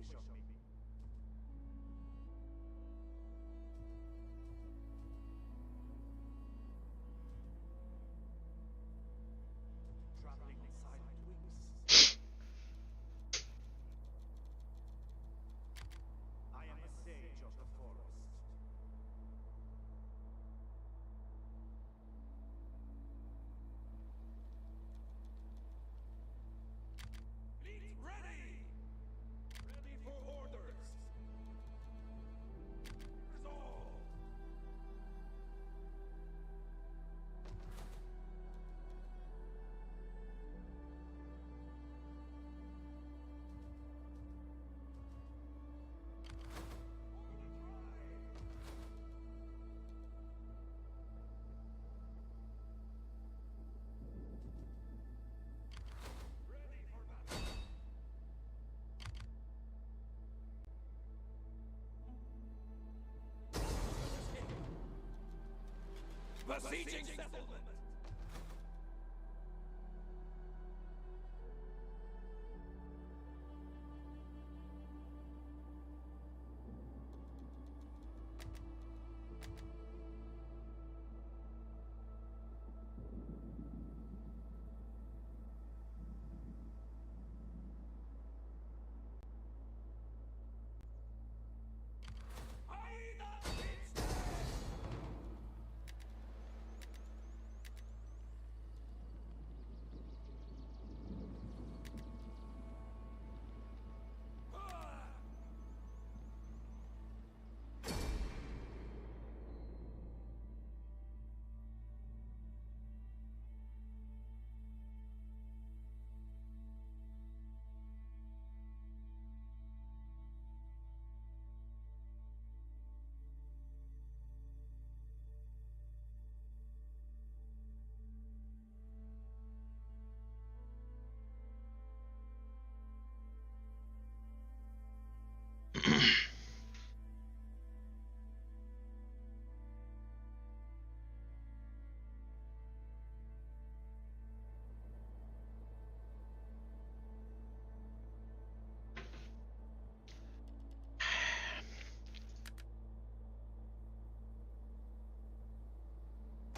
wish of me. Traveling on silent wings. I am the sage of the forest. Fleet ready! Ready for orders! Resolve! Ready for battle! Besieging settlement!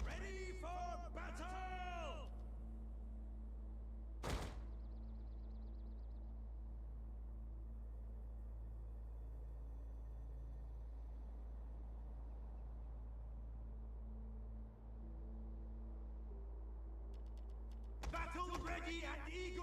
Ready for battle! Battle ready and eager!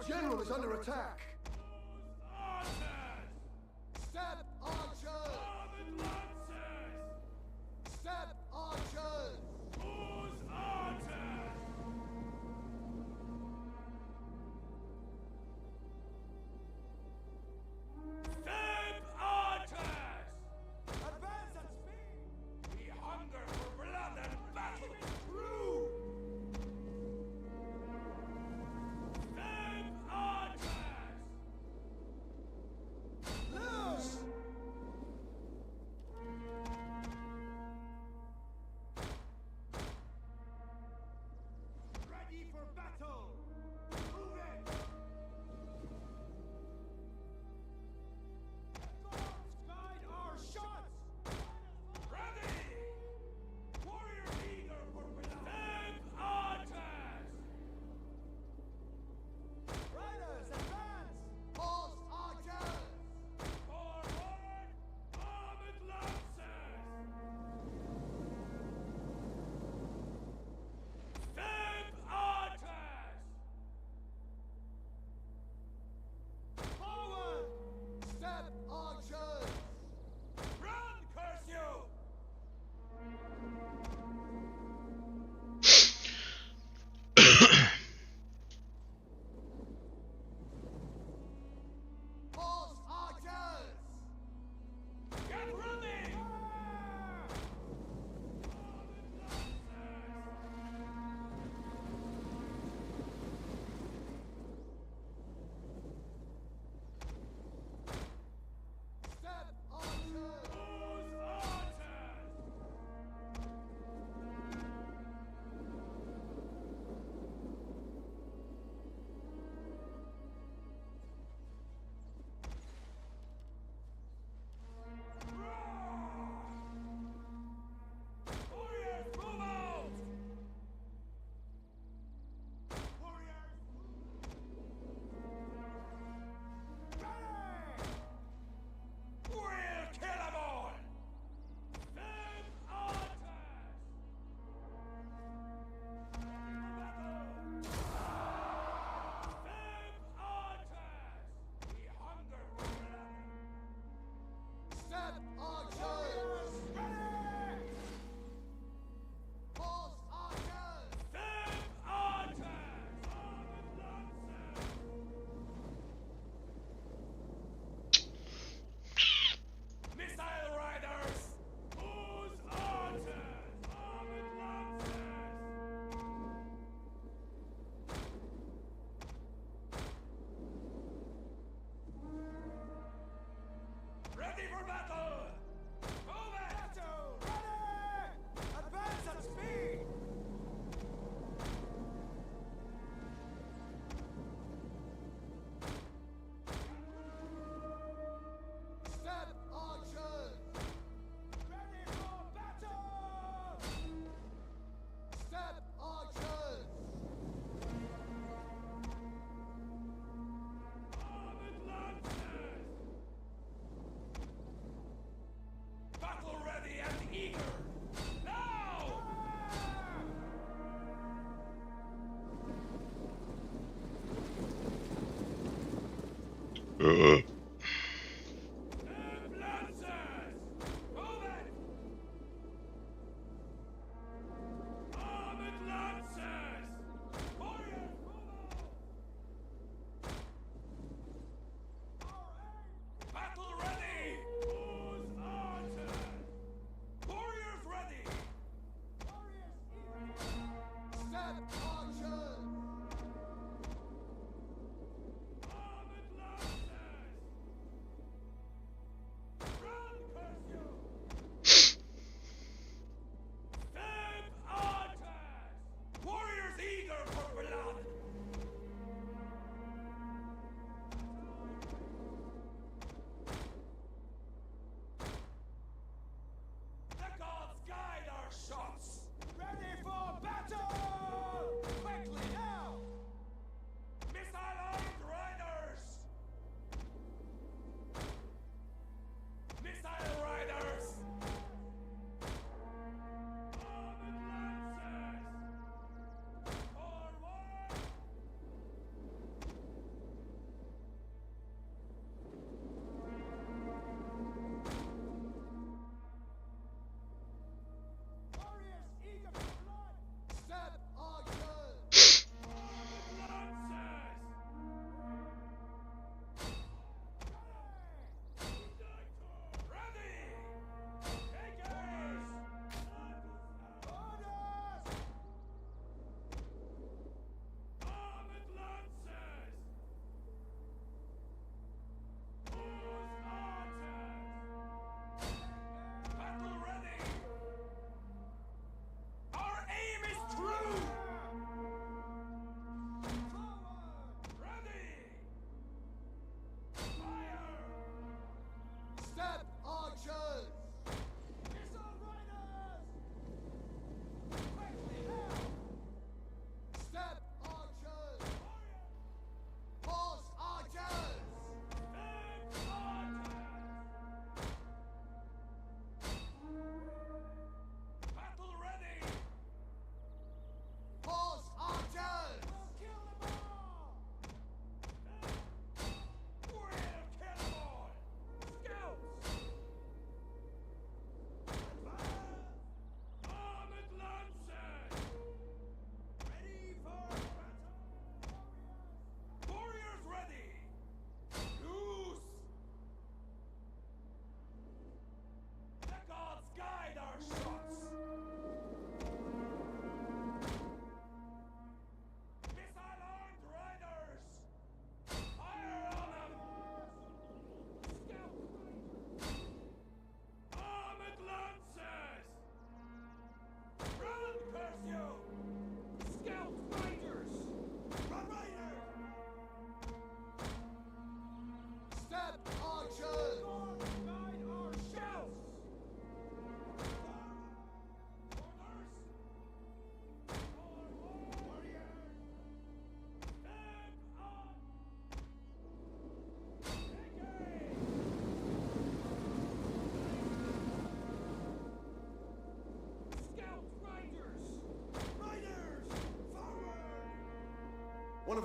Our general is under attack. Archers! Step archers! Armored lancers! Step archers! Whose archers? Step archers! Advance at speed! We hunger for blood and battle is true! Step archers!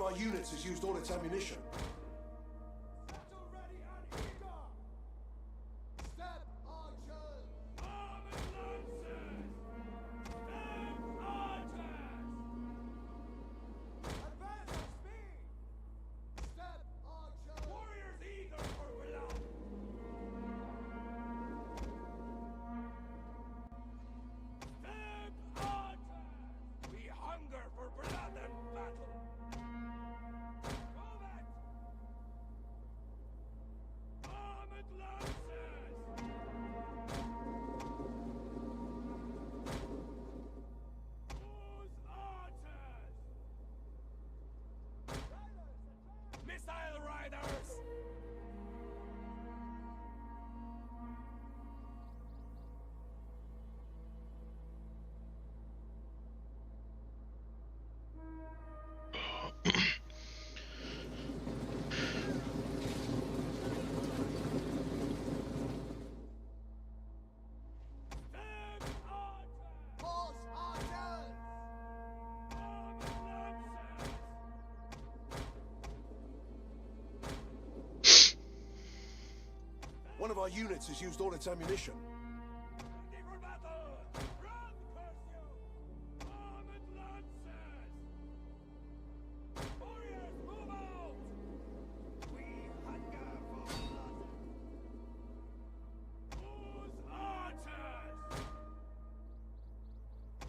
our units has used all its ammunition. Battle ready and eager! Step archers! Armored lances! Step archers! Advance at speed! Step archers! Warriors eager for blood! Step archers! We hunger for blood and battle! Combat! Armored lances! Whose archers? Missile riders! Step archers! Horse archers! Armored lances! One of our units has used all its ammunition. Ready for battle! Run, curse you! Armored lances! Warriors, move out! We hunger for blood! Whose archers?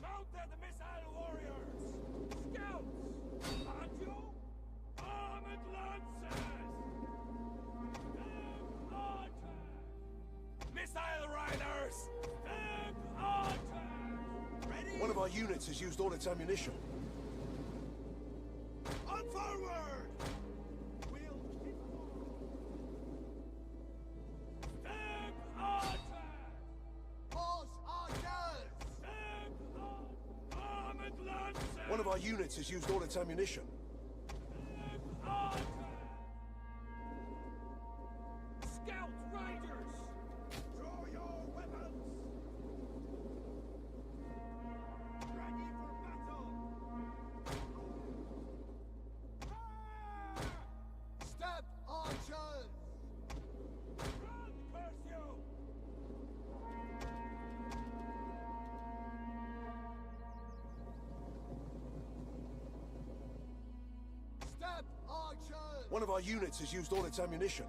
Mounted missile warriors! Scouts! Aren't you? Armored lances! Step archers! Missile riders! Step archers! Ready? One of our units has used all its ammunition. On forward! We'll keep on! Step archers! Horse archers! Step armored lances! One of our units has used all its ammunition. Step archers! Scout riders! Draw your weapons! Ready for battle! Fire! Step archers! Run, curse you! Step archers! One of our units has used all its ammunition.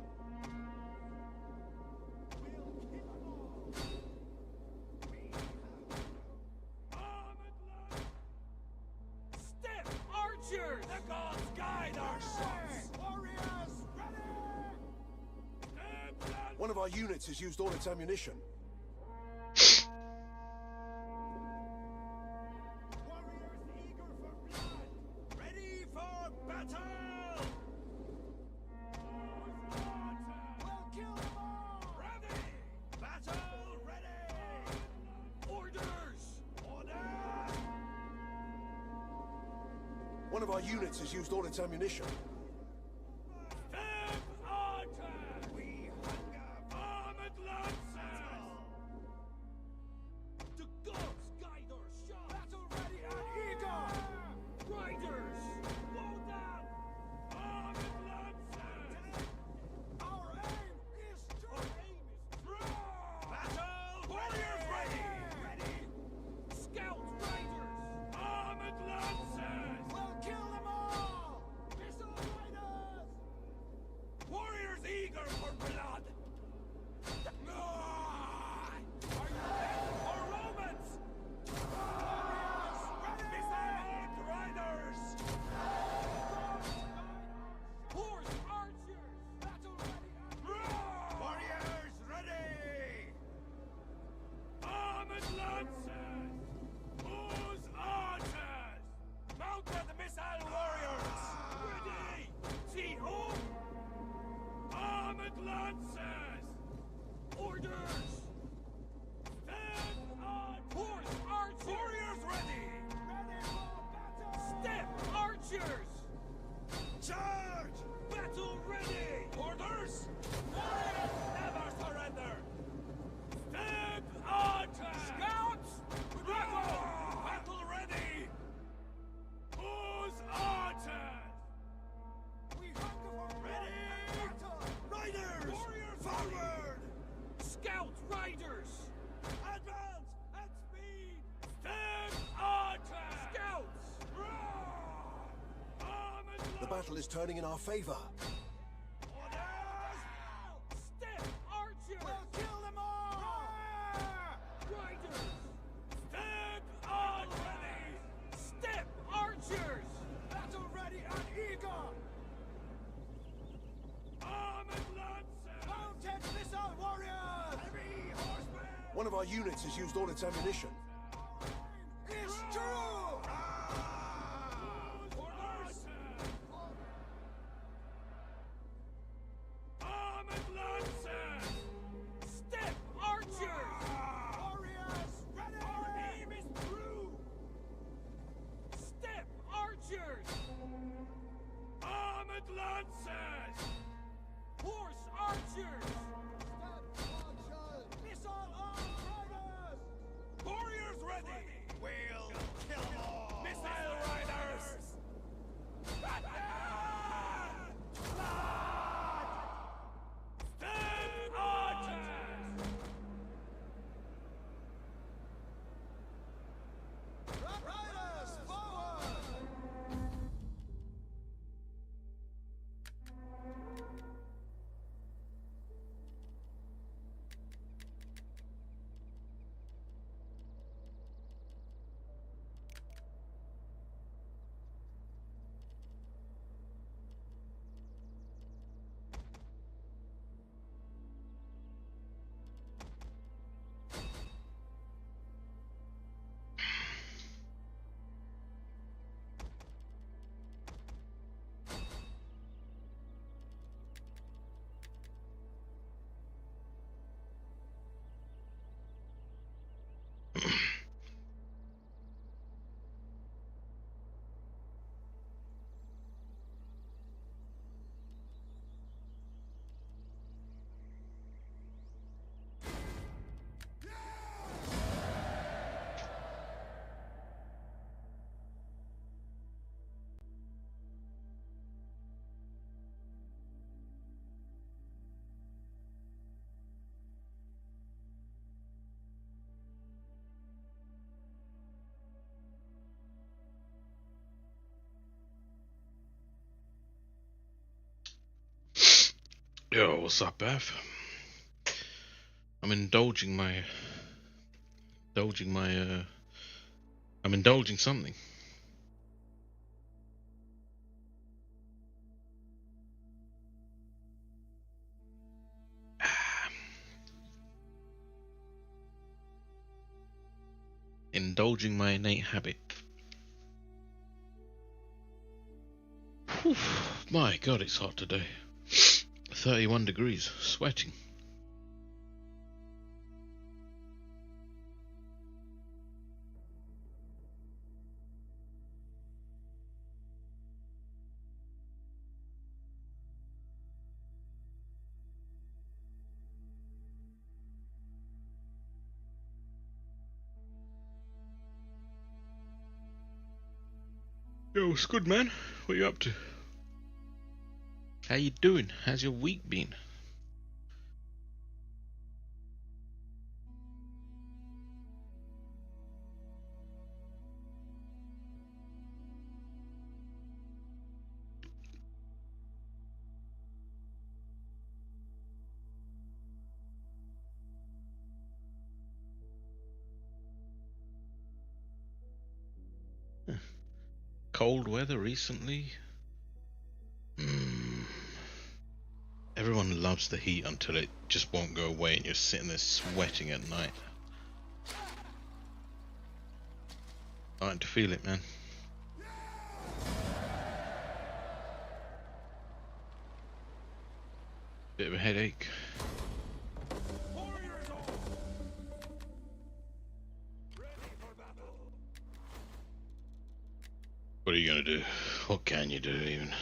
Step archers! The gods guide our shots! Warriors, ready! Step One of our units has used all its ammunition. warriors eager for blood! Ready for battle! We'll kill them all! Ready! Battle ready! Orders! Order! One of our units has used all its ammunition. Step archers! We hunger for armored lances! The gods guide our shots! Battle ready and eager! Riders! Slow down! Armored lances! Our aim is true! Battle! Warriors ready! Ready! Scout riders! Armored lances! We'll kill them all! Missile battle is turning in our favor. Step archers! We'll kill them all! Riders! Step on ready! Step archers! Battle ready and eager! Armored lancers! Mounted missile warriors! Heavy horsemen! One of our units has used all its ammunition. It's true! Armored lancers! Step archers! Warriors, ready! Our aim is through! Step archers! Armored lancers! Horse archers! Step archers! Missile armed riders! Warriors ready! We'll kill them all! Missile riders! Step archers! Riders, forward! Yo, what's up, Bev? I'm indulging something. Indulging my innate habit. Whew, my God, it's hot today. 31 degrees, sweating. Yo, it's good, man. What you up to? How you doing? How's your week been? Cold weather recently? Everyone loves the heat until it just won't go away and you're sitting there sweating at night. Starting to feel it, man. Bit of a headache. Warriors all! Ready for battle! What are you gonna do? What can you do even?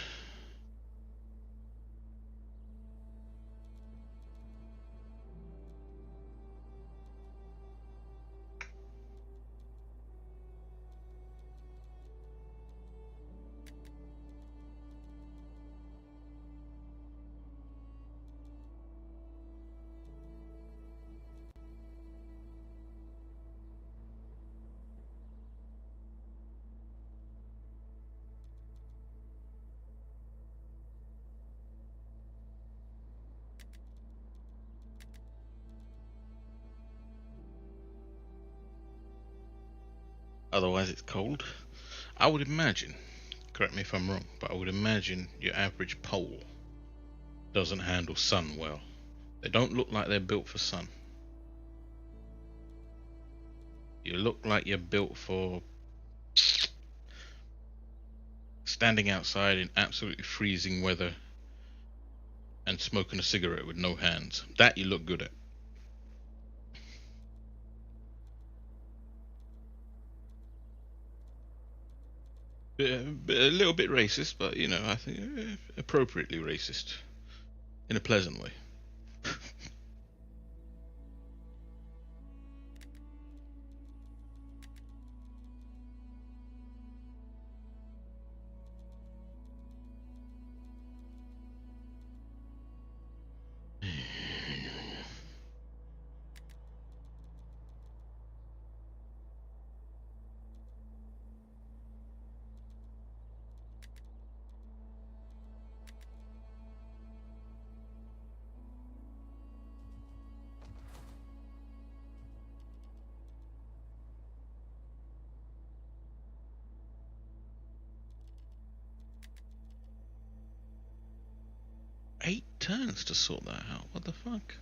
otherwise it's cold. I would imagine, correct me if I'm wrong, but I would imagine your average pole doesn't handle sun well. They don't look like they're built for sun. You look like you're built for standing outside in absolutely freezing weather and smoking a cigarette with no hands. That you look good at. A little bit racist, but you know, I think appropriately racist in a pleasant way. Eight turns to sort that out. What the fuck?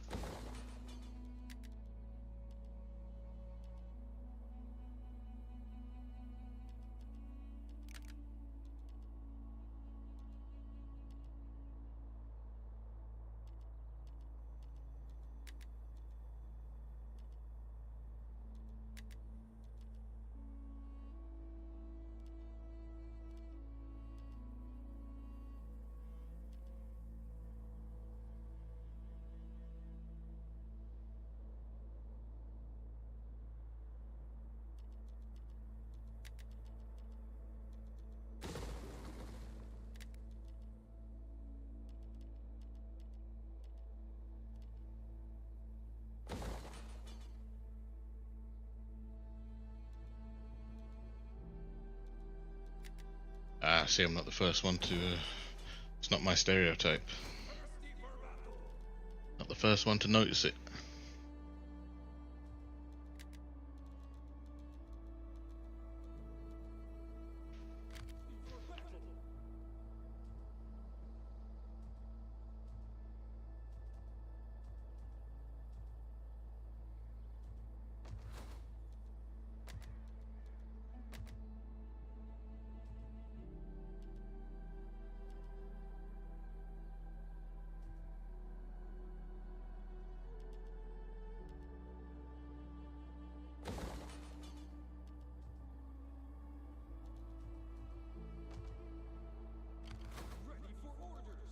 Ah, see, I'm not the first one to... it's not my stereotype. Not the first one to notice it. Ready for orders!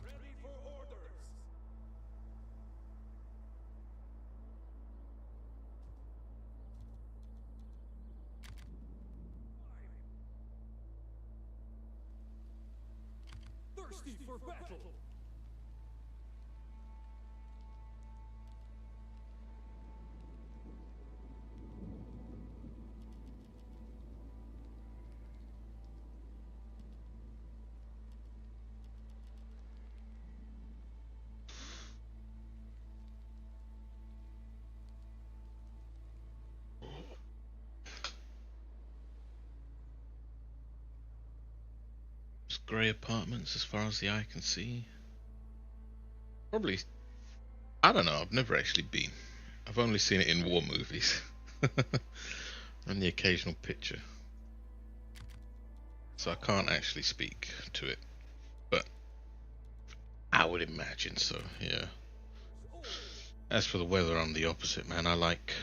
Ready for orders! Thirsty for battle! Just grey apartments as far as the eye can see. Probably... I don't know, I've never actually been. I've only seen it in war movies. And the occasional picture. So I can't actually speak to it. But I would imagine so, yeah. As for the weather, I'm the opposite, man. I like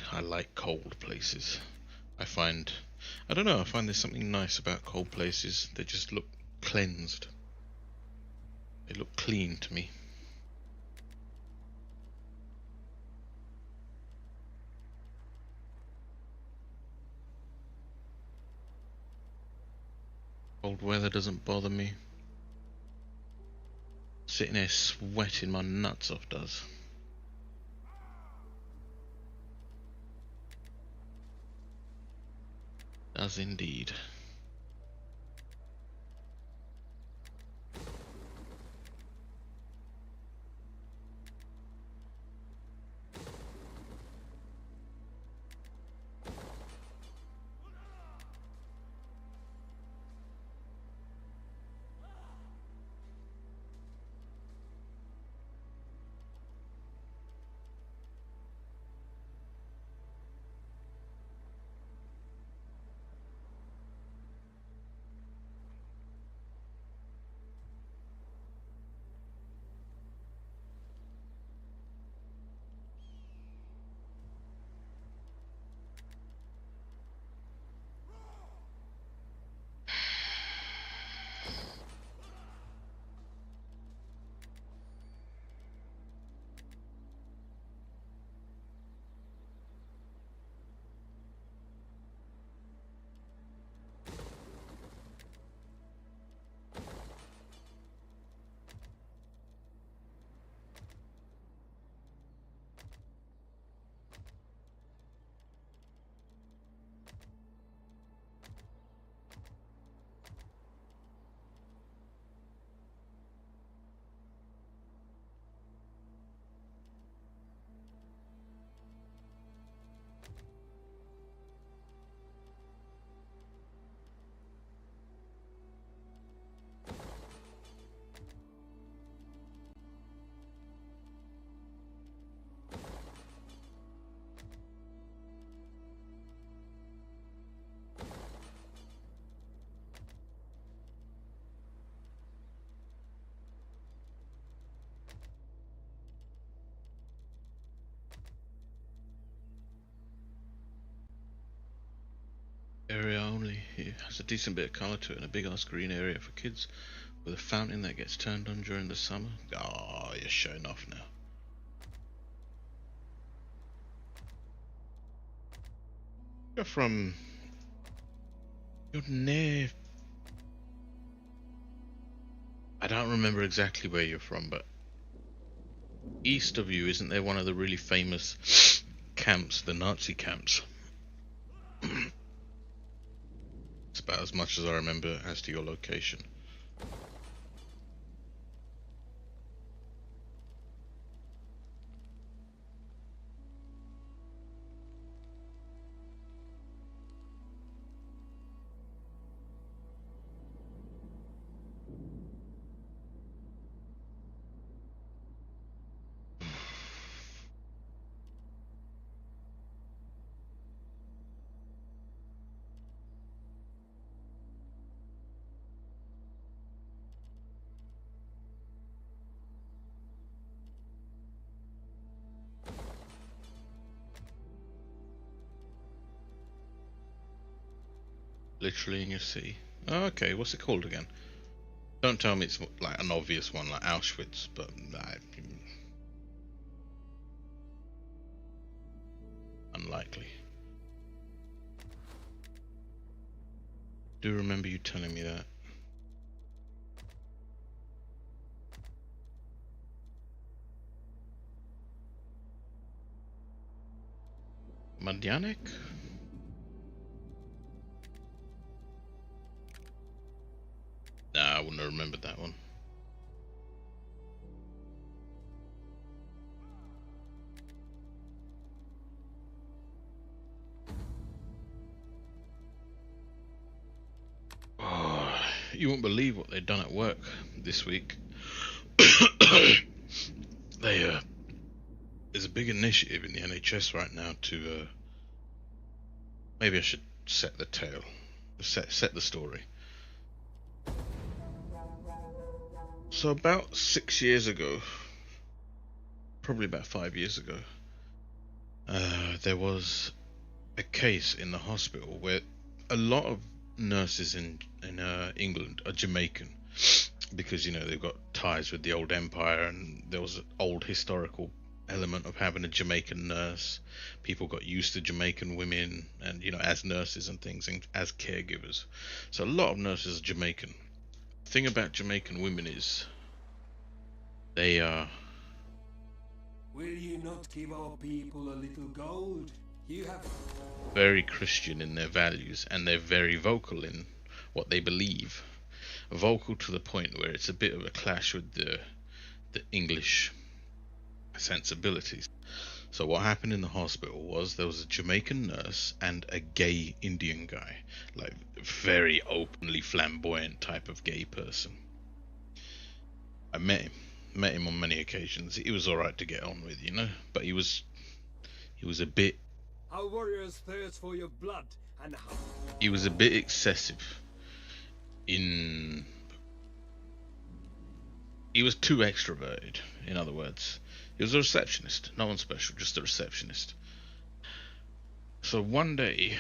cold places. I find there's something nice about cold places. They just look cleansed. They look clean to me. Cold weather doesn't bother me. Sitting there sweating my nuts off does. Does indeed. Has a decent bit of colour to it and a big ass green area for kids with a fountain that gets turned on during the summer. Oh, you're showing off now. You're from... You're near... I don't remember exactly where you're from, but east of you, isn't there one of the really famous camps, the Nazi camps? It's about as much as I remember as to your location. Literally in your city. Oh, okay, what's it called again? Don't tell me it's like an obvious one like Auschwitz, but unlikely. Do remember you telling me that. Madianek? Nah, I wouldn't have remembered that one. Oh, you won't believe what they've done at work this week. There's a big initiative in the NHS right now to maybe I should set the tale, set the story. So about 6 years ago, probably about 5 years ago, there was a case in the hospital where a lot of nurses in England are Jamaican because, you know, they've got ties with the old empire, and there was an old historical element of having a Jamaican nurse. People got used to Jamaican women and, you know, as nurses and things, and as caregivers. So a lot of nurses are Jamaican. The thing about Jamaican women is they are... Will you not give our people a little gold? You have... very Christian in their values, and they're very vocal in what they believe. Vocal to the point where it's a bit of a clash with the English sensibilities. So what happened in the hospital was there was a Jamaican nurse and a gay Indian guy, like very openly flamboyant type of gay person. I met him on many occasions. He was alright to get on with, you know, but he was a bit... Our warriors thirst for your blood, and how... he was a bit excessive in... he was too extroverted, in other words. He was a receptionist, no one special, just a receptionist. So one day,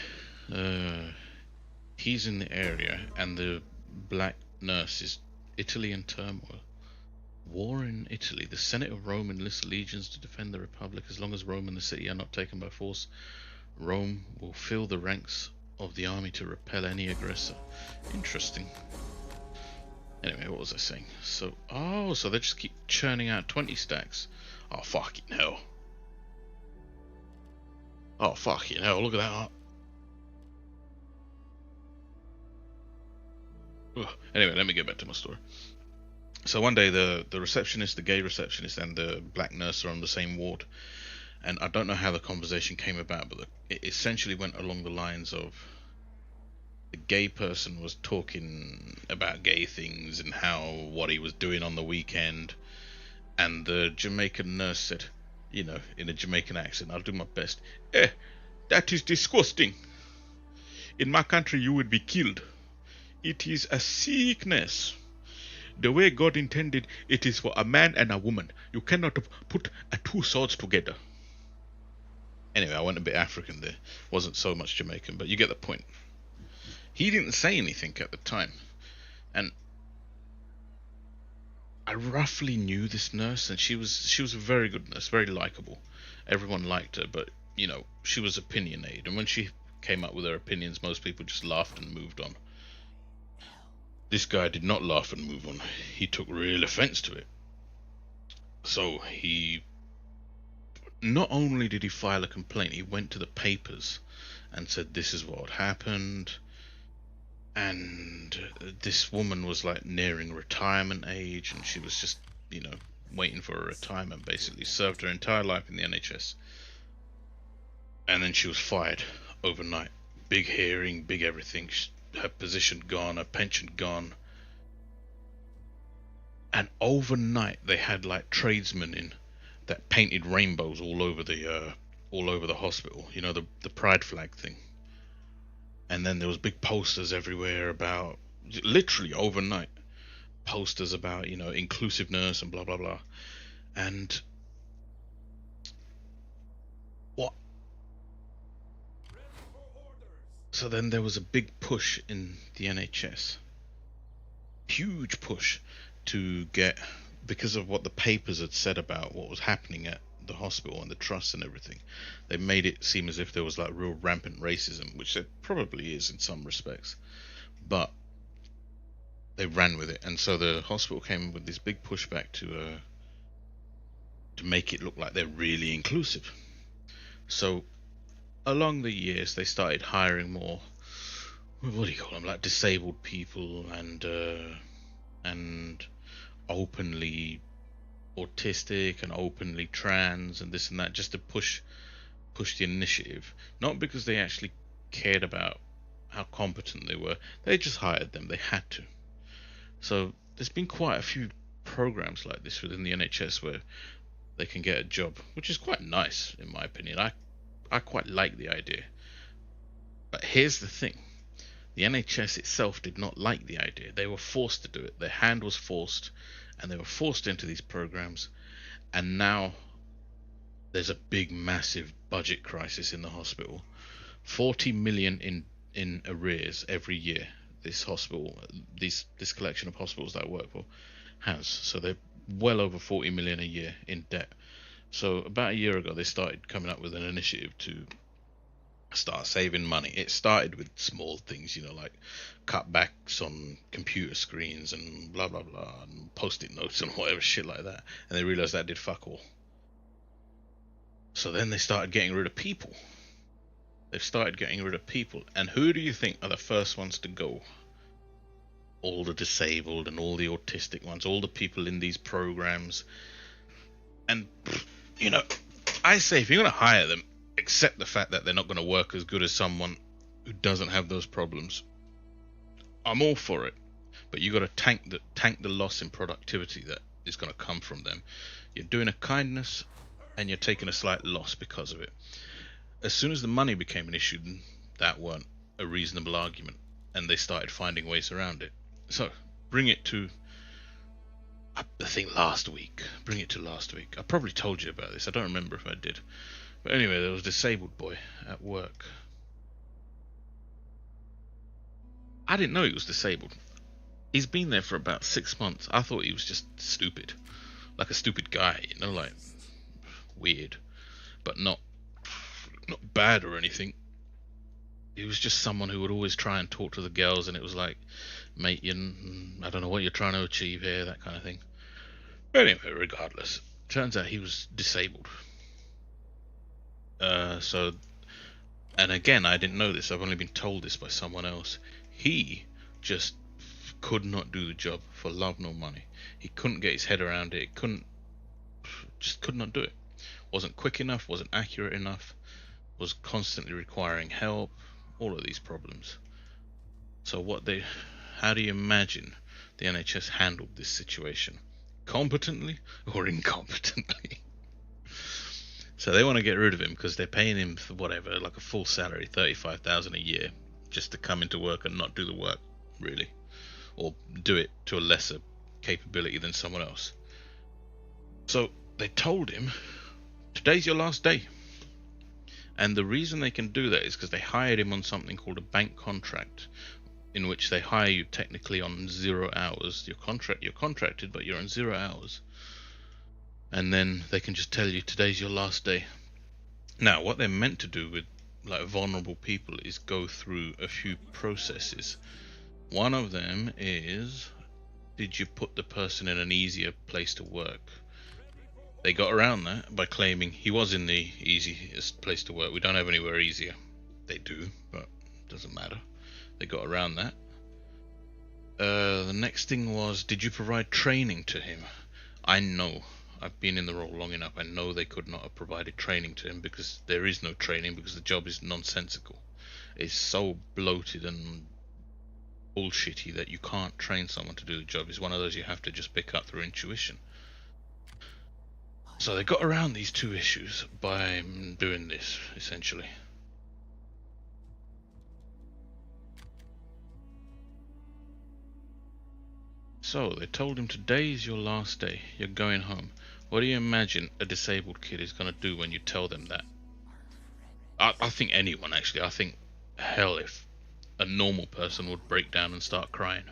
he's in the area, and the black nurse is Italy in turmoil. War in Italy. The Senate of Rome enlists legions to defend the Republic. As long as Rome and the city are not taken by force, Rome will fill the ranks of the army to repel any aggressor. Interesting. Anyway, what was I saying? So they just keep churning out 20 stacks. Oh, fucking hell. Oh, fucking hell, look at that. Ugh. Anyway, let me get back to my story. So one day the receptionist, the gay receptionist, and the black nurse are on the same ward. And I don't know how the conversation came about, but it essentially went along the lines of the gay person was talking about gay things and what he was doing on the weekend. And the Jamaican nurse said, you know, in a Jamaican accent, I'll do my best. That is disgusting. In my country, you would be killed. It is a sickness. The way God intended, it is for a man and a woman. You cannot put two swords together. Anyway, I went a bit African there. Wasn't so much Jamaican, but you get the point. He didn't say anything at the time, and I roughly knew this nurse, and she was a very good nurse, very likable. Everyone liked her, but you know, she was opinionated, and when she came up with her opinions, most people just laughed and moved on. This guy did not laugh and move on. He took real offense to it. So he not only did he file a complaint, he went to the papers and said this is what happened. And this woman was like nearing retirement age, and she was just, you know, waiting for her retirement, basically. Served her entire life in the NHS. And then she was fired overnight. Big hearing, big everything. Her position gone, her pension gone. And overnight they had like tradesmen in that painted rainbows all over the hospital. You know, the pride flag thing. And then there was big posters everywhere about, literally overnight, posters about, you know, inclusiveness and blah blah blah. And what? So then there was a big push in the NHS, huge push to get, because of what the papers had said about what was happening at the hospital and the trust and everything, they made it seem as if there was like real rampant racism, which there probably is in some respects, but they ran with it. And so the hospital came with this big pushback to make it look like they're really inclusive. So along the years they started hiring more, what do you call them, like disabled people and openly autistic and openly trans and this and that, just to push the initiative. Not because they actually cared about how competent they were, they just hired them, they had to. So there's been quite a few programs like this within the NHS where they can get a job, which is quite nice in my opinion. I quite like the idea. But here's the thing, the NHS itself did not like the idea. They were forced to do it. Their hand was forced, and they were forced into these programs. And now there's a big, massive budget crisis in the hospital. 40 million in arrears every year. This hospital, this collection of hospitals that I work for, has. So they're well over 40 million a year in debt. So about a year ago, they started coming up with an initiative to start saving money. It started with small things, you know, like cutbacks on computer screens and blah blah blah, and post-it notes and whatever shit like that. And they realized that did fuck all. So then they started getting rid of people. They've started getting rid of people. And who do you think are the first ones to go? All the disabled and all the autistic ones, all the people in these programs. And, you know, I say if you're going to hire them, accept the fact that they're not going to work as good as someone who doesn't have those problems. I'm all for it, but you got to tank the loss in productivity that is going to come from them. You're doing a kindness, and you're taking a slight loss because of it. As soon as the money became an issue, that weren't a reasonable argument, and they started finding ways around it. So bring it to, I think last week. Bring it to last week. I probably told you about this. I don't remember if I did. But anyway, there was a disabled boy at work. I didn't know he was disabled. He's been there for about 6 months. I thought he was just stupid. Like a stupid guy, you know, like weird. But not bad or anything. He was just someone who would always try and talk to the girls, and it was like, mate, I don't know what you're trying to achieve here, that kind of thing. But anyway, regardless, turns out he was disabled. And again, I didn't know this. I've only been told this by someone else. He just could not do the job for love nor money. He couldn't get his head around it. Just could not do it. Wasn't quick enough. Wasn't accurate enough. Was constantly requiring help. All of these problems. So how do you imagine the NHS handled this situation? Competently or incompetently? So they want to get rid of him because they're paying him for whatever, like a full salary, 35,000 a year, just to come into work and not do the work, really, or do it to a lesser capability than someone else. So they told him, today's your last day. And the reason they can do that is because they hired him on something called a bank contract, in which they hire you technically on 0 hours. You're contracted, but you're on 0 hours. And then they can just tell you today's your last day. Now, what they're meant to do with like vulnerable people is go through a few processes. One of them is, did you put the person in an easier place to work? They got around that by claiming he was in the easiest place to work. We don't have anywhere easier. They do, but it doesn't matter. They got around that. The next thing was, did you provide training to him? I know. I've been in the role long enough. I know they could not have provided training to him, because there is no training, because the job is nonsensical. It's so bloated and bullshitty that you can't train someone to do the job. It's one of those you have to just pick up through intuition. So they got around these two issues by doing this, essentially. So they told him, today's your last day, you're going home. What do you imagine a disabled kid is going to do when you tell them that? I think anyone, actually. I think, hell, if a normal person would break down and start crying.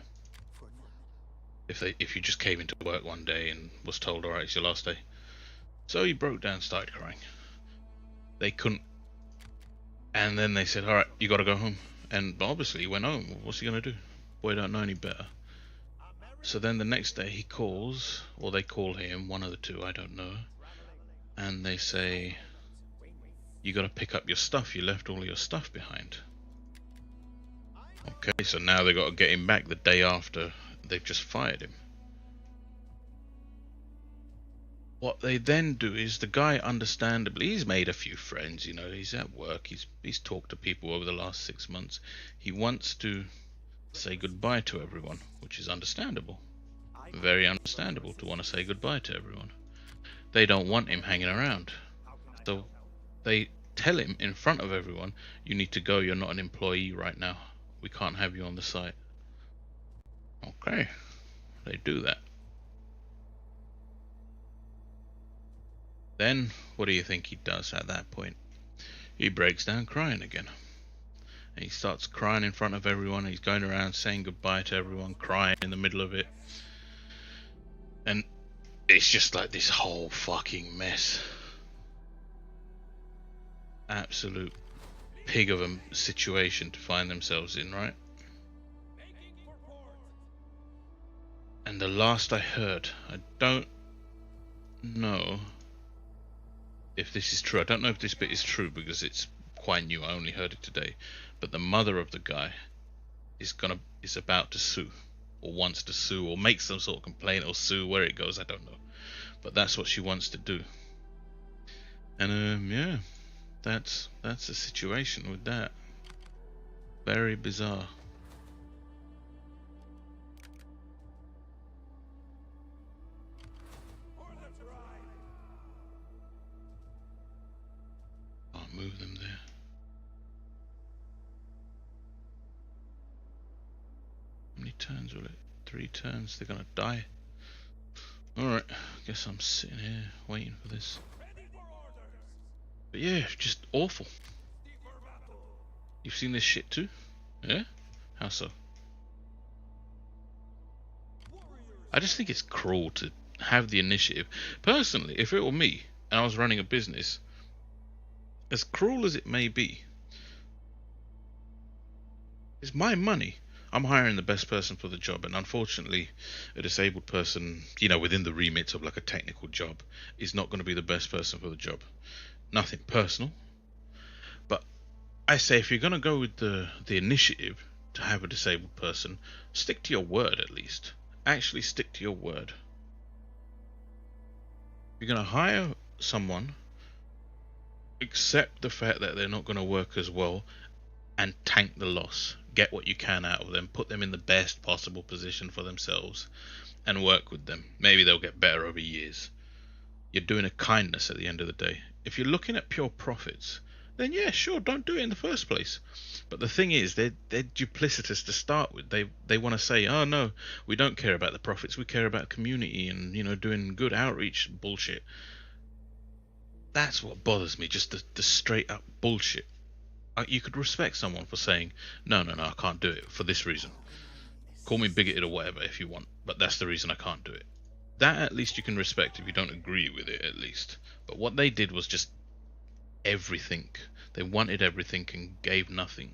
If you just came into work one day and was told, alright, it's your last day. So he broke down and started crying. They couldn't. And then they said, alright, you got to go home. And obviously he went home. What's he going to do? Boy don't know any better. So then the next day he calls, or they call him, one of the two, I don't know. And they say, you got to pick up your stuff. You left all your stuff behind. Okay, so now they got to get him back the day after they've just fired him. What they then do is, the guy, understandably, he's made a few friends, you know, he's at work, he's talked to people over the last 6 months. He wants to say goodbye to everyone, which is understandable. Very understandable to want to say goodbye to everyone. They don't want him hanging around. So they tell him in front of everyone, you need to go, you're not an employee right now. We can't have you on the site. Okay, they do that. Then, what do you think he does at that point? He breaks down crying again. And he starts crying in front of everyone. He's going around saying goodbye to everyone, crying in the middle of it. And it's just like this whole fucking mess. Absolute pig of a situation to find themselves in, right? And the last I heard, I don't know if this is true. I don't know if this bit is true because it's quite new. I only heard it today. But the mother of the guy is about to sue, or wants to sue, or make some sort of complaint, or sue. Where it goes, I don't know. But that's what she wants to do. And yeah, that's the situation with that. Very bizarre. Can't move them there. How many turns will it? 3 turns, they're gonna die. Alright, guess I'm sitting here waiting for this. But yeah, just awful. You've seen this shit too? Yeah? How so? I just think it's cruel to have the initiative. Personally, if it were me and I was running a business, as cruel as it may be, it's my money. I'm hiring the best person for the job, and unfortunately a disabled person, you know, within the remit of like a technical job, is not going to be the best person for the job. Nothing personal, but I say, if you're going to go with the initiative to have a disabled person, stick to your word. At least actually stick to your word. You're going to hire someone, accept the fact that they're not going to work as well, and tank the loss. Get what you can out of them, put them in the best possible position for themselves, and work with them. Maybe they'll get better over years. You're doing a kindness at the end of the day. If you're looking at pure profits, then yeah, sure, don't do it in the first place. But the thing is, they're duplicitous to start with. They want to say, oh no, we don't care about the profits, we care about community and, you know, doing good outreach bullshit. That's what bothers me, just the straight up bullshit. You could respect someone for saying, no, I can't do it for this reason. Call me bigoted or whatever if you want, but that's the reason I can't do it. That at least you can respect if you don't agree with it, at least. But what they did was just everything. They wanted everything and gave nothing.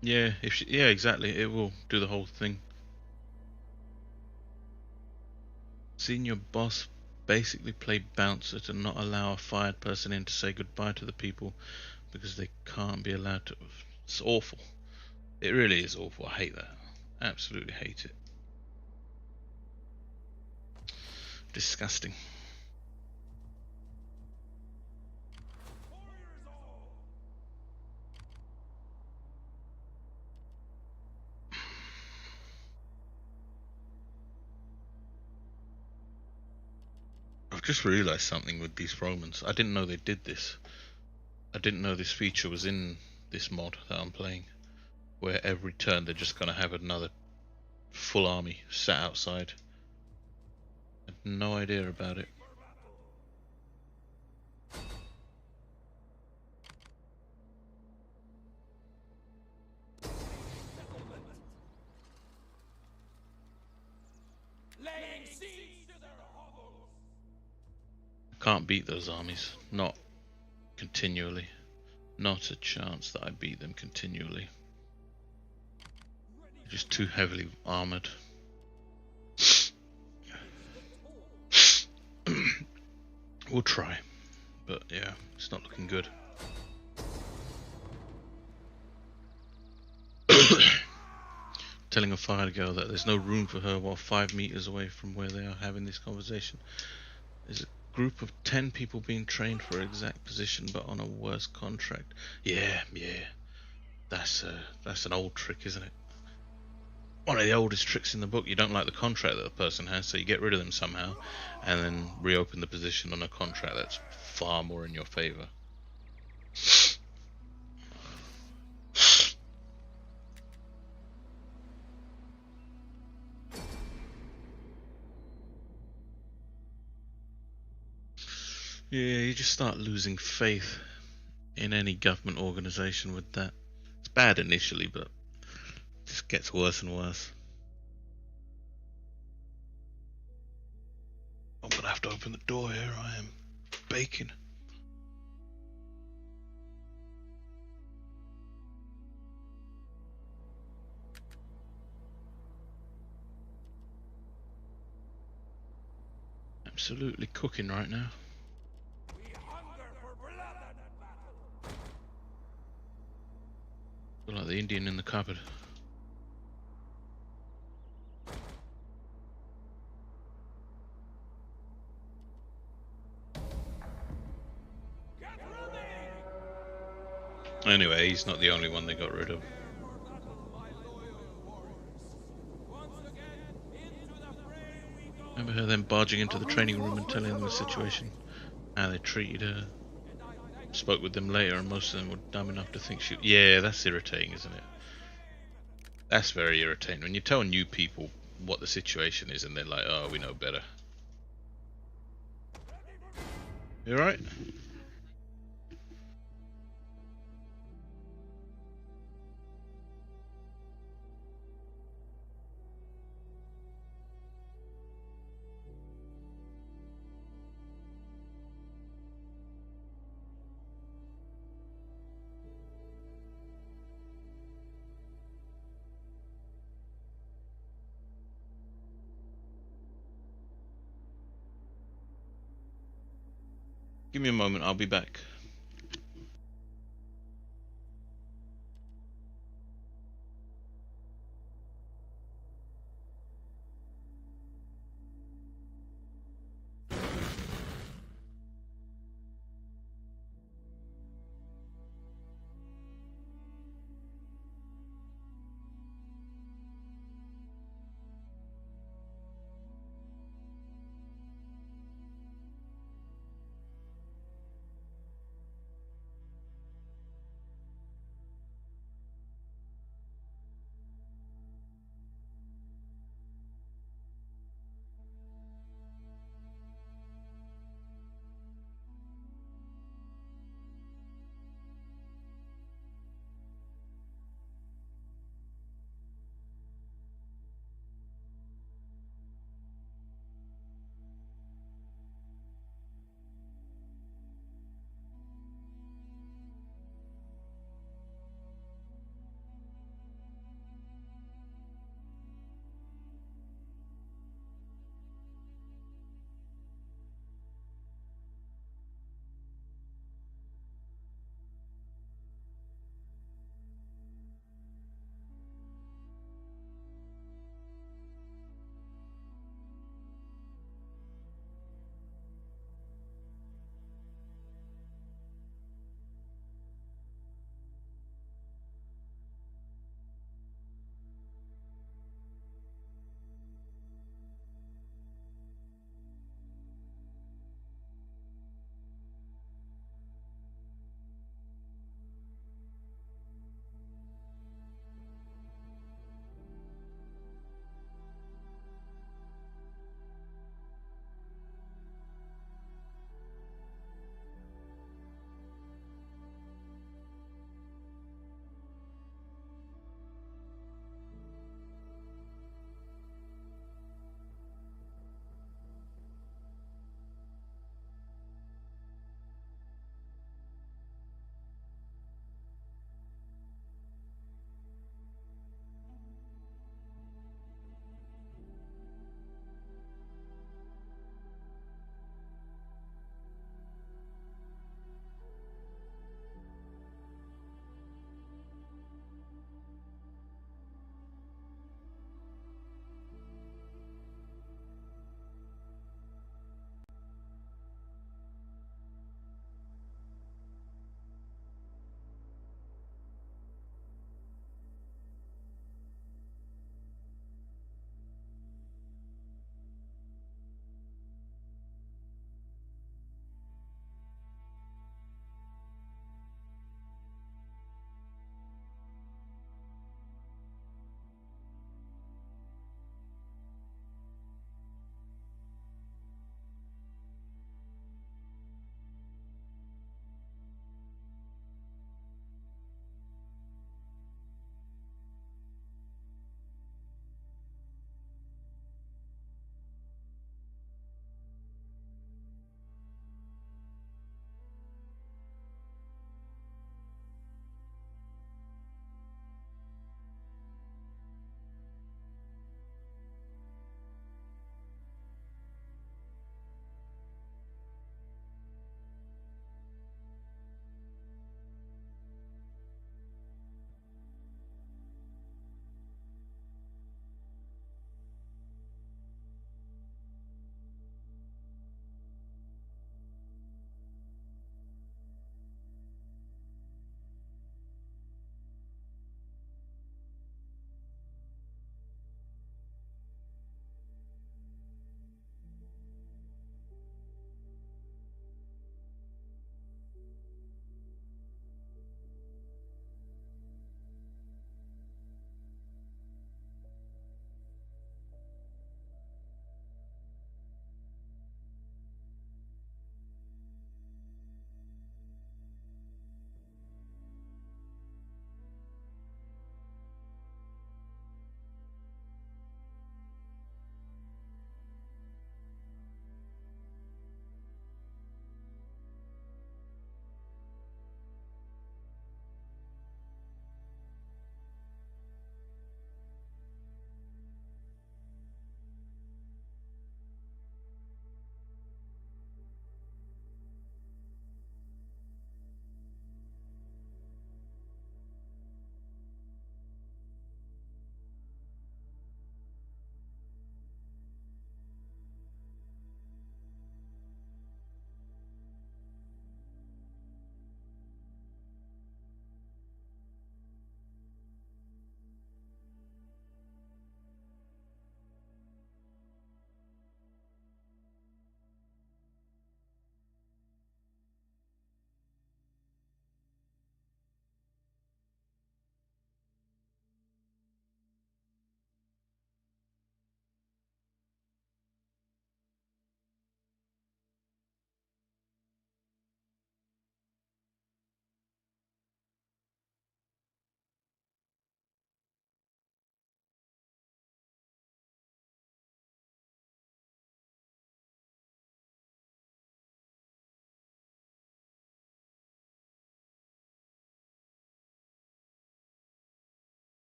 Yeah, yeah, exactly. It will do the whole thing. Seeing your boss basically play bouncer to not allow a fired person in to say goodbye to the people because they can't be allowed to. It's awful. It really is awful. I hate that. Absolutely hate it. Disgusting. I've just realised something with these Romans. I didn't know they did this. I didn't know this feature was in this mod that I'm playing, where every turn they're just going to have another full army sat outside. I had no idea about it. Laying siege to their hovels. I can't beat those armies. Not continually. Not a chance that I beat them continually. They're just too heavily armoured. We'll try. But yeah, it's not looking good. Telling a fire girl that there's no room for her while 5 meters away from where they are having this conversation. There's a group of 10 people being trained for an exact position but on a worse contract. Yeah. That's an old trick, isn't it? One of the oldest tricks in the book. You don't like the contract that the person has, so you get rid of them somehow and then reopen the position on a contract that's far more in your favour. Yeah, you just start losing faith in any government organisation with that. It's bad initially, but it just gets worse and worse. I'm gonna have to open the door here. I am baking. Absolutely cooking right now. We hunger for blood and battle. Feel like the Indian in the cupboard. Get ready. Anyway, he's not the only one they got rid of. Remember her then barging into the training room and telling them the situation, how they treated her. Spoke with them later and most of them were dumb enough to think she... Yeah, that's irritating, isn't it? That's very irritating. When you tell new people what the situation is and they're like, oh, we know better. You alright? Give me a moment, I'll be back.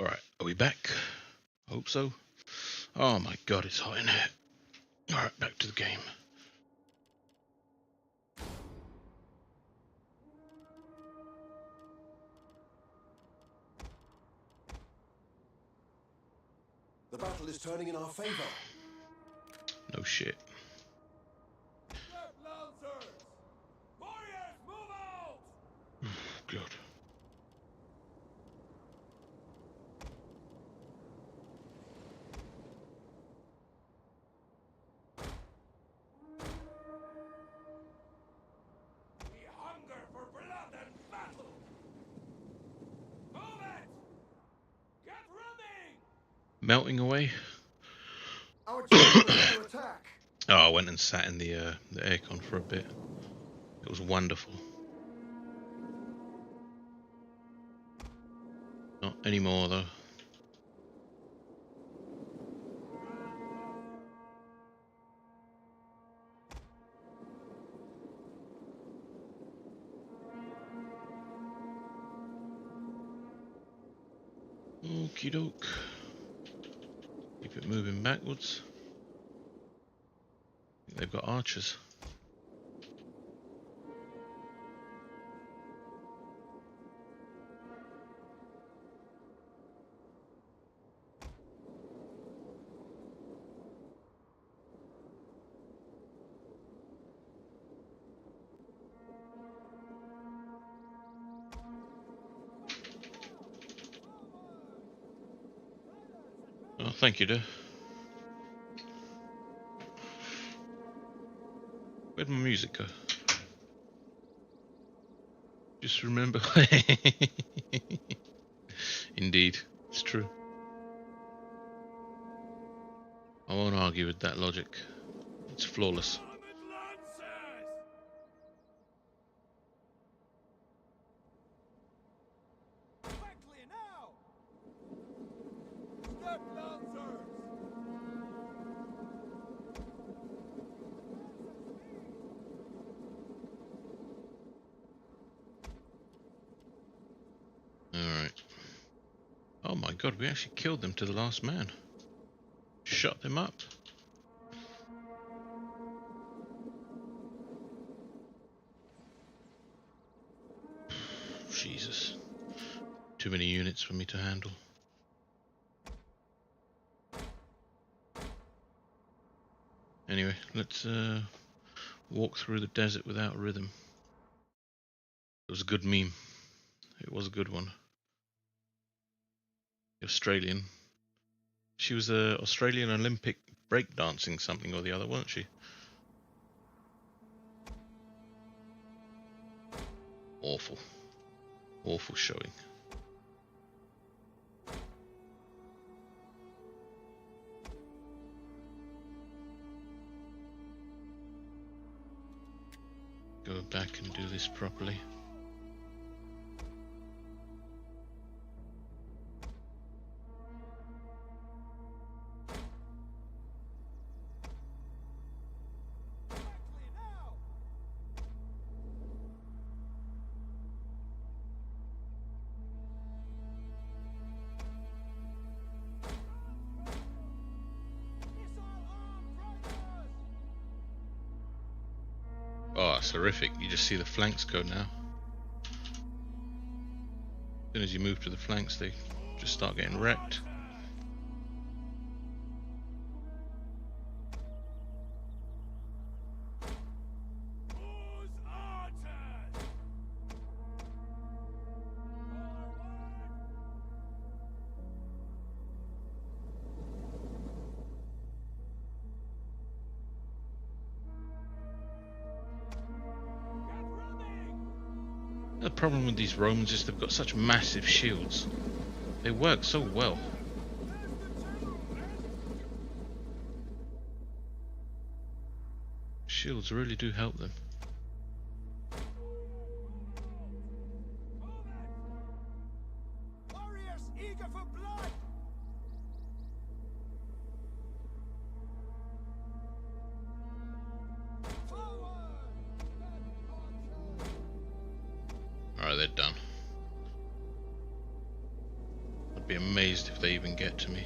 Alright, are we back? Hope so. Oh my god, it's hot in here. Alright, back to the game. The battle is turning in our favor. No shit. Step lancers! Warriors, move out! God. We hunger for blood and battle! Move it! Get running! Melting away. Our team is under attack. Oh, I went and sat in the aircon for a bit. It was wonderful. Not anymore though. Okie doke. Keep it moving backwards. They've got archers. Oh, thank you, dear. Where'd my music go? Just remember. Indeed, it's true. I won't argue with that logic. It's flawless. Armored lancers! Quickly now! Step lancers! Alright. Oh my god, we actually killed them to the last man. Shut them up. Jesus. Too many units for me to handle. Anyway, let's walk through the desert without rhythm. It was a good meme. It was a good one. The Australian. She was a Australian Olympic breakdancing something or the other, wasn't she? Awful. Awful showing. Go back and do this properly. Quickly now! Missile-armed riders! Oh, it's horrific. You just see the flanks go now. As soon as you move to the flanks, they just start getting wrecked. Whose archers? Get running! The problem with these Romans is they've got such massive shields. They work so well. Shields really do help them. Warriors eager for blood! Forward! Alright, they're done. Be amazed if they even get to me.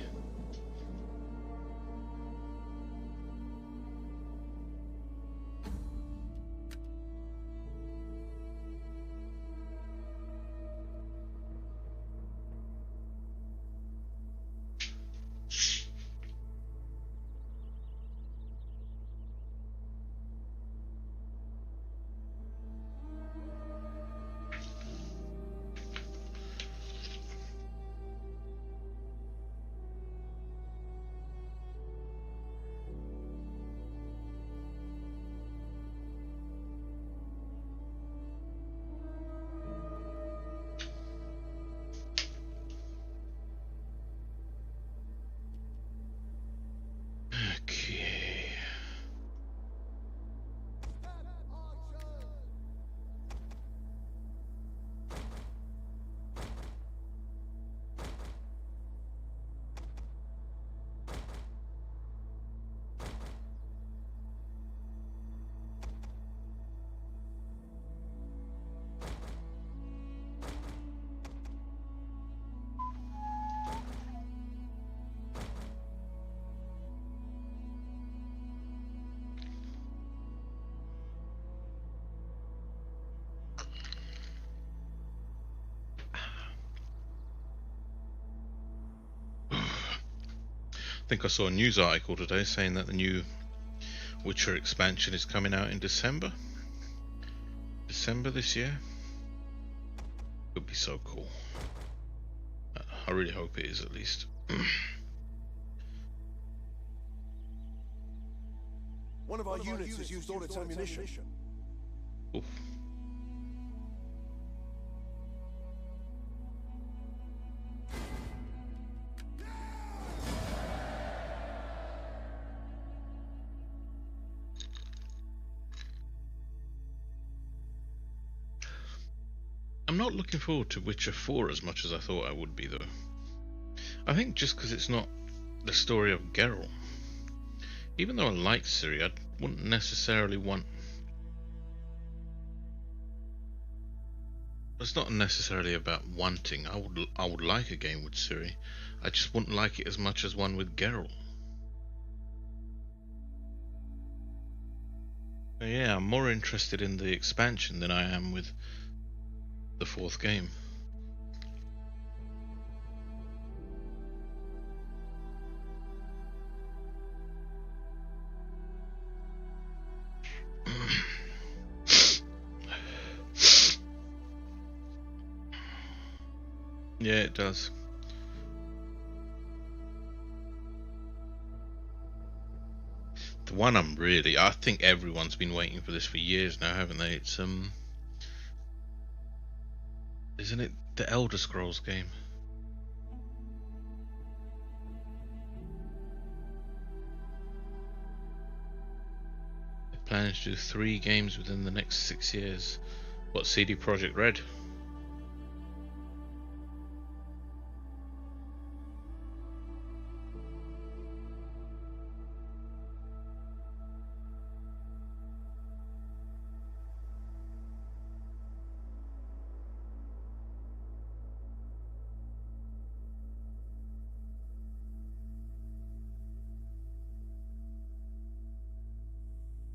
Okay. I think I saw a news article today saying that the new Witcher expansion is coming out in December. December this year. Could be so cool. I really hope it is, at least. One of our units has used all its ammunition. Oof. I'm not looking forward to Witcher 4 as much as I thought I would be, though. I think just because it's not the story of Geralt. Even though I like Ciri, I wouldn't necessarily want... It's not necessarily about wanting. I would like a game with Ciri. I just wouldn't like it as much as one with Geralt. So yeah, I'm more interested in the expansion than I am with the fourth game. Yeah, it does. The one I think everyone's been waiting for this for years now, haven't they? It's isn't it the Elder Scrolls game? They're planning to do 3 games within the next 6 years. What, CD Projekt Red?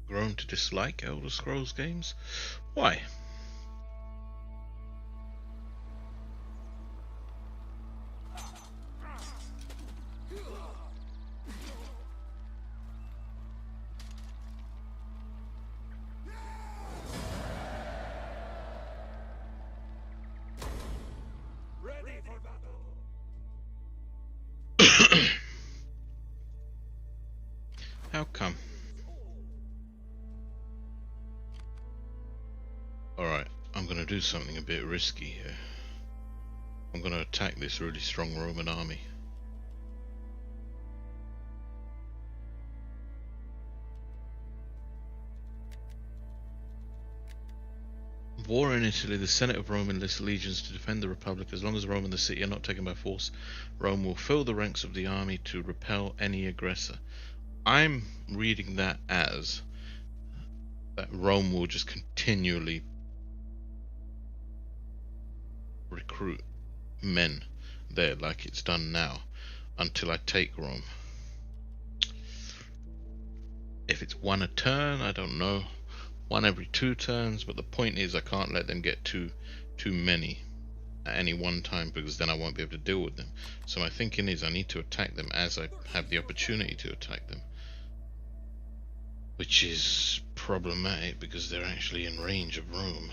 Grown to dislike Elder Scrolls games? Why? Ready for battle. How come? Alright, I'm gonna do something a bit risky here. I'm gonna attack this really strong Roman army. War in Italy. The Senate of Rome enlists legions to defend the Republic. As long as Rome and the city are not taken by force, Rome will fill the ranks of the army to repel any aggressor. I'm reading that as that Rome will just continually recruit men. there like it's done now until I take Rome. If it's one a turn, I don't know. One every 2 turns, but the point is I can't let them get too many at any one time, because then I won't be able to deal with them. So my thinking is I need to attack them as I have the opportunity to attack them, which is problematic because they're actually in range of Rome.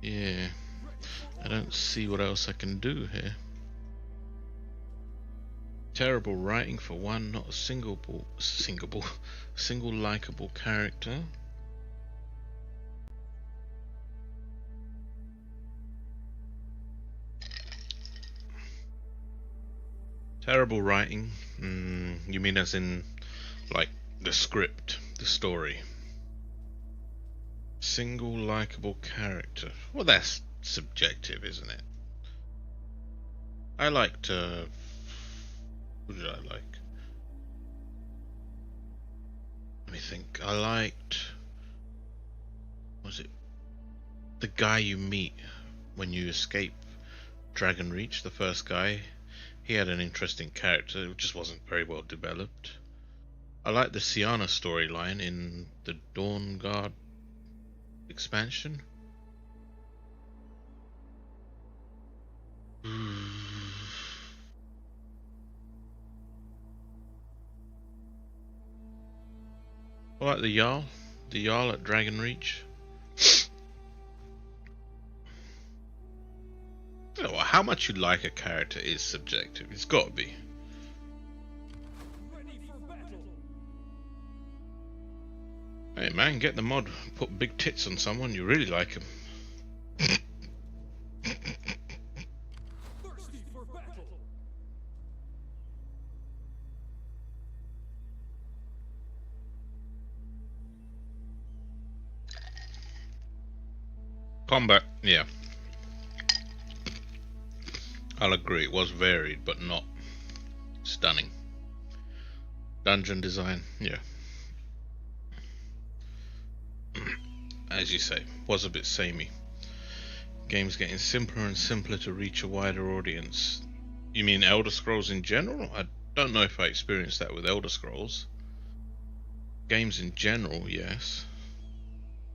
Yeah, I don't see what else I can do here. Terrible writing for one, not a single likable character. Terrible writing? You mean as in, like, the script, the story? Single likable character. Well, that's subjective, isn't it? I liked, who did I like? Let me think. I liked, was it the guy you meet when you escape Dragon Reach, the first guy? He had an interesting character, it just wasn't very well developed. I like the Siana storyline in the Dawn Guard expansion. I like the Jarl at Dragon Reach. You know, how much you like a character is subjective. It's got to be. Hey man, get the mod. Put big tits on someone, you really like him. Combat, yeah. I'll agree, it was varied, but not stunning. Dungeon design, yeah. As you say, was a bit samey. Game's getting simpler and simpler to reach a wider audience. You mean Elder Scrolls in general? I don't know if I experienced that with Elder Scrolls. Games in general, yes.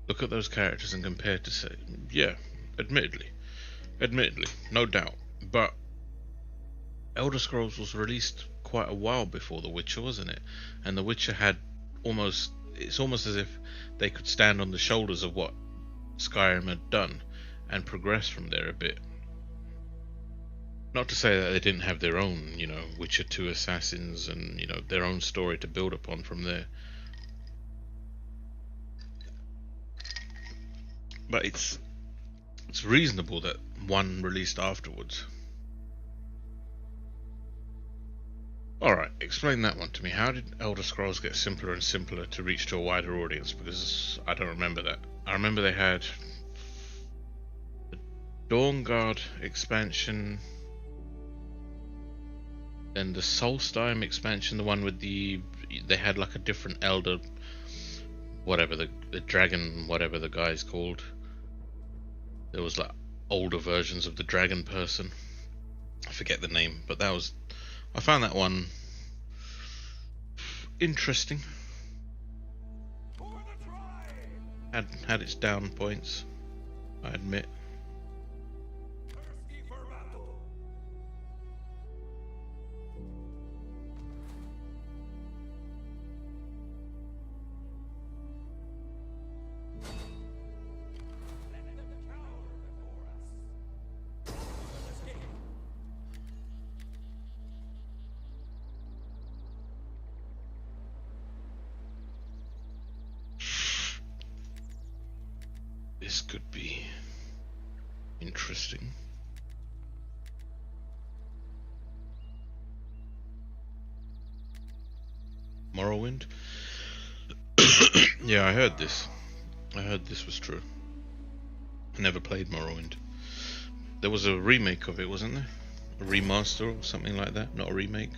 Look at those characters and compare to say, yeah, admittedly, no doubt. But Elder Scrolls was released quite a while before The Witcher, wasn't it? And The Witcher had it's almost as if they could stand on the shoulders of what Skyrim had done and progress from there a bit. Not to say that they didn't have their own, you know, Witcher 2 assassins and, you know, their own story to build upon from there. But it's reasonable that one released afterwards. Alright, explain that one to me. How did Elder Scrolls get simpler and simpler to reach to a wider audience? Because I don't remember that. I remember they had the Dawn Guard expansion, then the Solstheim expansion, the one with they had like a different elder, whatever the dragon, whatever the guy's called. There was like older versions of the dragon person. I forget the name, but I found that one interesting. Had its down points, I admit. This could be interesting. Morrowind? Yeah, I heard this. I heard this was true. I never played Morrowind. There was a remake of it, wasn't there? A remaster or something like that, not a remake.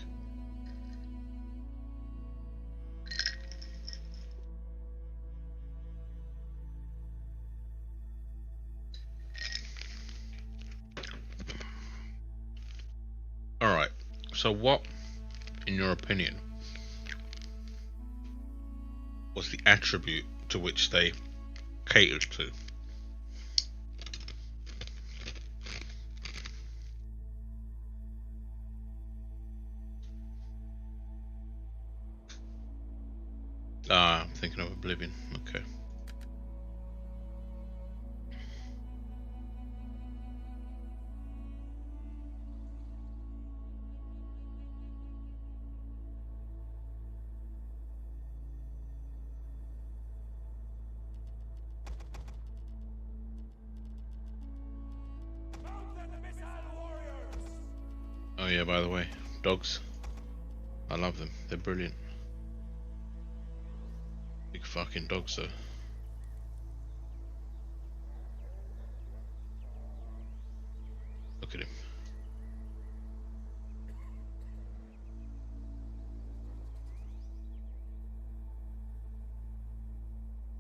So what, in your opinion, was the attribute to which they catered to? Ah, I'm thinking of Oblivion. Okay. Oh yeah, by the way, dogs. I love them. They're brilliant. Big fucking dogs though. Look at him.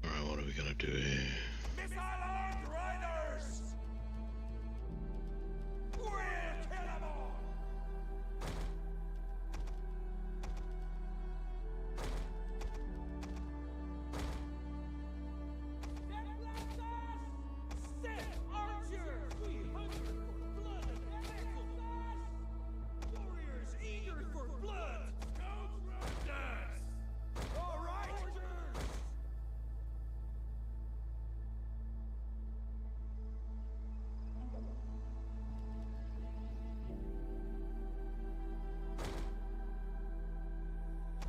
Alright, what are we gonna do here? Missile armed riders! We'll kill them all! Step archers! We hunger for blood and battle! Warriors eager for blood! Scout riders! All right! Archers!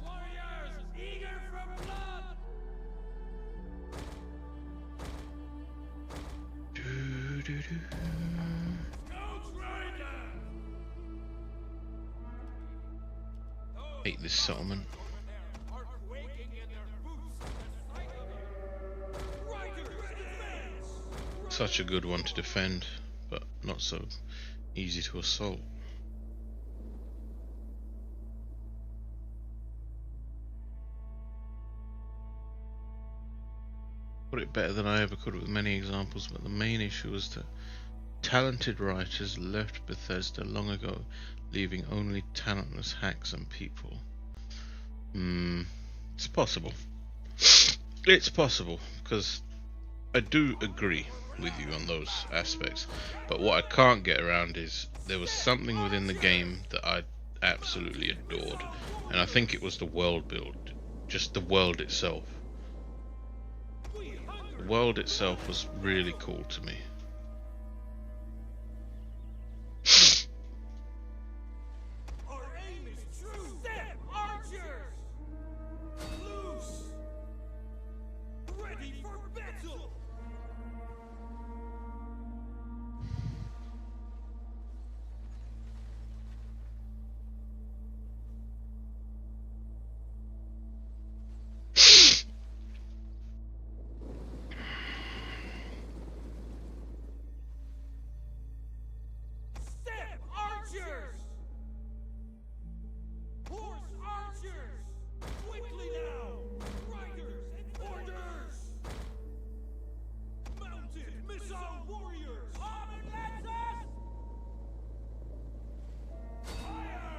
Warriors eager for blood! Scout rider! Hate this settlement. Are quaking in their boots at the sight of it. Riders, advance! Such a good one to defend, but not so easy to assault. Put it better than I ever could with many examples, but the main issue was that talented writers left Bethesda long ago, leaving only talentless hacks and people. It's possible. It's possible, because I do agree with you on those aspects, but what I can't get around is there was something within the game that I absolutely adored, and I think it was the world build, just the world itself. The world itself was really cool to me. Our aim is true! Step archers! Loose! Ready for battle! Step archers! Horse archers! Quickly now! Riders and orders! Mounted missile warriors! Arm and lancers! Fire!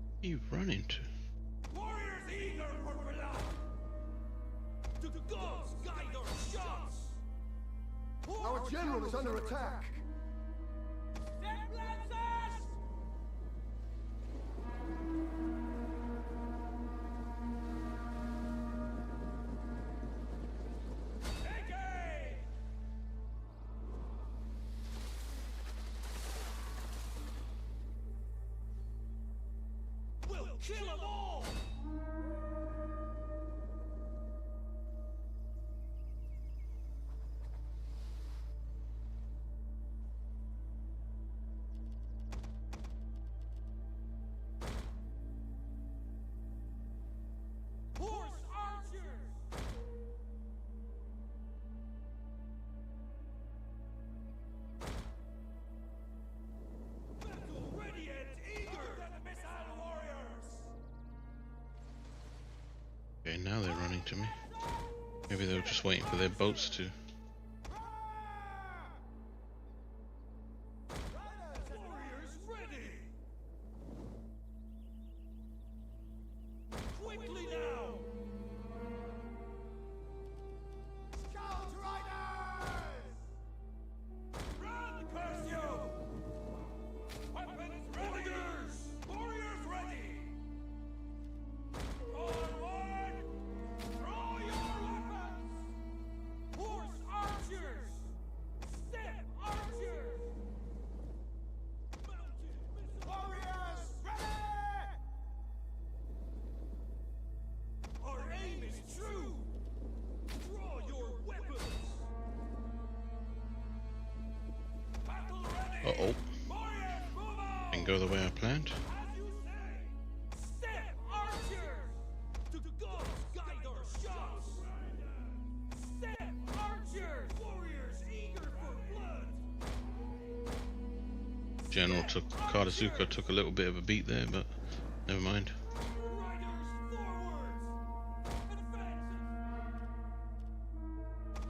What are you running to? Warriors eager for blood! The gods guide our shots! Our general is under attack. Step lancers! Take aim! We'll kill them all! Horse archers! Battle ready and eager! The missile warriors! Okay, now they're running to me. Maybe they were just waiting for their boats to. Uh-oh. Warriors, move out! Didn't go the way I planned. As you say! Step, archers! To ghosts guide our shots! Step, archers! Warriors eager for blood! General took Kardazuka took a little bit of a beat there, but never mind. Riders, forwards! Advance!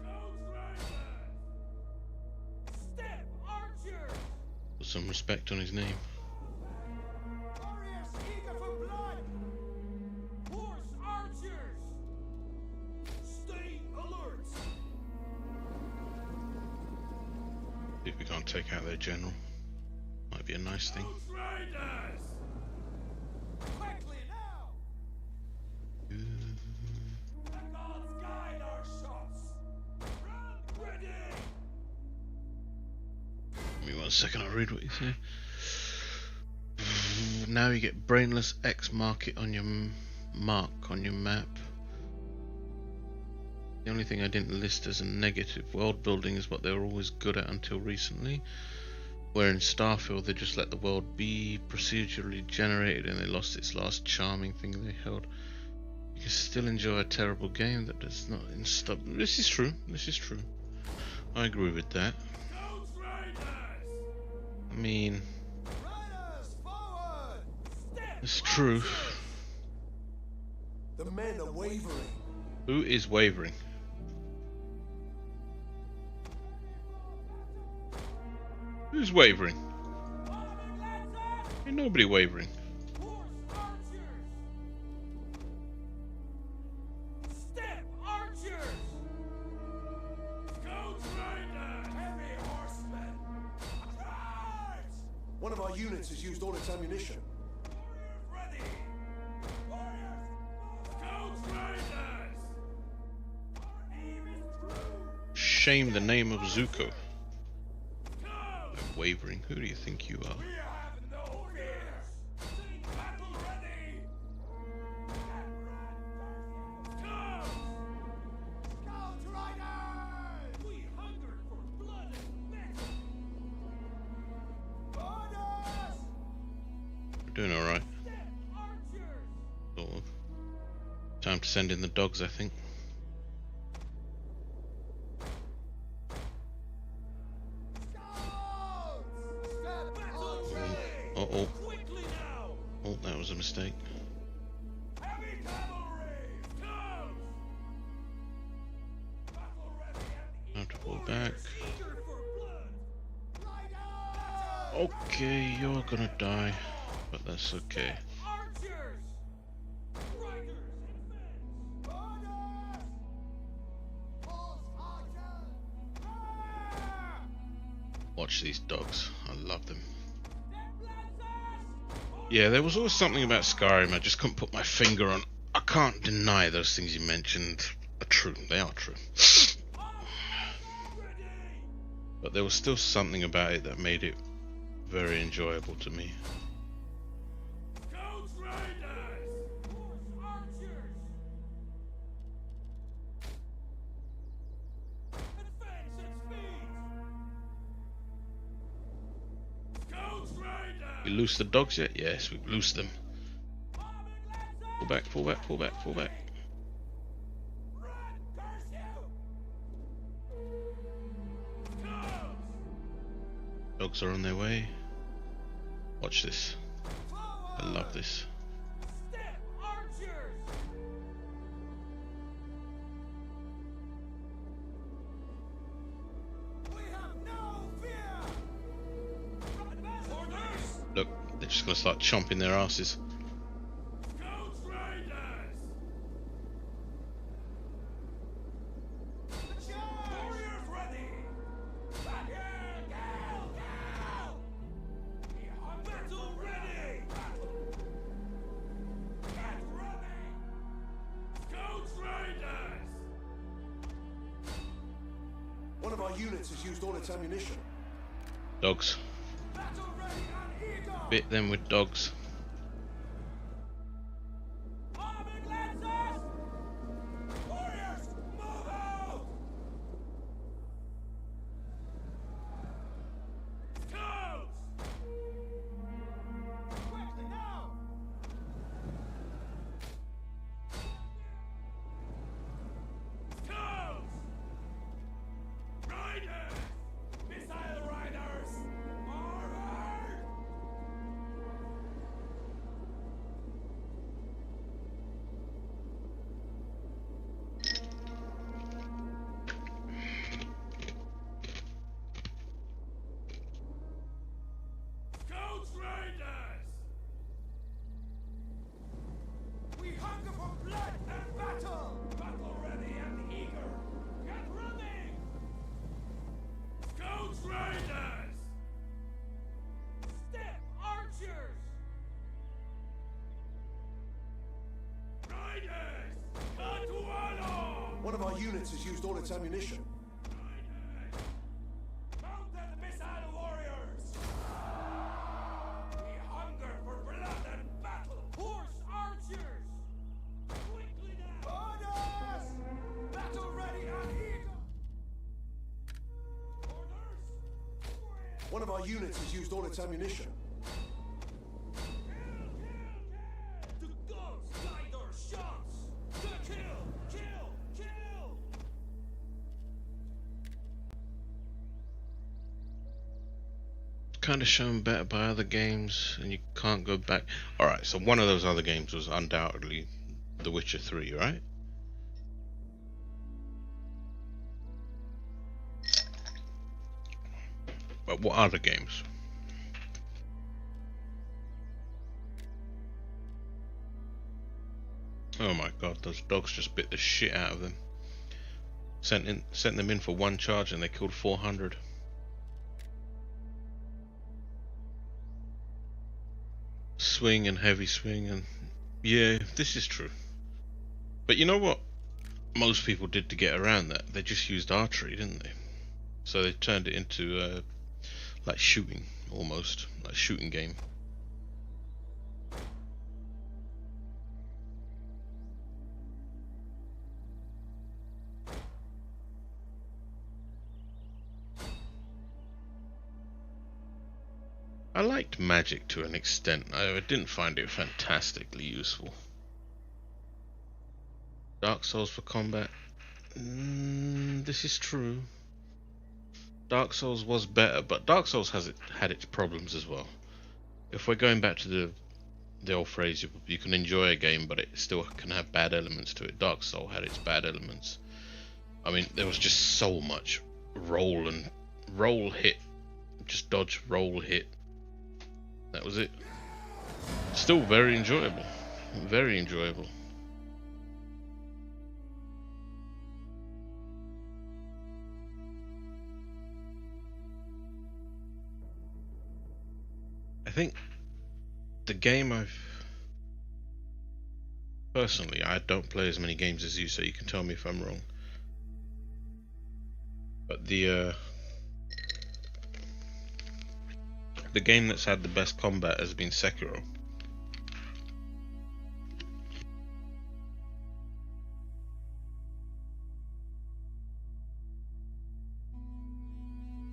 Ghost riders! Step, archers! Put some respect on his name. Warriors eager for blood! Horse archers! Stay alert! See if we can't take out their general. Might be a nice thing. Ghost riders! Quickly now! The gods guide our shots! Run ready! Give me 1 second, I'll read what you say. Now you get brainless X mark it on your mark on your map. The only thing I didn't list as a negative world building is what they were always good at until recently. Where in Starfield they just let the world be procedurally generated and they lost its last charming thing they held. You can still enjoy a terrible game that does not install. This is true. This is true. I agree with that. Ghost riders! I mean, Riders forward! Step, it's true. The men are wavering. Who is wavering? Who's wavering? bombing lancers! Ain't nobody wavering. Horse archers! Step archers! Ghost riders! Heavy horsemen! Charge! One of our units has used all its ammunition. Warriors ready! Warriors! Ghost riders! Our aim is true! Shame the name of Zuko. Go! Wavering. Who do you think you are? We have no fears! Battle ready! Go! Ghost riders! We hunger for blood and metal! Orders! We're doing alright. Step archers! Sort of. Time to send in the dogs, I think. Uh-oh. Quickly now! Oh, that was a mistake. Heavy cavalry! Go! Battle ready and Time to pull back. eager for blood! Riders! Okay, you're gonna die. But that's okay. Archers! Riders and men! Orders! Horse archers! Ah! Watch these dogs. I love them. Step lancers! Yeah, there was always something about Skyrim I just couldn't put my finger on. I can't deny those things you mentioned are true. They are true. Ready! But there was still something about it that made it very enjoyable to me. Ghost riders! Horse archers! Advance at speed! Ghost riders! We loose the dogs yet? Yes, we've loosed them. Bombing lancers! Pull back, pull back, pull back, pull back. Run! Curse you! Ghost! Dogs are on their way. Watch this. I love this. Step archers! We have no fear! Orders! Look, they're just gonna start chomping their asses. Ghost riders! Warriors ready! Back here! Go! Battle ready! Get ready! Ghost riders! One of our units has used all its ammunition. Dogs. Battle ready and eager! Bit them with dogs. Bombing lancers! Warriors, move out! Go! our units has used all its ammunition. Mounted missile warriors! We hunger for blood and battle! Horse archers! Quickly now! Orders! Battle ready and eager! Orders! One of our units has used all its ammunition. To guns, guide our shots! To kill! Kill! Kill! Kind of shown better by other games, and you can't go back. Alright, so one of those other games was undoubtedly The Witcher 3, right? But what other games? Oh my god, those dogs just bit the shit out of them. Sent them in for one charge and they killed 400. Swing and heavy swing, and yeah, this is true. But you know what most people did to get around that? They just used archery, didn't they? So they turned it into like shooting, almost like shooting game. I liked magic to an extent. I didn't find it fantastically useful. Dark Souls for combat. This is true. Dark Souls was better, but Dark Souls had its problems as well. If we're going back to the old phrase, you can enjoy a game, but it still can have bad elements to it. Dark Souls had its bad elements. I mean, there was just so much roll and roll hit, just dodge, roll, hit. That was it. Still very enjoyable. Very enjoyable. I think the game personally, I don't play as many games as you, so you can tell me if I'm wrong. But the game that's had the best combat has been Sekiro.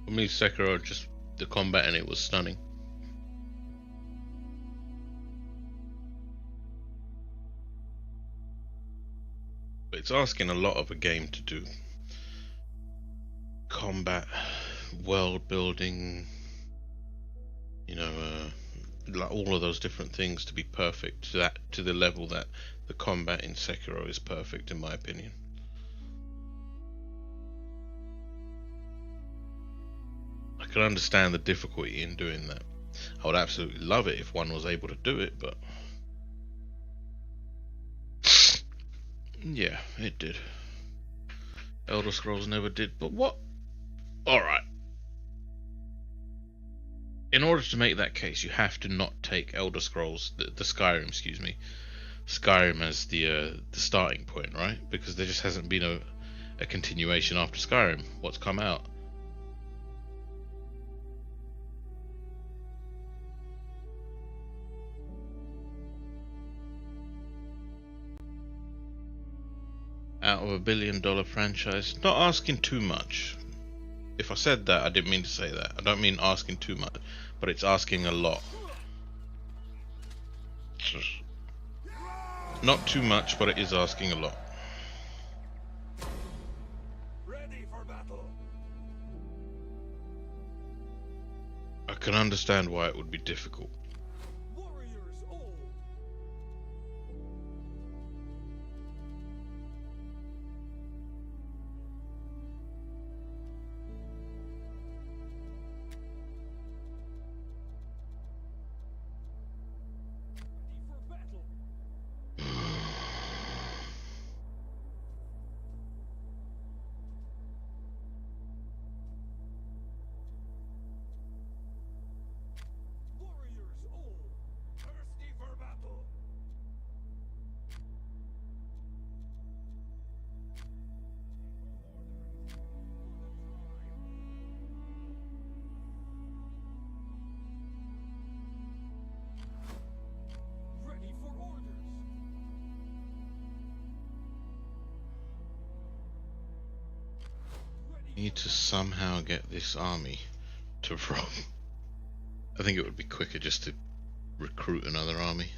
For me, Sekiro, just the combat in it was stunning. But it's asking a lot of a game to do. Combat, world building, you know, like all of those different things to be perfect to the level that the combat in Sekiro is perfect, in my opinion. I can understand the difficulty in doing that. I would absolutely love it if one was able to do it, but yeah, it did. Elder Scrolls never did, but what? Alright. In order to make that case, you have to not take Elder Scrolls, the Skyrim, excuse me, Skyrim as the starting point, right? Because there just hasn't been a continuation after Skyrim. What's come out? Out of $1 billion franchise. Not asking too much. If I said that, I didn't mean to say that. I don't mean asking too much, but it's asking a lot. Not too much, but it is asking a lot. Ready for battle. I can understand why it would be difficult. Warriors all. Ready for battle. Warriors Need to somehow get this army to Rome. I think it would be quicker just to recruit another army.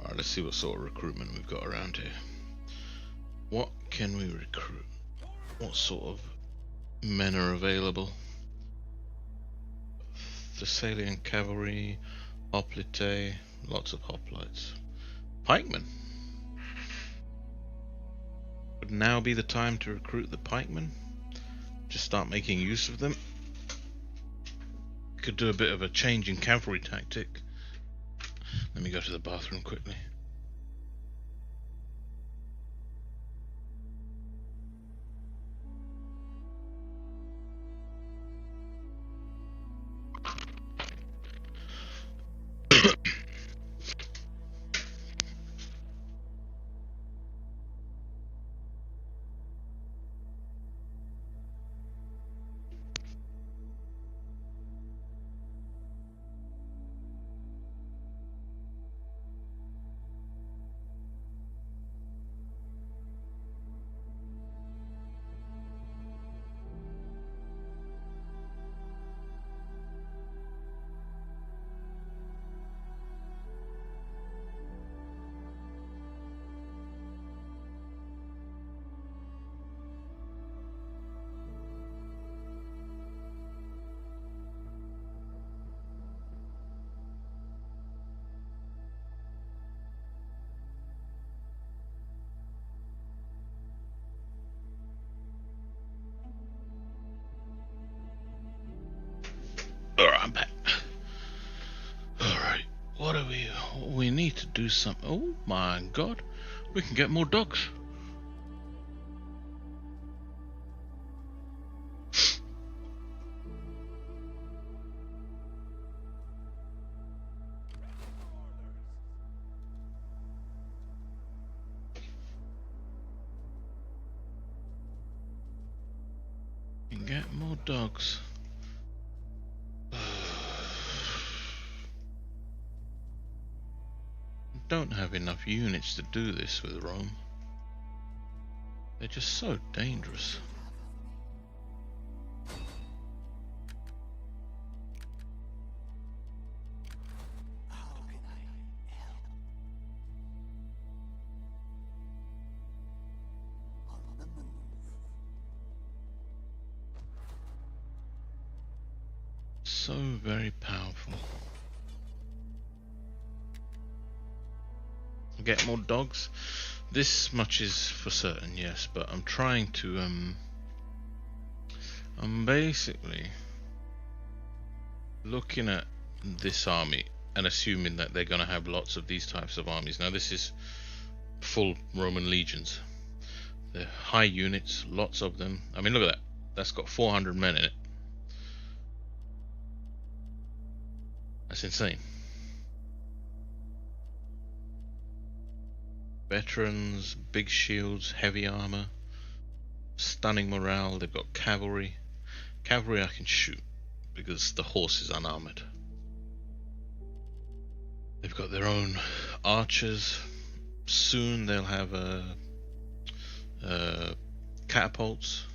Alright, let's see what sort of recruitment we've got around here. What can we recruit? What sort of men are available? Thessalian cavalry, hoplite, lots of hoplites. Pikemen. Would now be the time to recruit the pikemen? Just start making use of them. Could do a bit of a change in cavalry tactic. Let me go to the bathroom quickly. Alright, I'm back. Alright, what do we need to do something. Oh my god, we can get more dogs. We can get more dogs. Don't have enough units to do this with Rome. They're just so dangerous. So very powerful. Get more dogs. This much is for certain, yes, but I'm trying to I'm basically looking at this army and assuming that they're going to have lots of these types of armies. Now this is full Roman legions. They're high units, lots of them. I mean, look at that. That's got 400 men in it. That's insane. Veterans, big shields, heavy armor, stunning morale. They've got cavalry. Cavalry I can shoot because the horse is unarmored. They've got their own archers. Soon they'll have catapults.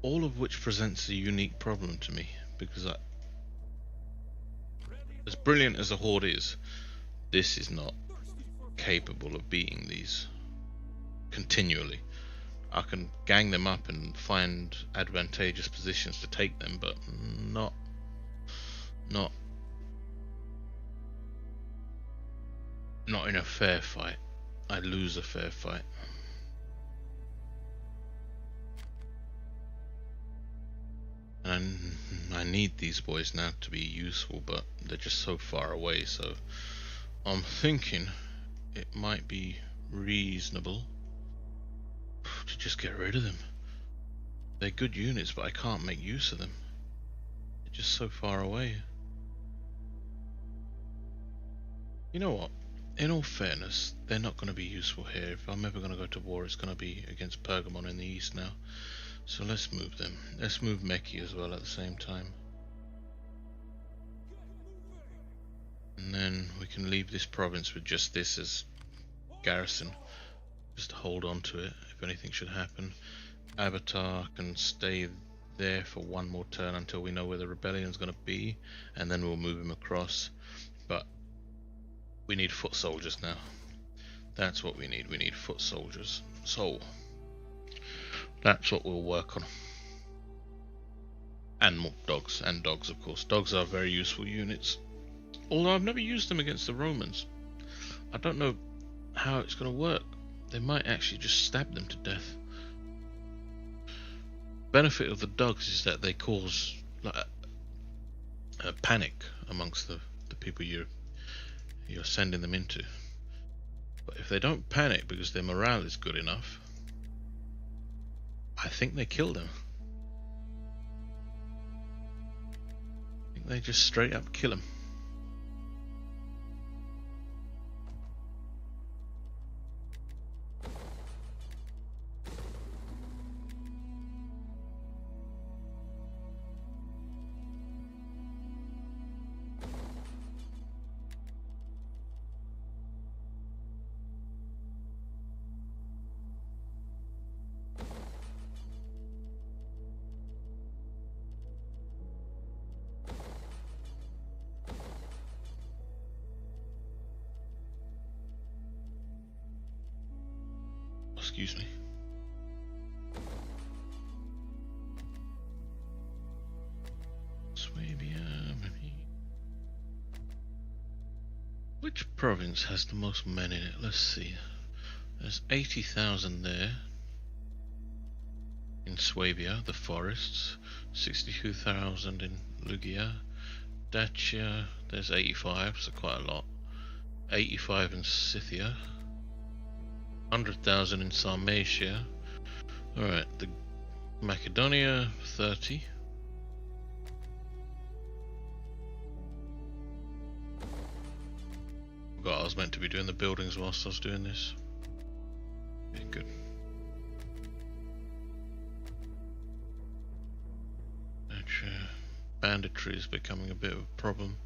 All of which presents a unique problem to me because as brilliant as the horde is, this is not capable of beating these continually. I can gang them up and find advantageous positions to take them, but not in a fair fight. I lose a fair fight. And I need these boys now to be useful, but they're just so far away, so I'm thinking it might be reasonable to just get rid of them. They're good units, but I can't make use of them. They're just so far away. You know what? In all fairness, they're not going to be useful here. If I'm ever going to go to war, it's going to be against Pergamon in the east now. So let's move them. Let's move Mekki as well at the same time. And then we can leave this province with just this as garrison. Just hold on to it if anything should happen. Avatar can stay there for one more turn until we know where the rebellion's going to be, and then we'll move him across. But we need foot soldiers now. That's what we need. We need foot soldiers. So that's what we'll work on. And more dogs. And dogs, of course. Dogs are very useful units. Although I've never used them against the Romans. I don't know how it's going to work. They might actually just stab them to death. Benefit of the dogs is that they cause like a panic amongst the people you're sending them into. But if they don't panic because their morale is good enough, I think they kill them. I think they just straight up kill them. Excuse me. Swabia, maybe. Which province has the most men in it? Let's see. There's 80,000 there. In Swabia, the forests. 62,000 in Lugia. Dacia, there's 85, so quite a lot. 85 in Scythia. 100,000 in Sarmatia. Alright, the Macedonia, 30. Forgot I was meant to be doing the buildings whilst I was doing this. Yeah, good. Banditry is becoming a bit of a problem.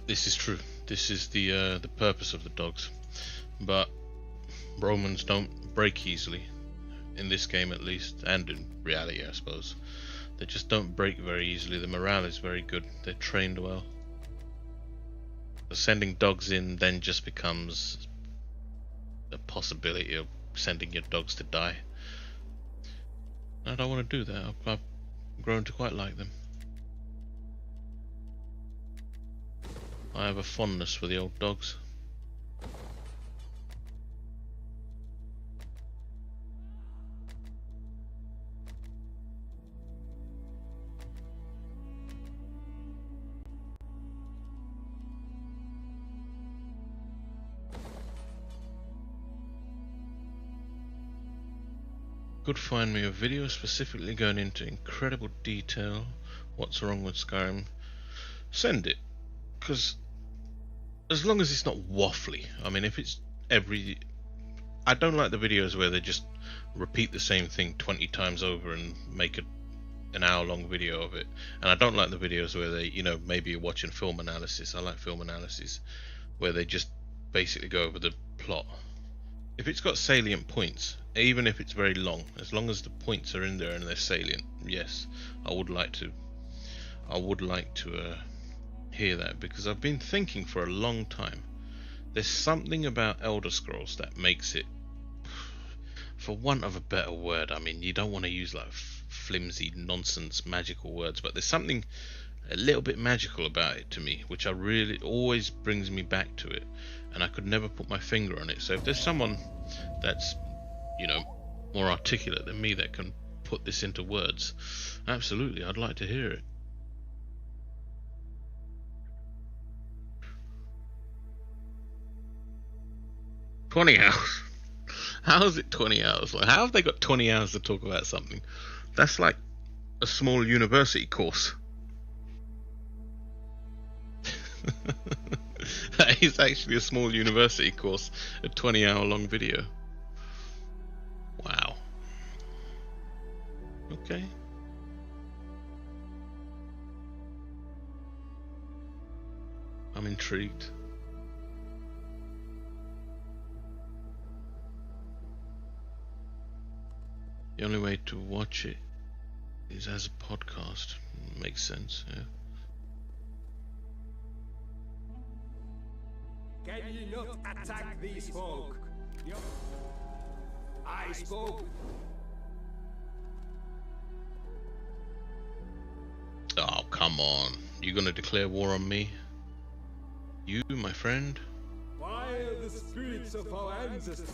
This is true. This is the purpose of the dogs, but Romans don't break easily in this game, at least, and in reality, I suppose. They just don't break very easily. The morale is very good. They're trained well. So sending dogs in then just becomes a possibility of sending your dogs to die. I don't want to do that. I've grown to quite like them. I have a fondness for the old dogs. Could find me a video specifically going into incredible detail what's wrong with Skyrim. Send it, because as long as it's not waffly. I mean, if it's I don't like the videos where they just repeat the same thing 20 times over and make an hour-long video of it. And I don't like the videos where they, you know, maybe you're watching film analysis. I like film analysis where they just basically go over the plot. If it's got salient points, even if it's very long, as long as the points are in there and they're salient, yes, I would like to hear that, because I've been thinking for a long time. There's something about Elder Scrolls that makes it, for want of a better word, I mean, you don't want to use like flimsy nonsense magical words, but there's something a little bit magical about it to me, which I really always brings me back to it, and I could never put my finger on it. So if there's someone that's, you know, more articulate than me that can put this into words, absolutely, I'd like to hear it. "20 hours? How is it 20 hours? Like, how have they got 20 hours to talk about something? That's like a small university course." That is actually a small university course, a 20-hour-long video. Wow. Okay. intrigued. The only way to watch it is as a podcast. Makes sense, yeah. Can ye not attack these folk? I spoke. Oh, come on. You gonna declare war on me? You, my friend? Why are the spirits of our ancestors?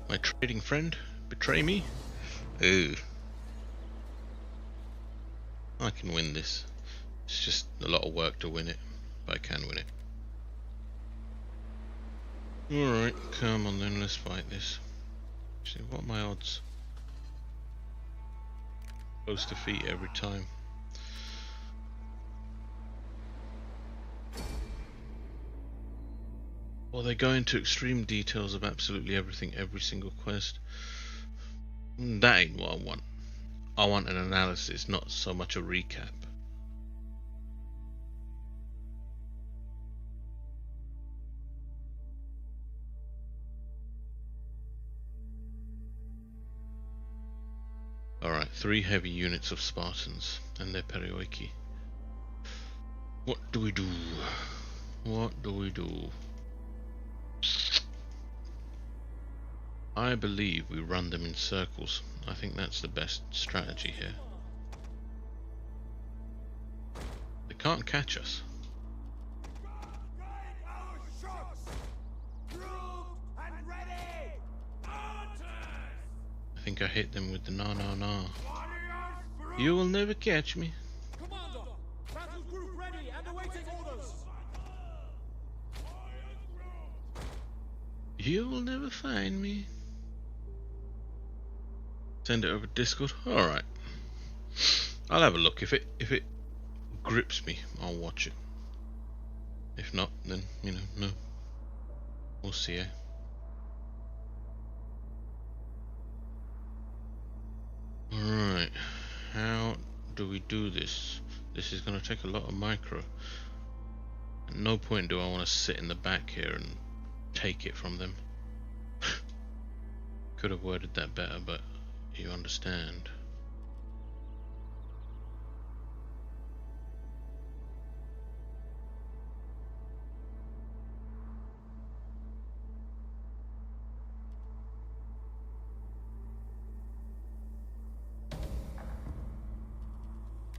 My trading friend? Betray me? Ooh. I can win this. It's just a lot of work to win it, but I can win it. Alright, come on then, let's fight this. Actually, what are my odds? Close to defeat every time. Well, they go into extreme details of absolutely everything, every single quest. That ain't what I want. I want an analysis, not so much a recap. Alright, 3 heavy units of Spartans and their perioiki. What do we do? What do we do? I believe we run them in circles. I think that's the best strategy here. They can't catch us. I think I hit them with the na na na. You will never catch me. Commander, battle group ready and awaiting orders. You will never find me. Send it over Discord. Alright. I'll have a look. If it grips me, I'll watch it. If not, then, you know, no. We'll see, eh? Alright. How do we do this? This is going to take a lot of micro. At no point do I want to sit in the back here and take it from them. Could have worded that better, but you understand.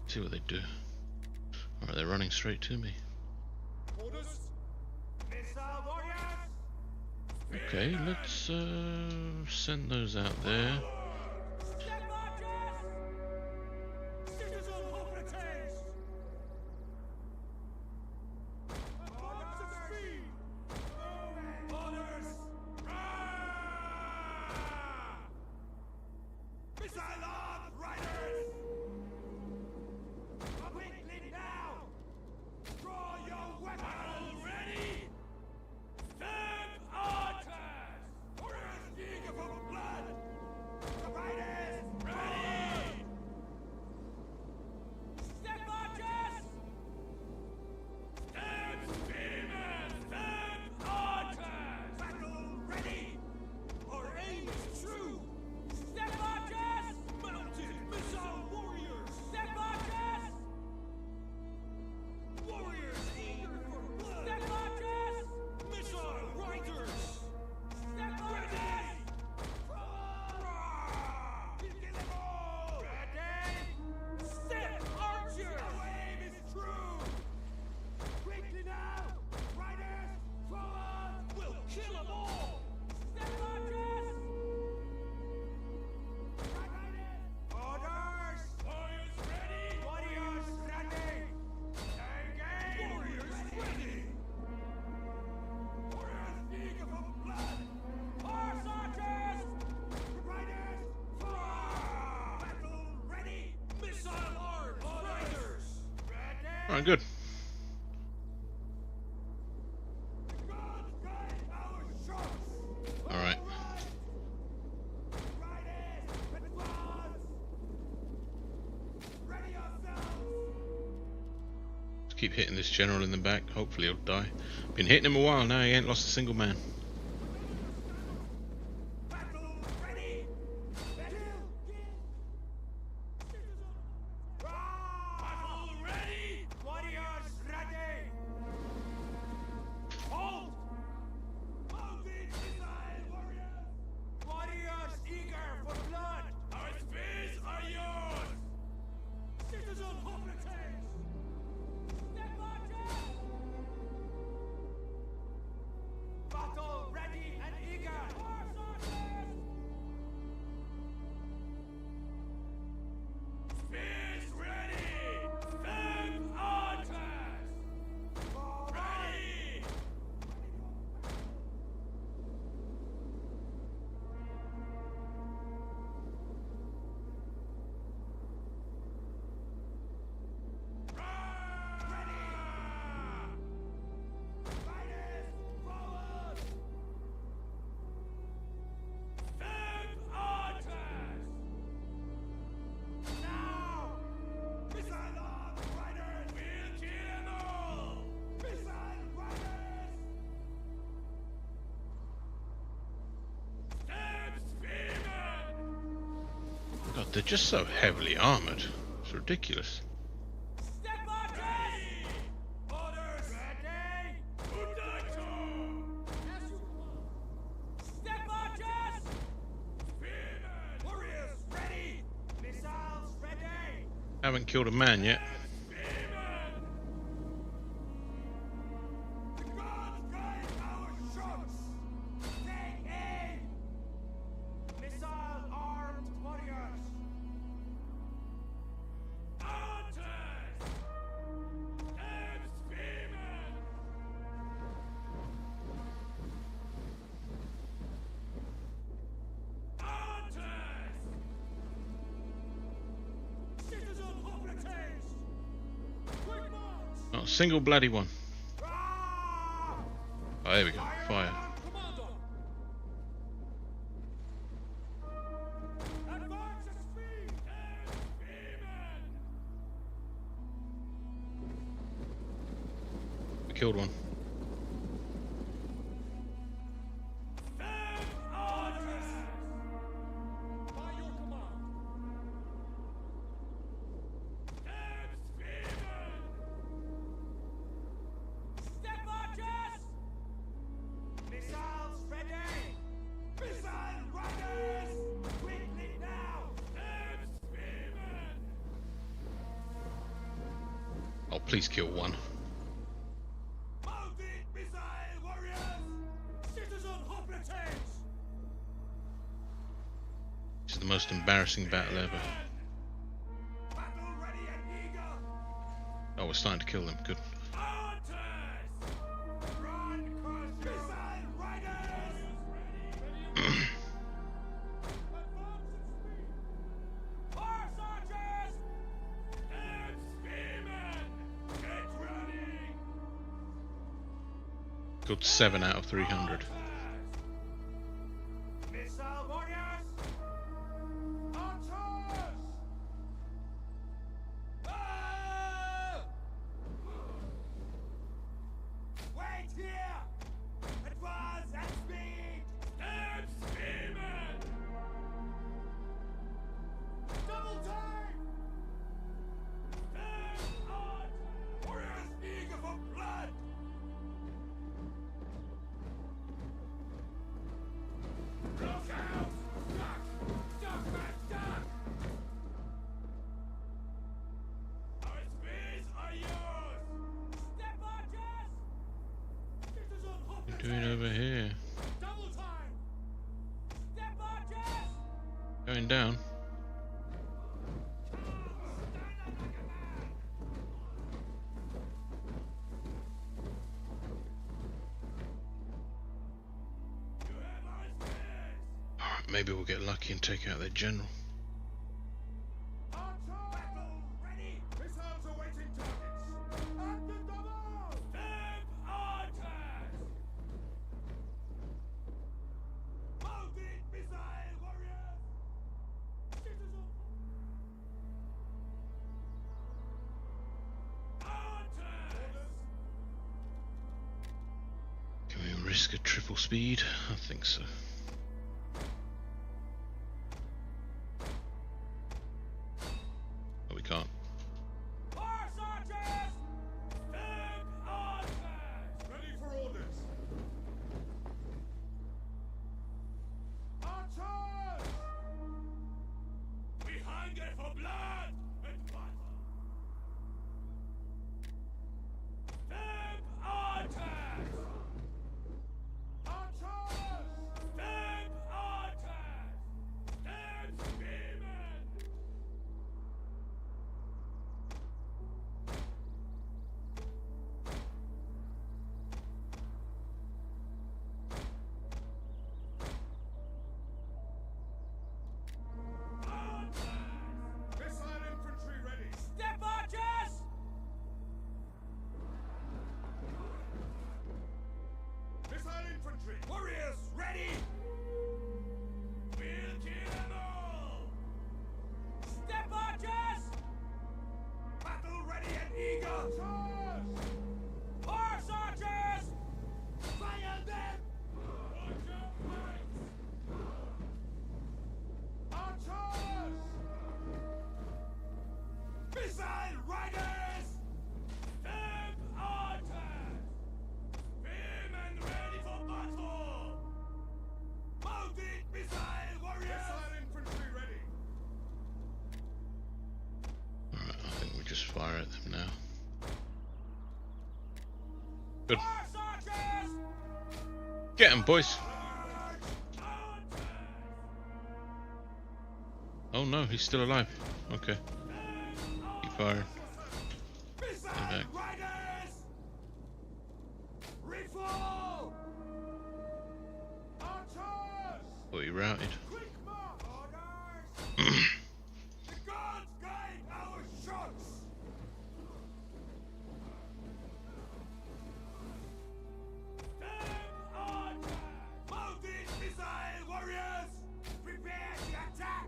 See what they do. Alright, they're running straight to me. Orders. Missile warriors. Okay, let's send those out there. Step marchers. Citizen Hippocrates. Abundance of speed. Orders. Missile on, riders. Quickly now. Draw your weapons. Ready. Step archers. Warriors eager for blood. The riders ready. Step archers. Step spearmen. Step archers. Battle ready. Our aim is true. Step archers. Mounted missile warriors. Step archers. Warriors eager for blood. Step archers. Missile riders. Step archers. Kill them all. Ready. Step archers. Our aim is true. Quickly now. Riders, forward. We'll kill them all. Step archers. Riders. Orders. Warriors ready. Warriors ready. Engage. Warriors ready. Warriors eager for blood. Horse archers. Riders. Forward. Battle ready. Missile arms. Riders. Ready. Alright, good. God guide our shots. Alright. Riders. Advance. Ready yourselves. keep hitting this general in the back. Hopefully he'll die. Been hitting him a while now. He ain't lost a single man. Battle ready! Battle ready! Warriors ready! Hold! Mounted missile warriors! Warriors eager for blood! Our spears are yours! Citizen hoplites! Step marches! Battle ready and eager! Horse archers! Spears ready! Step archers! Ready! Riders, forward! Step archers! Now! Missile on, riders! We'll kill them all! Missile riders! Step spearmen! God, they're just so heavily armored. It's ridiculous. Step marches! Orders! Ready! Undato! Step marches! Spearmen! Warriors ready! Missiles ready! Haven't killed a man yet. Spearmen! The gods guide our shots! Take aim! Missile-armed warriors! Archers! Step spearmen! Archers! Citizen hoplites! Quick march! Not a single bloody one. Ah! Oh, there we go. Fire. Commander! Advance at speed! Step spearmen! We killed one. Step archers! By your command! Step spearmen! Step archers! Missiles ready! Missile riders! Quickly now! Step spearmen! Oh, please kill one. Mounted missile warriors! Citizen hoplites! This is the most embarrassing battle ever. Battle ready and eager! Oh, we're starting to kill them. Good. Archers! Run, curse missile riders! Advance at speed! Horse archers! Step spearmen! Get ready! Good 7 out of 300. Missile warriors! Archers! Ah! Wait here! Advance at speed! Step spearmen! Double time! Step archers! Warriors eager for blood! Look out! Duck! Duck, man, duck! Our spears are yours! Step archers! Citizen What are hoplites! you doing over here? Double time! Step archers! Going down. Stand up like a man! You have our spears! Alright, maybe we'll get lucky and take out their general. Archer! Battle ready! Missiles awaiting targets! At the double! Step archers! Mounted missile warriors! Citizen! Archers! risk a triple speed? I think so. Oh, we can't. Horse archers! Big archers! Ready for orders! Archers! We hunger for blood and battle! Big archers! Archers! Big archers! Stand spearmen! Missile infantry ready! Step archers! Missile infantry! Warriors ready! We'll kill them all! Step archers! Battle ready and eager! Archers! Horse archers! Fire them! Archer ranks! Archers! Missile riders! Step archers! Spearmen ready for battle! Mounted missile warriors! Missile infantry ready! Alright, I think we just fire at them now. Good. Horse archers! Get 'em, boys! Charge! Archers! Oh no, he's still alive. Okay, keep firing. Missile back. riders! Refoil! Archers! Oh, he routed. Quick march! Orders! The gods guide our shots! Stand archers! Mounted missile warriors! Prepare to attack!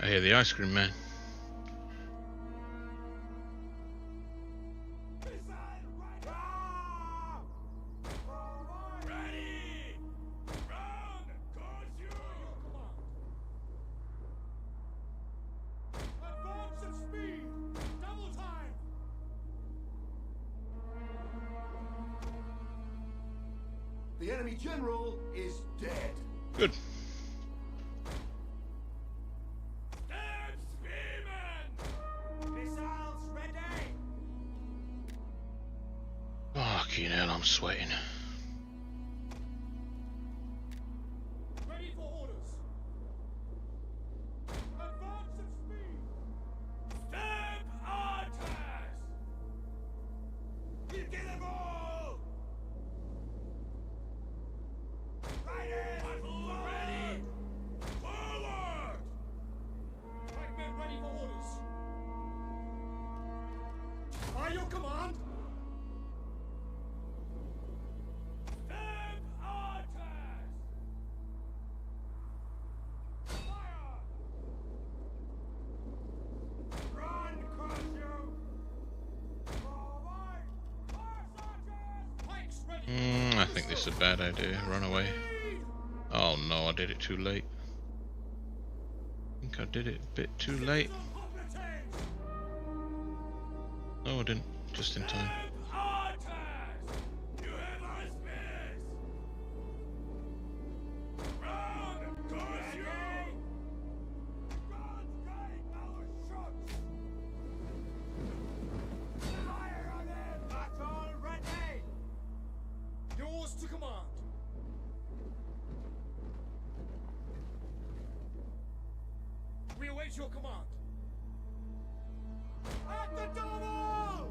I hear the ice cream man. Missile rider! Ready! Round! Course you! Advance at speed! Double time! The enemy general is dead. Good. Stand spearmen! Missiles ready! Fucking hell, I'm sweating. Ready for orders! Advance at speed! Step archers! We'll get them all! Riders! Battle ready! Forward! Pikemen ready for orders! By your command! Step archers! Fire! Run, crush you! Forward! Horse archers! Pikes ready! I think this is a bad idea. Run away. Oh no, I did it too late. I think I did it a bit too late. No, I didn't. Just in time. Archers! You have our spears! Run! Course you! Guns guide our shots! Fire on them! Battle ready! Yours to command! We await your command! At the double!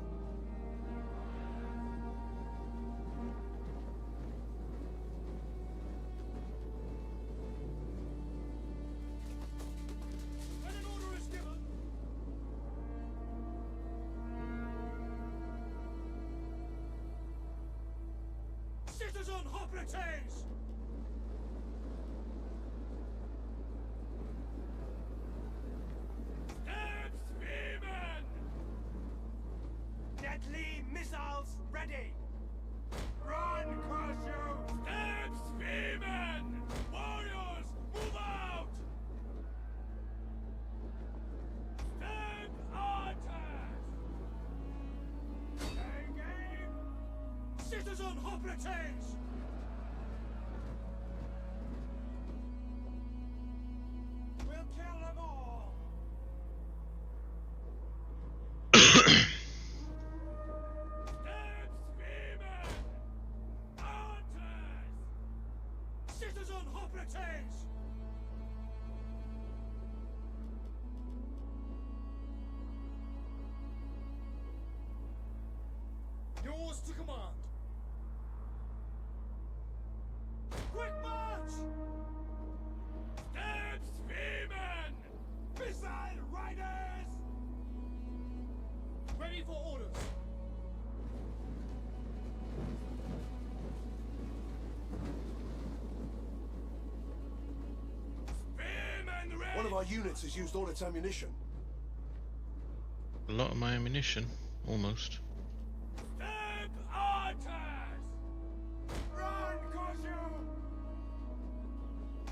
When an order is given, citizen hoplites! Stand spearmen! hoplites! We'll kill them all! Citizen hoplites! Yours to command. Quick march! Stand spearmen! Missile riders! Ready for orders. Spearmen ready! One of our units has used all its ammunition. A lot of my ammunition, almost. Step archers! Run, Koshu!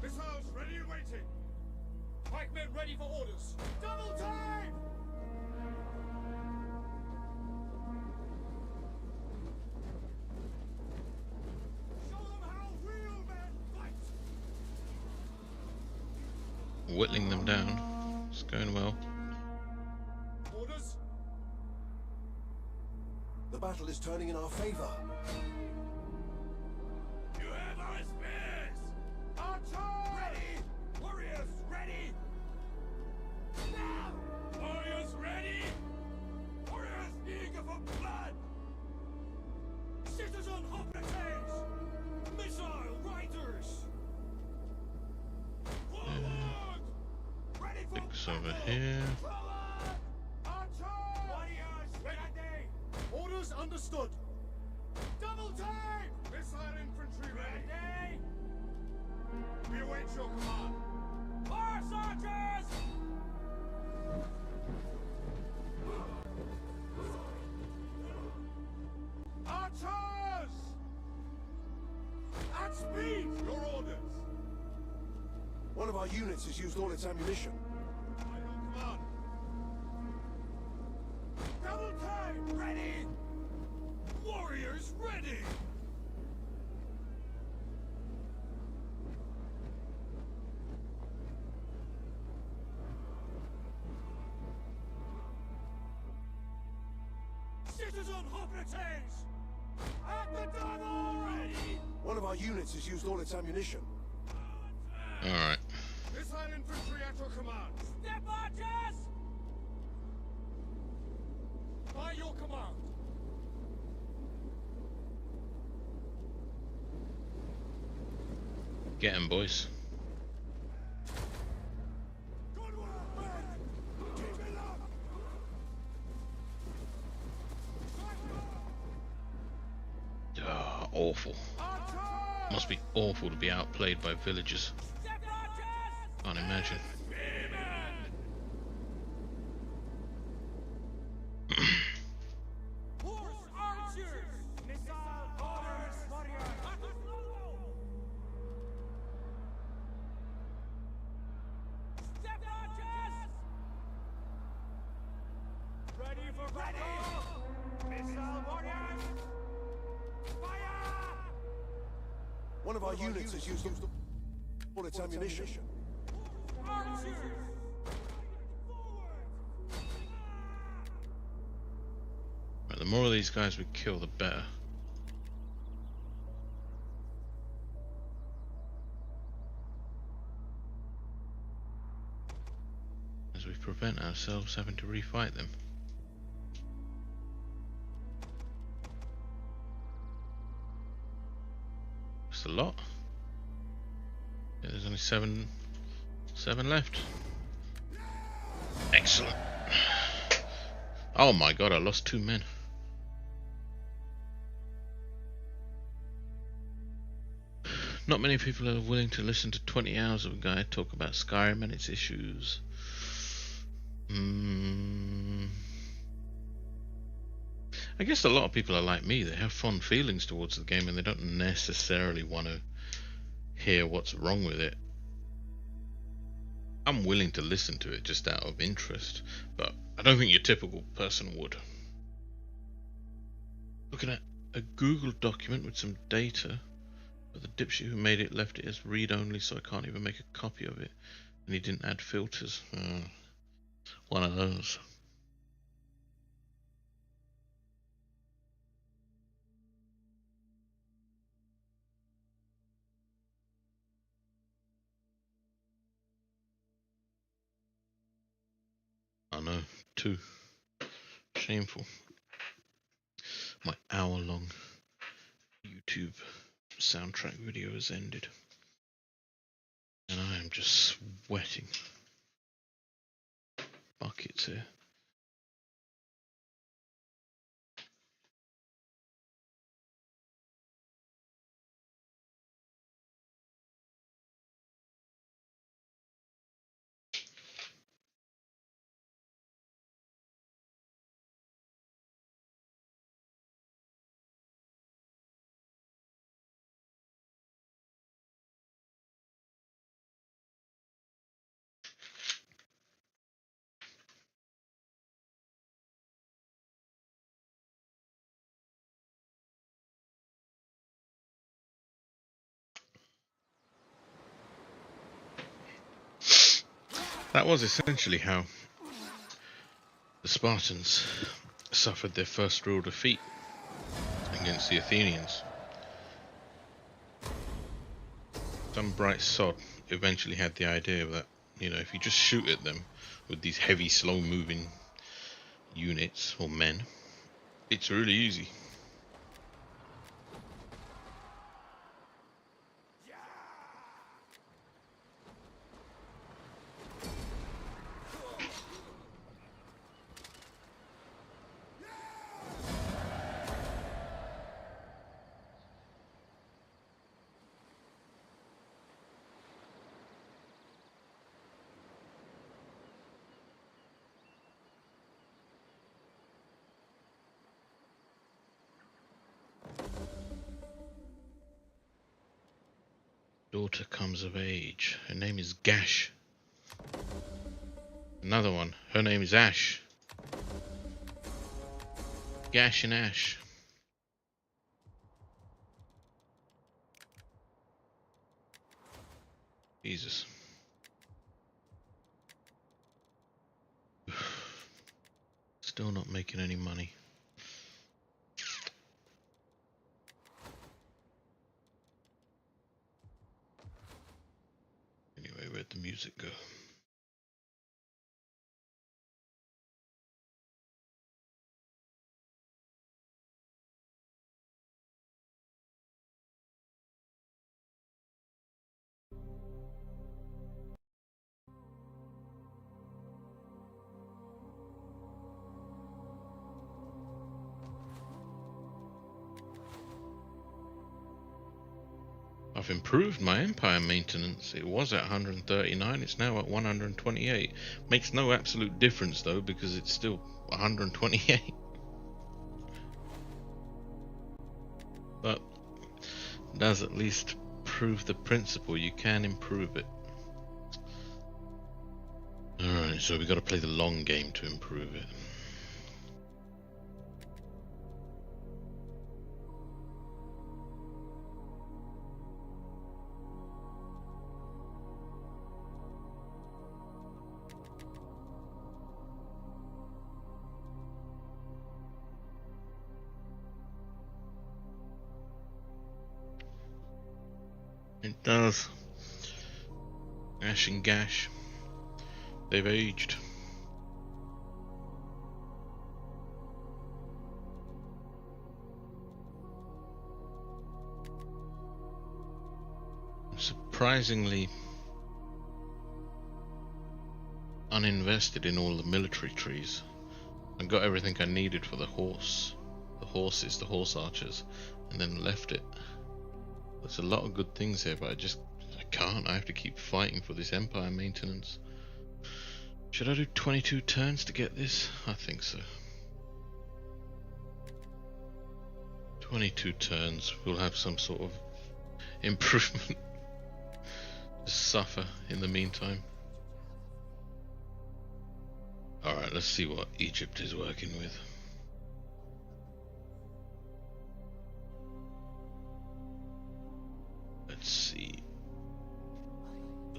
Missiles ready and waiting. Pikemen ready for orders. Double time! Show them how real men fight! Whittling them down. It's going well. Orders? The battle is turning in our favor. You have our spears! Archer! Ready! Warriors ready! Now! Warriors ready! Warriors eager for blood! Citizen hoplites! Missile riders! Forward! Ready for Fix over here. Forward! Archer! Warriors ready! Orders understood. Double time! Missile infantry ready! We await your command. Horse archers! Archers! At speed! Your orders. One of our units has used all its ammunition. By your command. Double time! Ready! Warriors ready! Citizen hoplites! At the double! Ready! One of our units has used all its ammunition. Alright. Missile infantry at your command! Step archers! By your command! Get 'em, boys. Good work, men! Keep it up! Ah, awful. Archers! Must be awful to be outplayed by villagers. Step archers! Can't imagine. Horse archers! Missile orders! Warriors! Step archers! Ready for battle! Missile warriors! Fire! One of our units has used all its ammunition. Archers! Right, the more of these guys we kill, the better. As we prevent ourselves having to refight them. Just a lot. Yeah, there's only seven left. Excellent. Oh my god, I lost 2 men. Not many people are willing to listen to 20 hours of a guy talk about Skyrim and its issues. I guess a lot of people are like me. They have fond feelings towards the game and they don't necessarily want to hear what's wrong with it. I'm willing to listen to it just out of interest, but I don't think your typical person would. Looking at a Google document with some data, but the dipshit who made it left it as read-only, so I can't even make a copy of it. And he didn't add filters. One of those. I know, too. Shameful. My hour-long YouTube soundtrack video has ended. And I am just sweating buckets here. That was essentially how the Spartans suffered their first real defeat against the Athenians. Some bright sod eventually had the idea that, you know, if you just shoot at them with these heavy, slow-moving units or men, it's really easy. Daughter comes of age. Her name is Gash. Another one. Her name is Ash. Gash and Ash. Jesus. Still not making any money. Anyway, where'd the music go? I've improved my empire maintenance. It was at 139, it's now at 128. Makes no absolute difference though, because it's still 128. But it does at least prove the principle, you can improve it. Alright, so we gotta play the long game to improve it. It does. Ash and Gash, they've aged. Surprisingly uninvested in all the military trees. I got everything I needed for the horses, the horse archers, and then left it. There's a lot of good things here, but I can't. I have to keep fighting for this empire maintenance. Should I do 22 turns to get this? I think so. 22 turns, we'll have some sort of improvement to suffer in the meantime. Alright, let's see what Egypt is working with.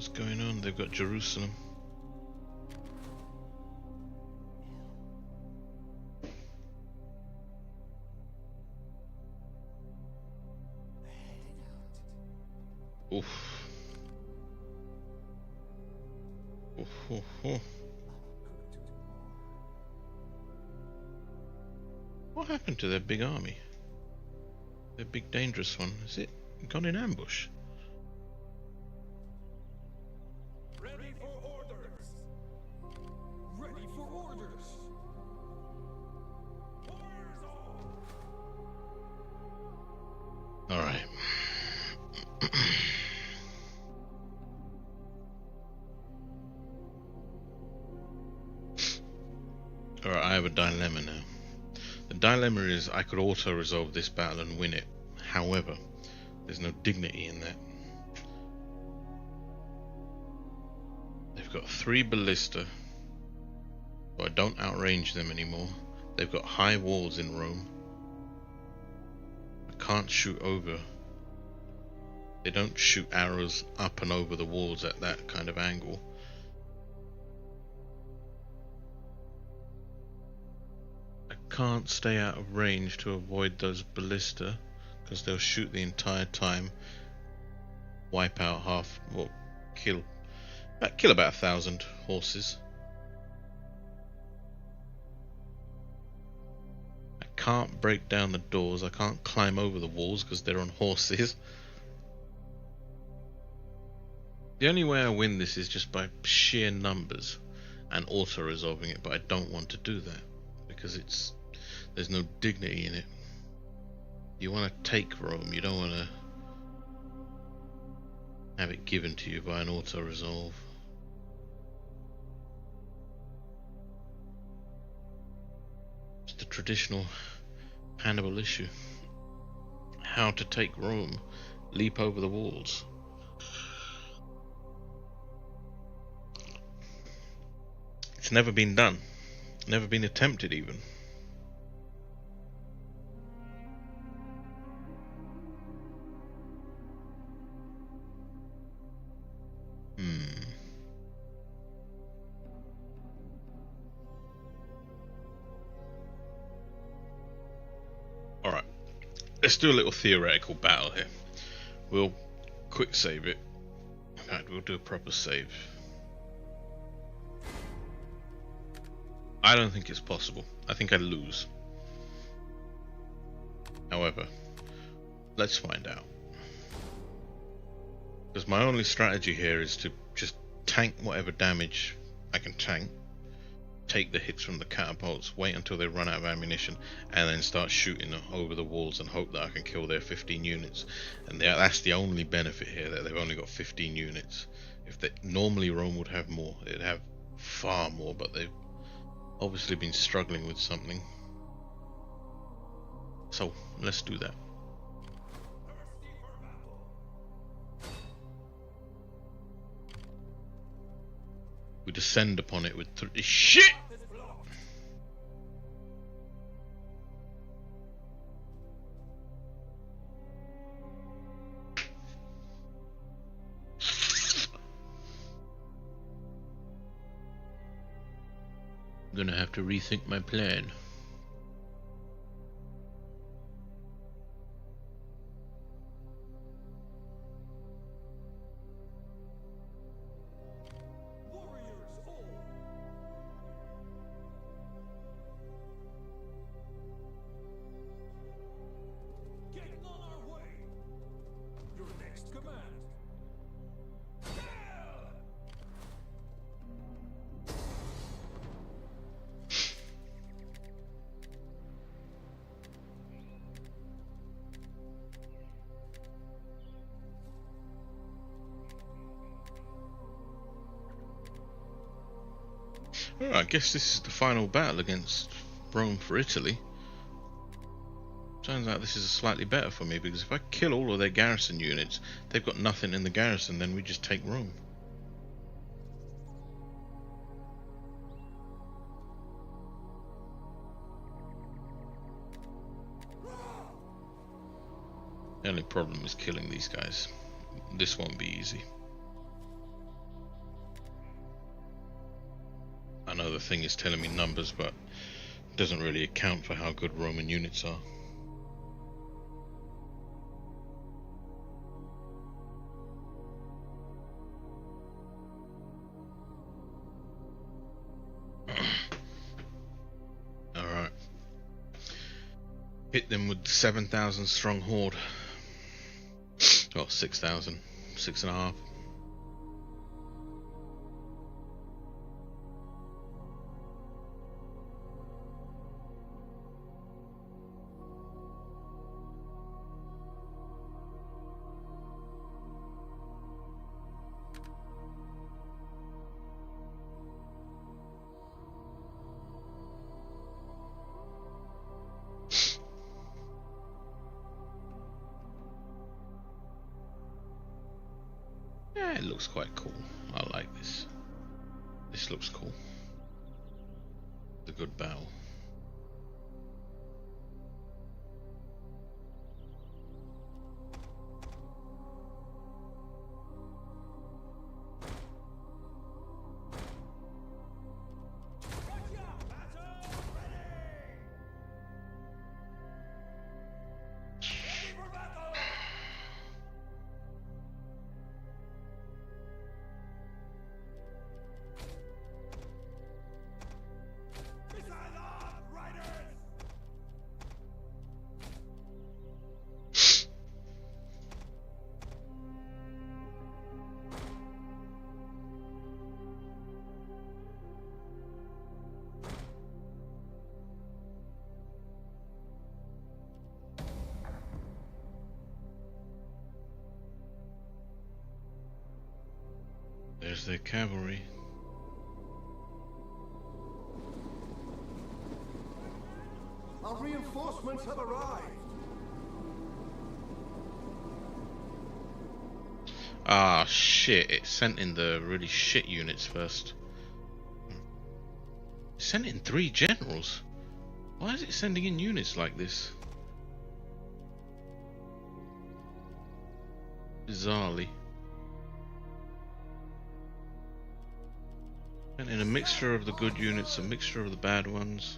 What's going on? They've got Jerusalem. Oof. Oof, oof, oof. What happened to their big army? Their big dangerous one? Is it gone in ambush? Ready for orders. Ready for orders. Orders all. Alright. Alright, I have a dilemma now. The dilemma is I could auto-resolve this battle and win it. However, there's no dignity in that. They've got 3 ballista, but I don't outrange them anymore. They've got high walls in Rome. I can't shoot over. They don't shoot arrows up and over the walls at that kind of angle. I can't stay out of range to avoid those ballista, because they'll shoot the entire time, wipe out half, well, kill about 1,000 horses. I can't break down the doors. I can't climb over the walls because they're on horses. The only way I win this is just by sheer numbers and auto-resolving it, but I don't want to do that because there's no dignity in it. You want to take Rome, you don't want to have it given to you by an auto-resolve. It's the traditional Hannibal issue. How to take Rome, leap over the walls. It's never been done, never been attempted even. Alright, let's do a little theoretical battle here. We'll quick save it. In fact, we'll do a proper save. I don't think it's possible. I think I lose. However, let's find out. Because my only strategy here is to just tank whatever damage I can tank, take the hits from the catapults, wait until they run out of ammunition, and then start shooting over the walls and hope that I can kill their 15 units. And that's the only benefit here, that they've only got 15 units. Normally Rome would have more. They'd have far more, but they've obviously been struggling with something. So let's do that. We descend upon it with shit. I'm gonna have to rethink my plan. Well, I guess this is the final battle against Rome for Italy. Turns out this is slightly better for me, because if I kill all of their garrison units, they've got nothing in the garrison, then we just take Rome. The only problem is killing these guys. This won't be easy. I know the thing is telling me numbers, but it doesn't really account for how good Roman units are. Alright. Hit them with the 7,000 strong horde. Oh, 6,000. 6.5. Yeah, it looks quite cool. I like this. This looks cool. It's a good battle. There's their cavalry. Our reinforcements have arrived. Ah, shit. It sent in the really shit units first. It sent in 3 generals. Why is it sending in units like this? Bizarrely. And in a mixture of the good units, a mixture of the bad ones.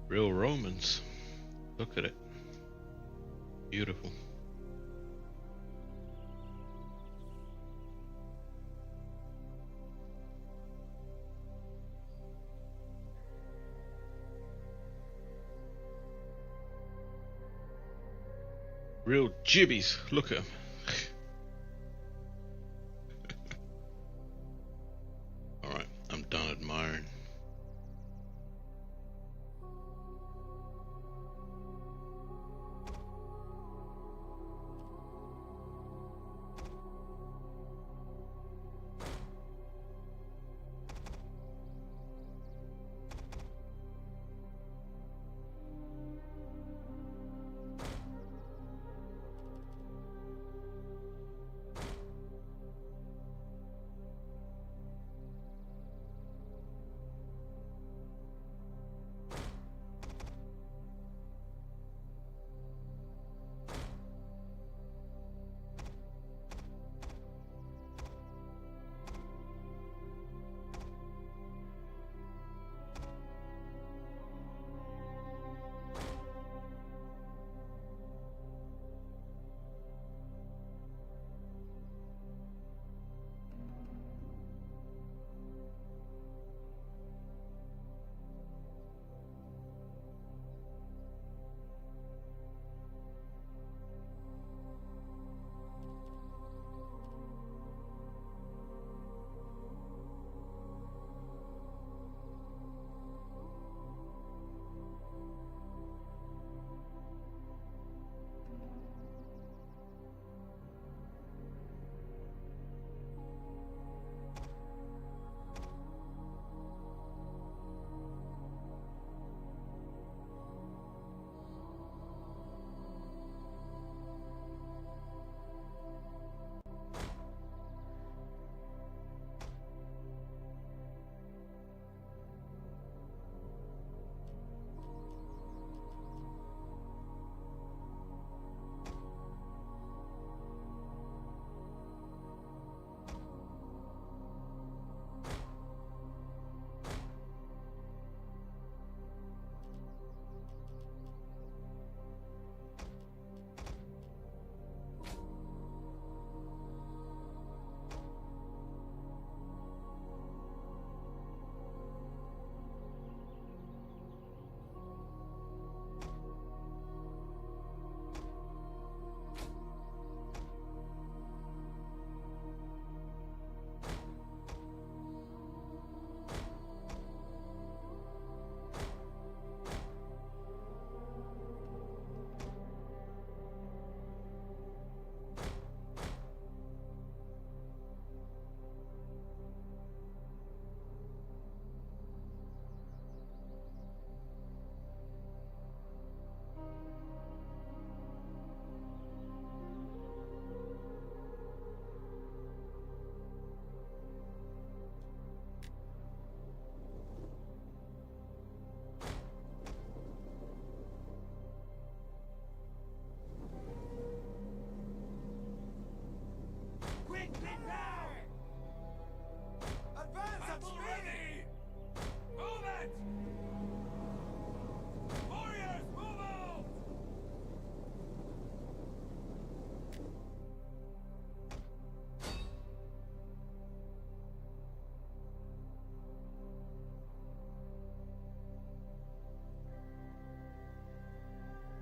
Real Romans. Look at it. Beautiful. Real jibbies. Look at them. Alright, I'm done admiring.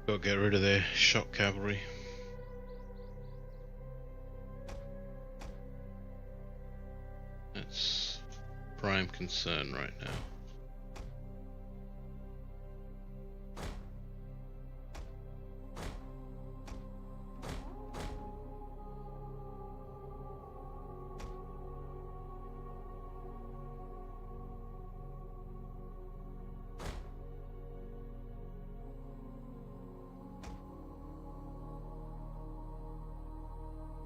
Gotta get rid of their shock cavalry. That's prime concern right now.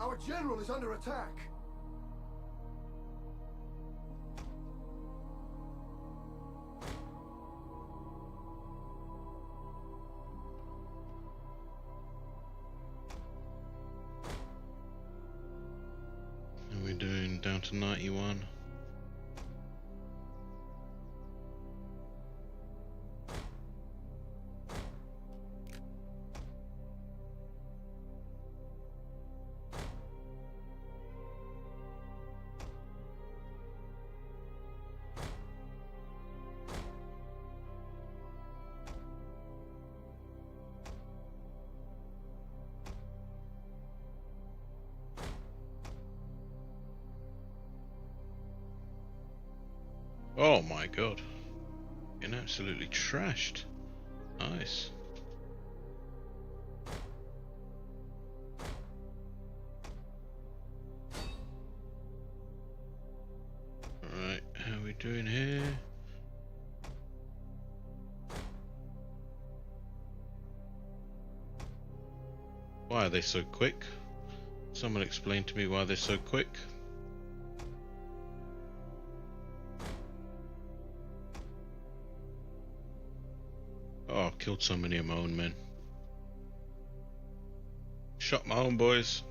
Our general is under attack. And we're doing down to 91. Oh my god. Getting absolutely trashed. Nice. Alright, how are we doing here? Why are they so quick? Someone explain to me why they're so quick. Oh, I've killed so many of my own men. Shot my own boys.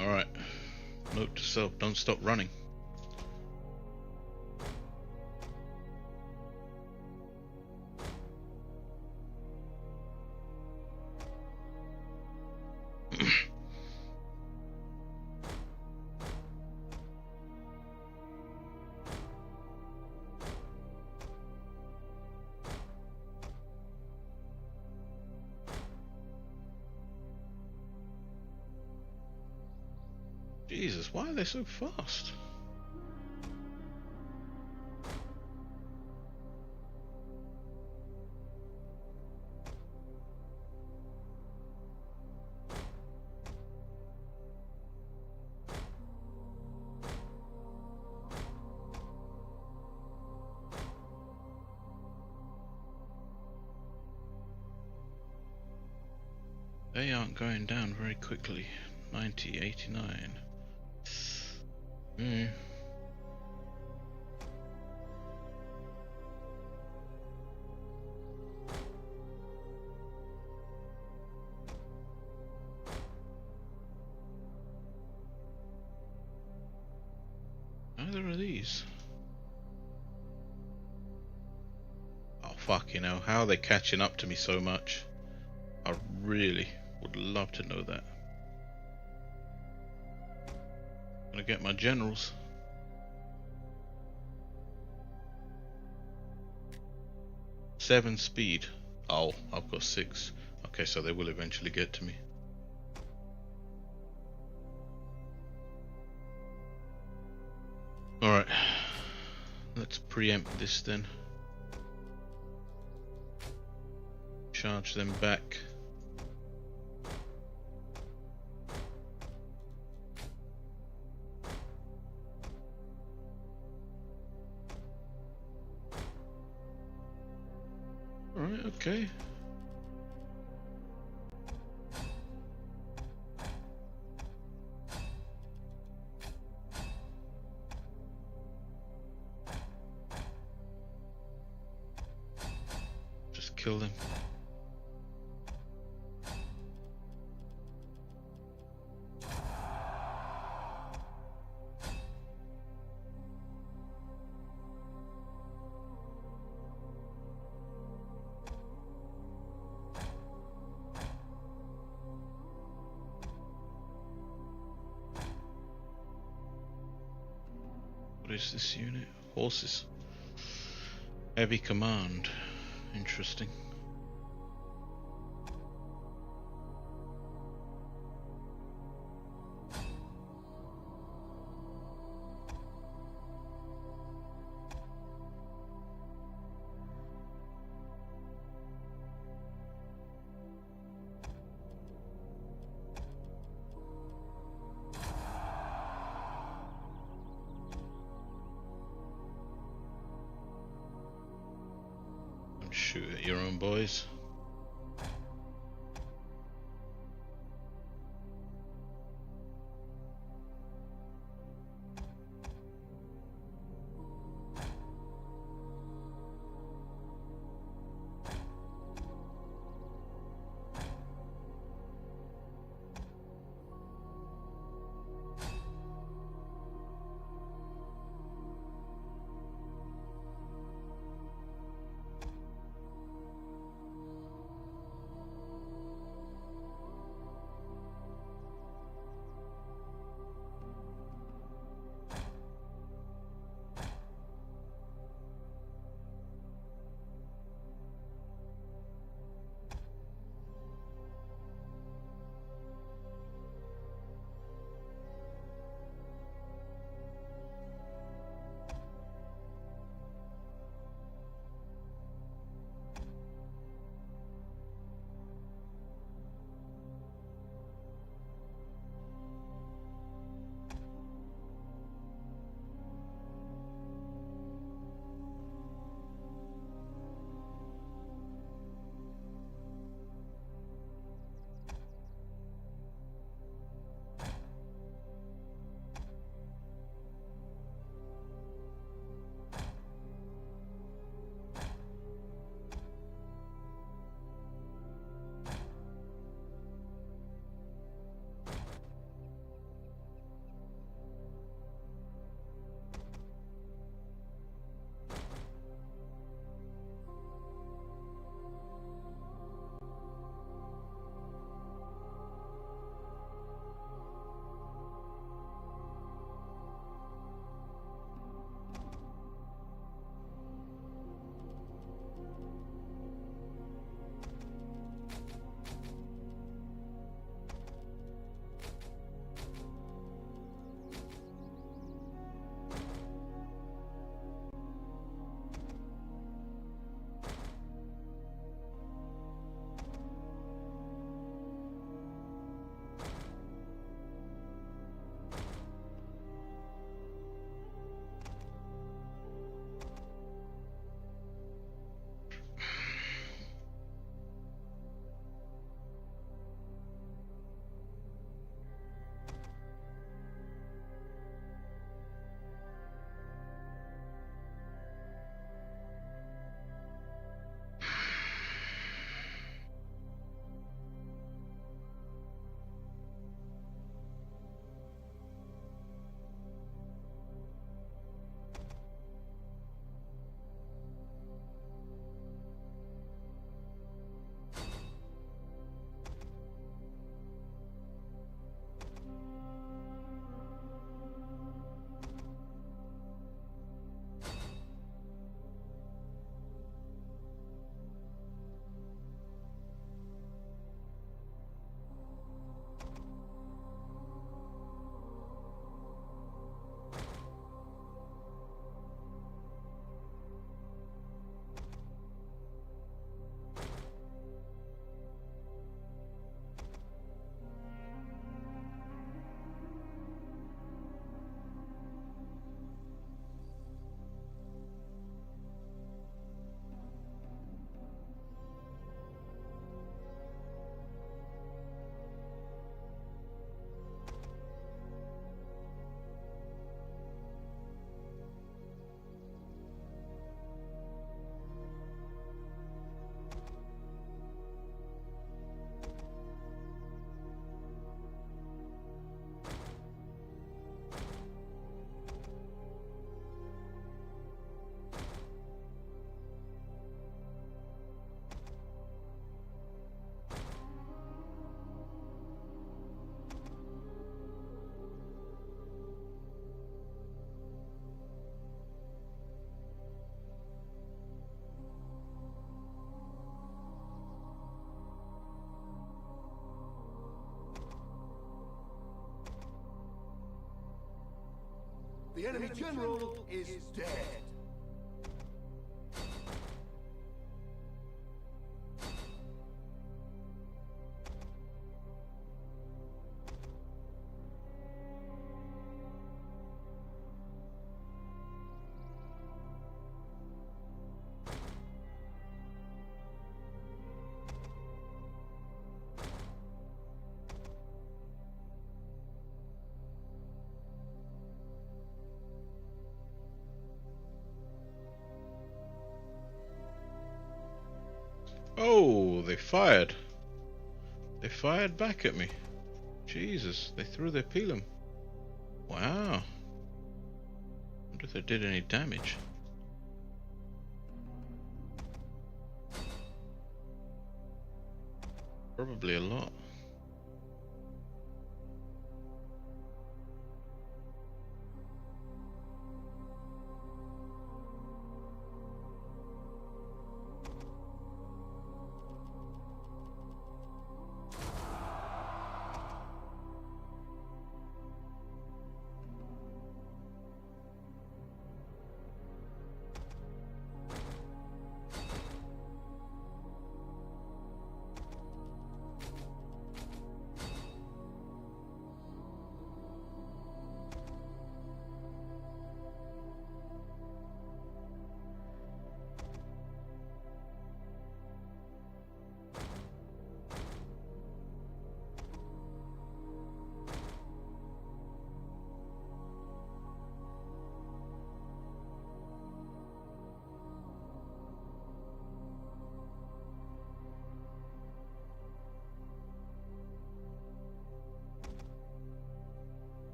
Alright. Note to self, don't stop running. Jesus, why are they so fast? They aren't going down very quickly. 90, 89. Neither are these. Oh fucking hell, how are they catching up to me so much? I really would love to know that. Gonna get my generals. Seven speed. Oh, I've got 6. Okay, so they will eventually get to me. Alright. Let's preempt this then. Charge them back. Alright, okay. Just kill them. What is this unit? Horses. Heavy command. Interesting. Shoot at your own boys. The enemy general is dead. Oh, they fired. They fired back at me. Jesus, they threw their pilum. Wow. Wonder if they did any damage. Probably a lot.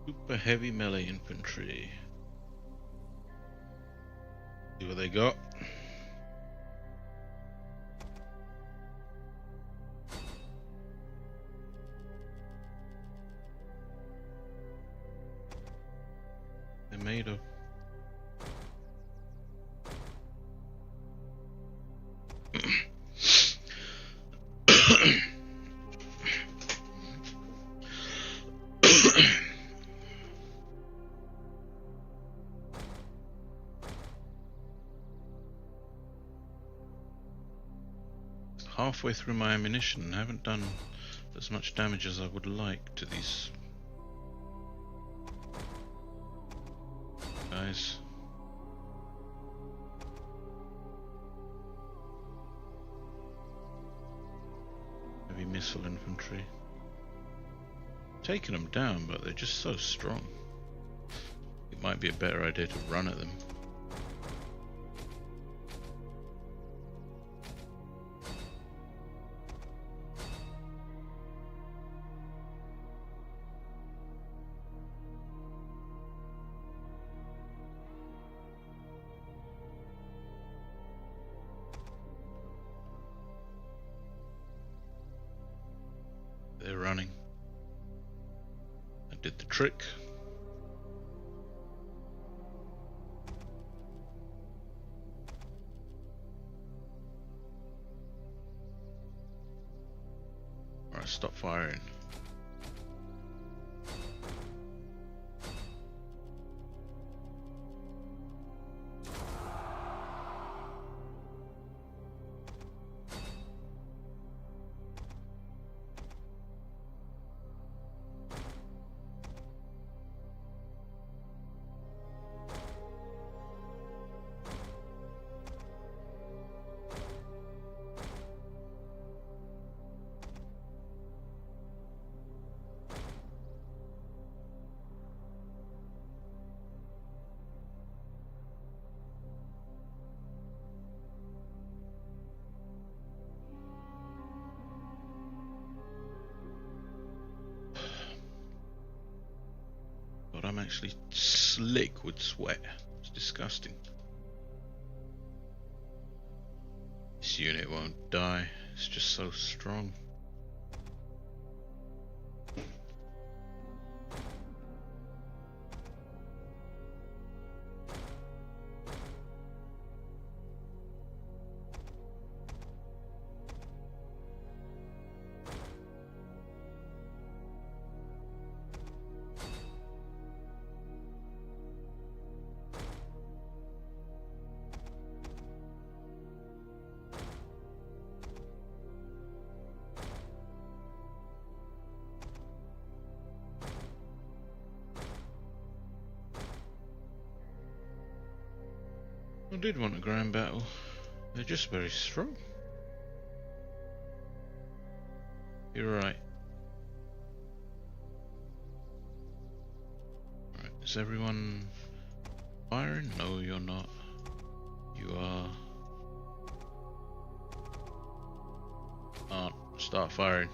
Super heavy melee infantry. See what they got. They're made of. Halfway through my ammunition and haven't done as much damage as I would like to these guys. Heavy missile infantry. Taking them down, but they're just so strong. It might be a better idea to run at them. They're running. I did the trick. Alright, stop firing. actually slick with sweat. It's disgusting. This unit won't die. It's just so strong. I did want a grand battle. They're just very strong. You're right. Right, is everyone firing? No, you're not. You are. Start firing.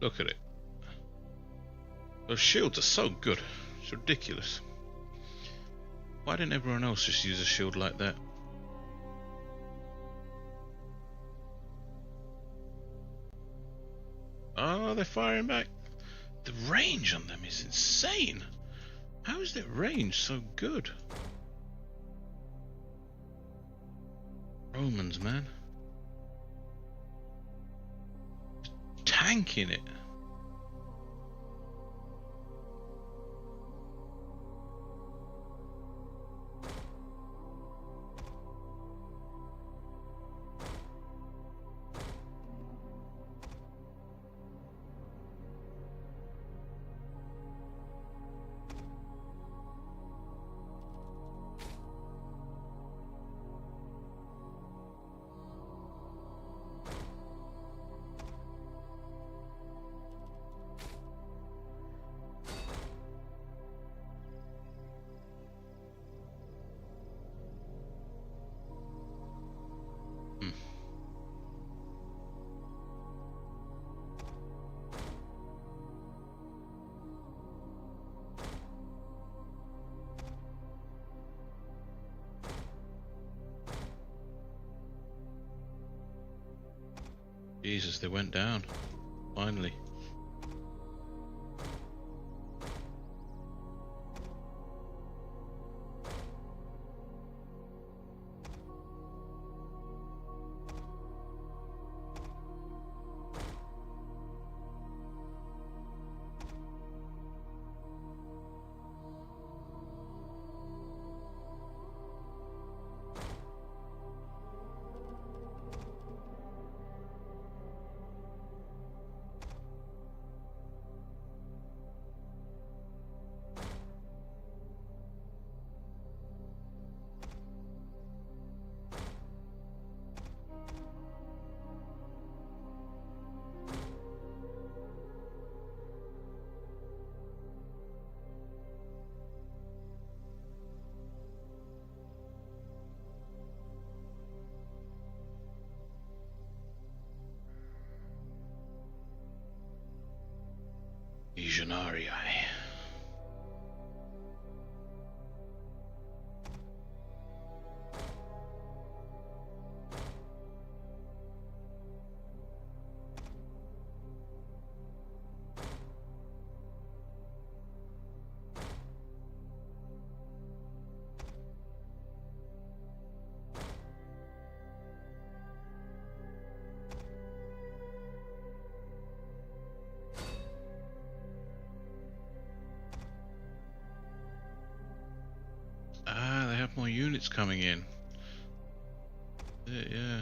Look at it. Those shields are so good. It's ridiculous. Why didn't everyone else just use a shield like that? Oh, they're firing back. The range on them is insane. How is their range so good? Romans, man. Tanking it. Jesus, they went down. Finally. Legionarii. Ah, they have more units coming in. Yeah.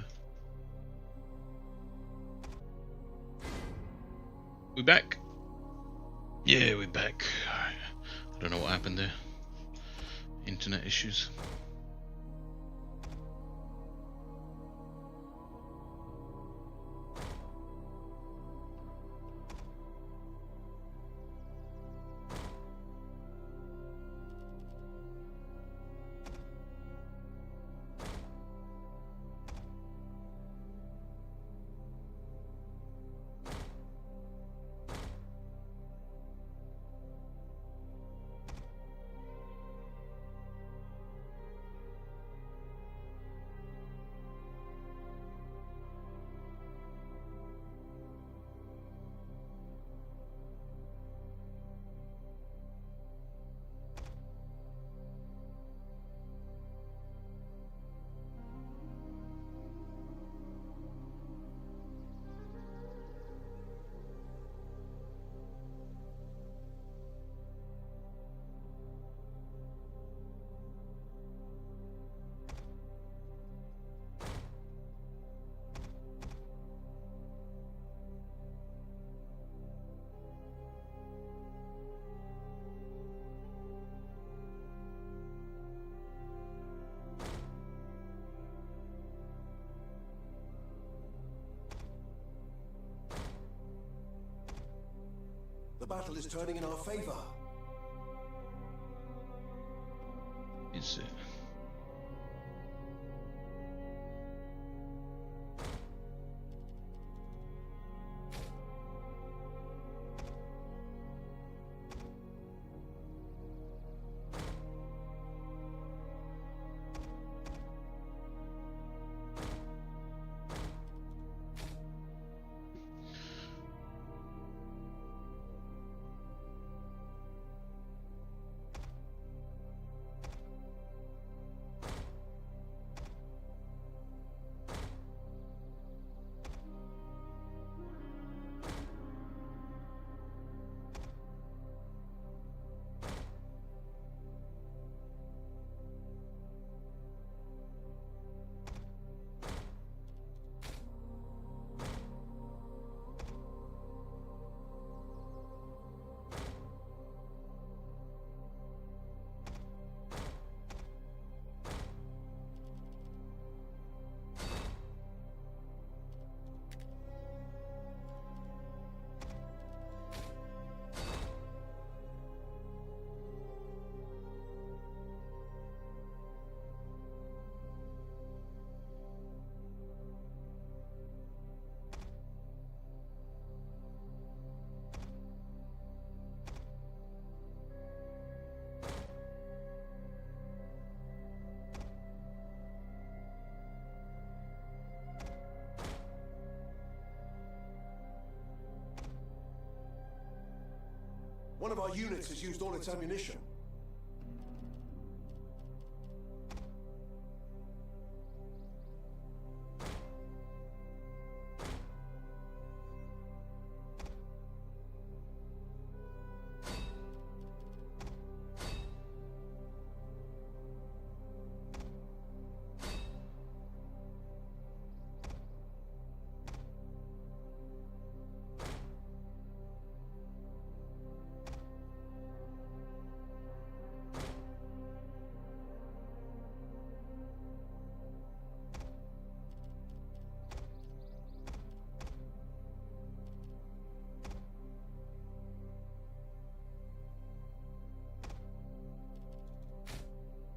We back? Yeah, we're back. Alright. I don't know what happened there. internet issues. The battle is turning in our favor. Is it? One of our units has used all its ammunition.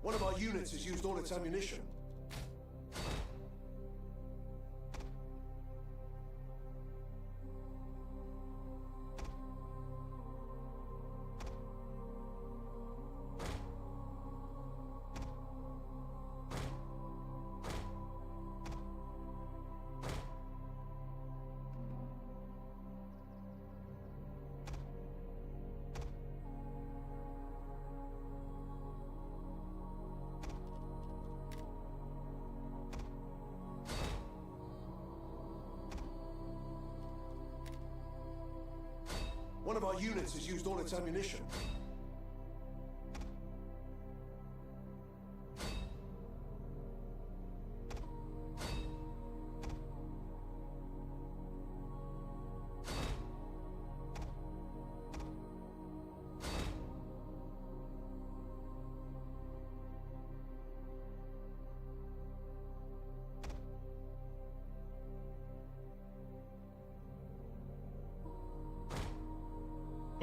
One of our units has used all its ammunition. One of our units has used all its ammunition.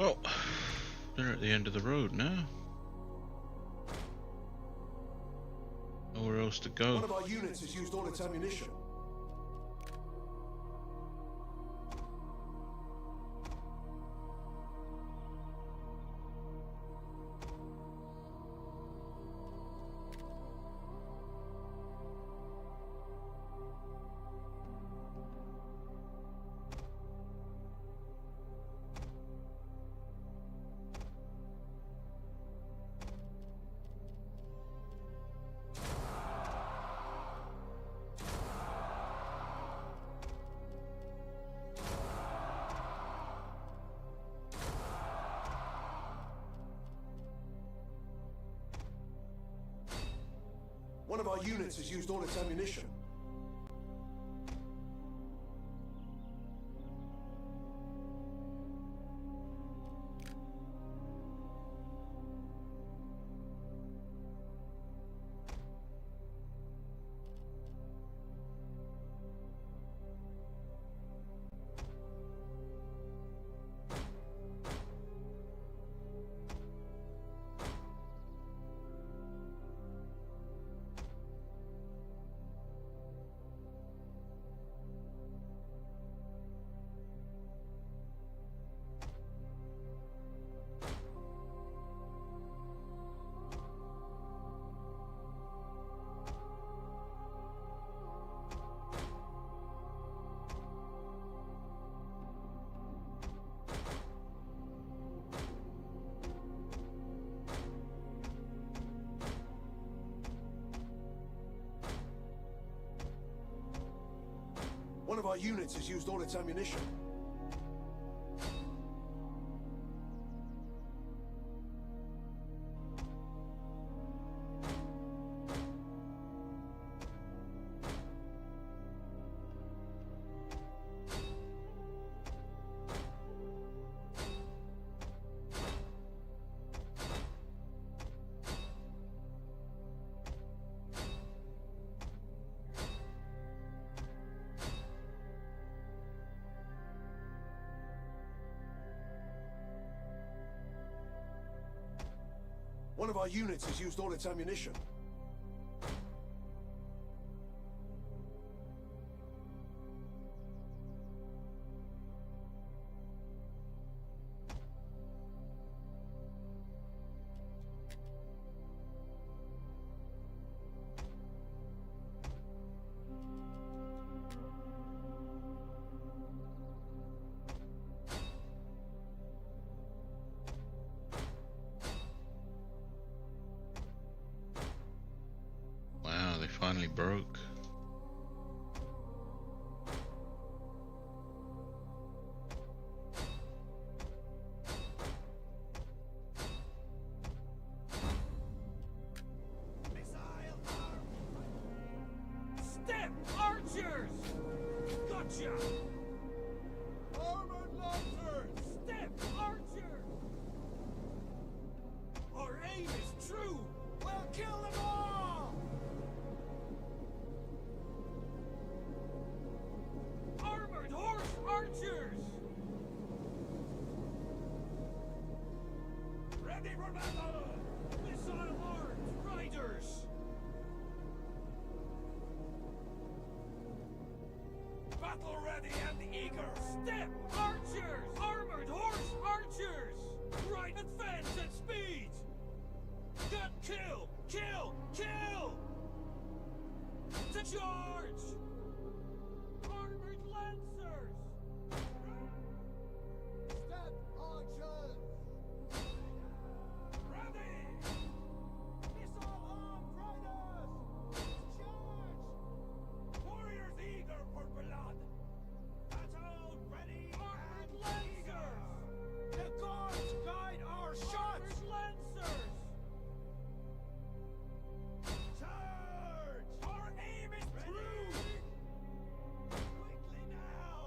Well, they're at the end of the road now. Nowhere else to go. One of our units has used all its ammunition. One of our units has used all its ammunition. One of our units has used all its ammunition. One of our units has used all its ammunition. Wow, they finally broke. Step archers! Gotcha! Armored lancers! Step archers! Our aim is true! We'll kill them all! Armored horse archers! Ready for battle! Missile armed riders! Battle ready and eager! Step archers! Armored horse archers! Right advance at speed! Get kill! Kill! Kill! To charge! Armored lancers! Step archers! Ready! Missile armed riders! Charge! Warriors eager for blood! Battle ready and lancers! The gods guide our shots! Lancers! Charge! Our aim is true! Quickly now!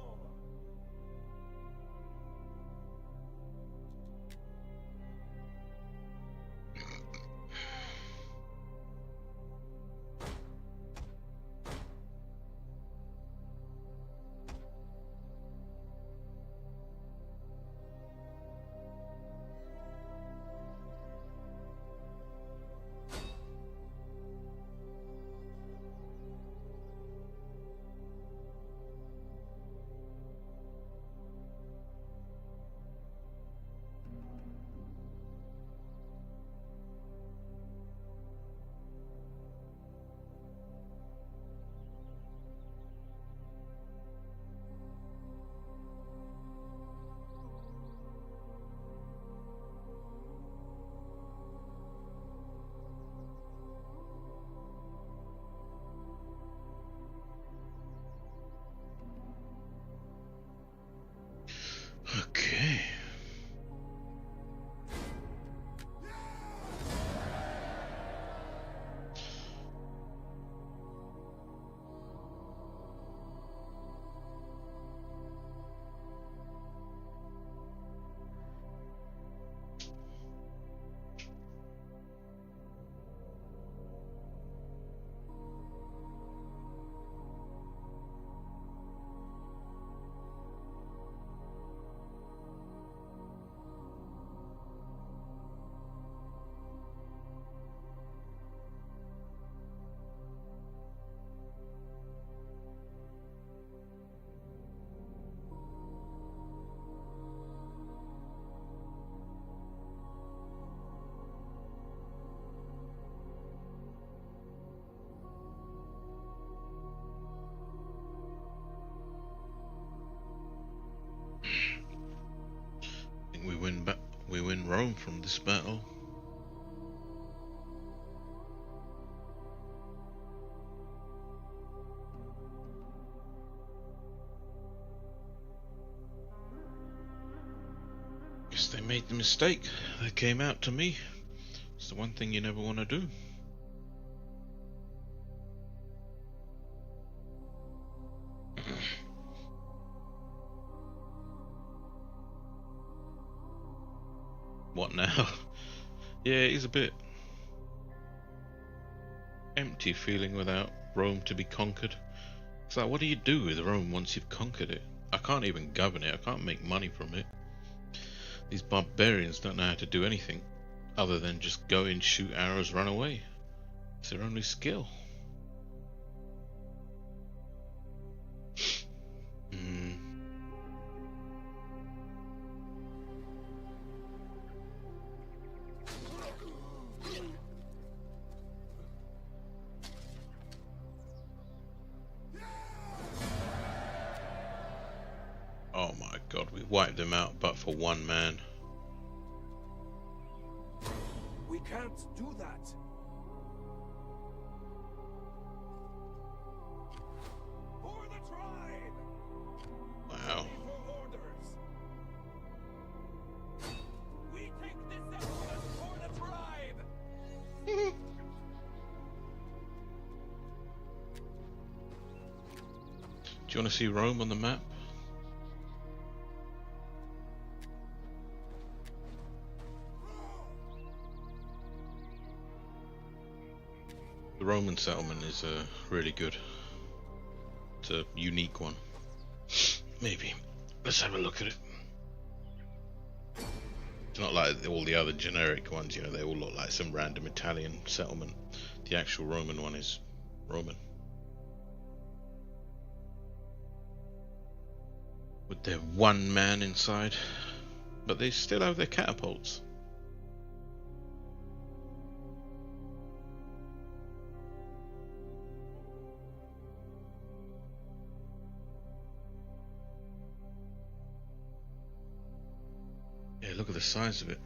Rome from this battle. Guess they made the mistake. They came out to me. It's the one thing you never want to do. What now? Yeah, he's a bit empty feeling without Rome to be conquered. It's like, what do you do with Rome once you've conquered it? I can't even govern it. I can't make money from it. These barbarians don't know how to do anything other than just go in, shoot arrows, run away. It's their only skill. Oh my god, we wiped them out but for one man. We can't do that. For the tribe! Wow. For orders! We take this settlement for the tribe! Do you want to see Rome on the map? The Roman settlement is really good. It's a unique one. Maybe. Let's have a look at it. It's not like all the other generic ones, you know, they all look like some random Italian settlement. The actual Roman one is Roman. With their one man inside. But they still have their catapults. Yeah, look at the size of it.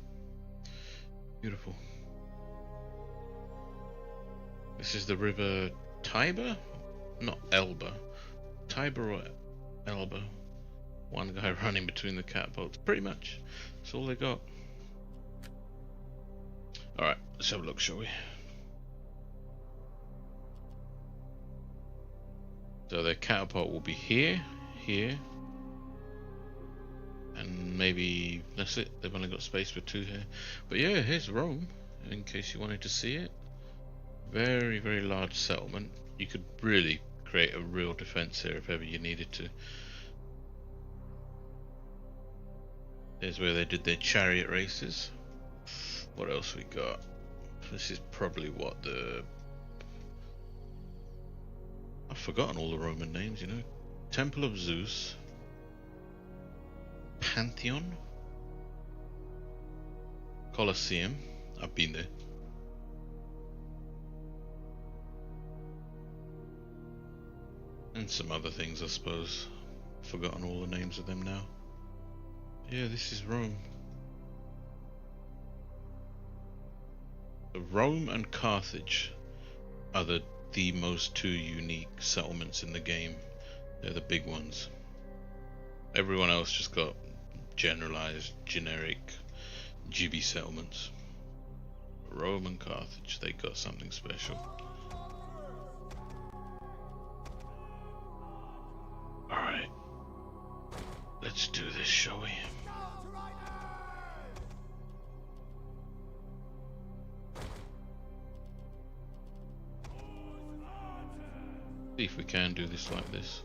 Beautiful. This is the river Tiber? Not Elba. Tiber or Elba. One guy running between the catapults. Pretty much. That's all they got. Alright, let's have a look, shall we? So their catapult will be here, here, and maybe that's it. They've only got space for two here. But yeah, here's Rome, in case you wanted to see it. Very, very large settlement. You could really create a real defense here if ever you needed to. There's where they did their chariot races. What else we got? This is probably what the... I've forgotten all the Roman names, you know. Temple of Zeus. Pantheon. Colosseum. I've been there. And some other things, I suppose. Forgotten all the names of them now. Yeah, this is Rome. Rome and Carthage are the most two unique settlements in the game. They're the big ones. Everyone else just got generalized, generic, jibby settlements. Rome and Carthage, they got something special. Alright. Let's do this, shall we? See if we can do this like this.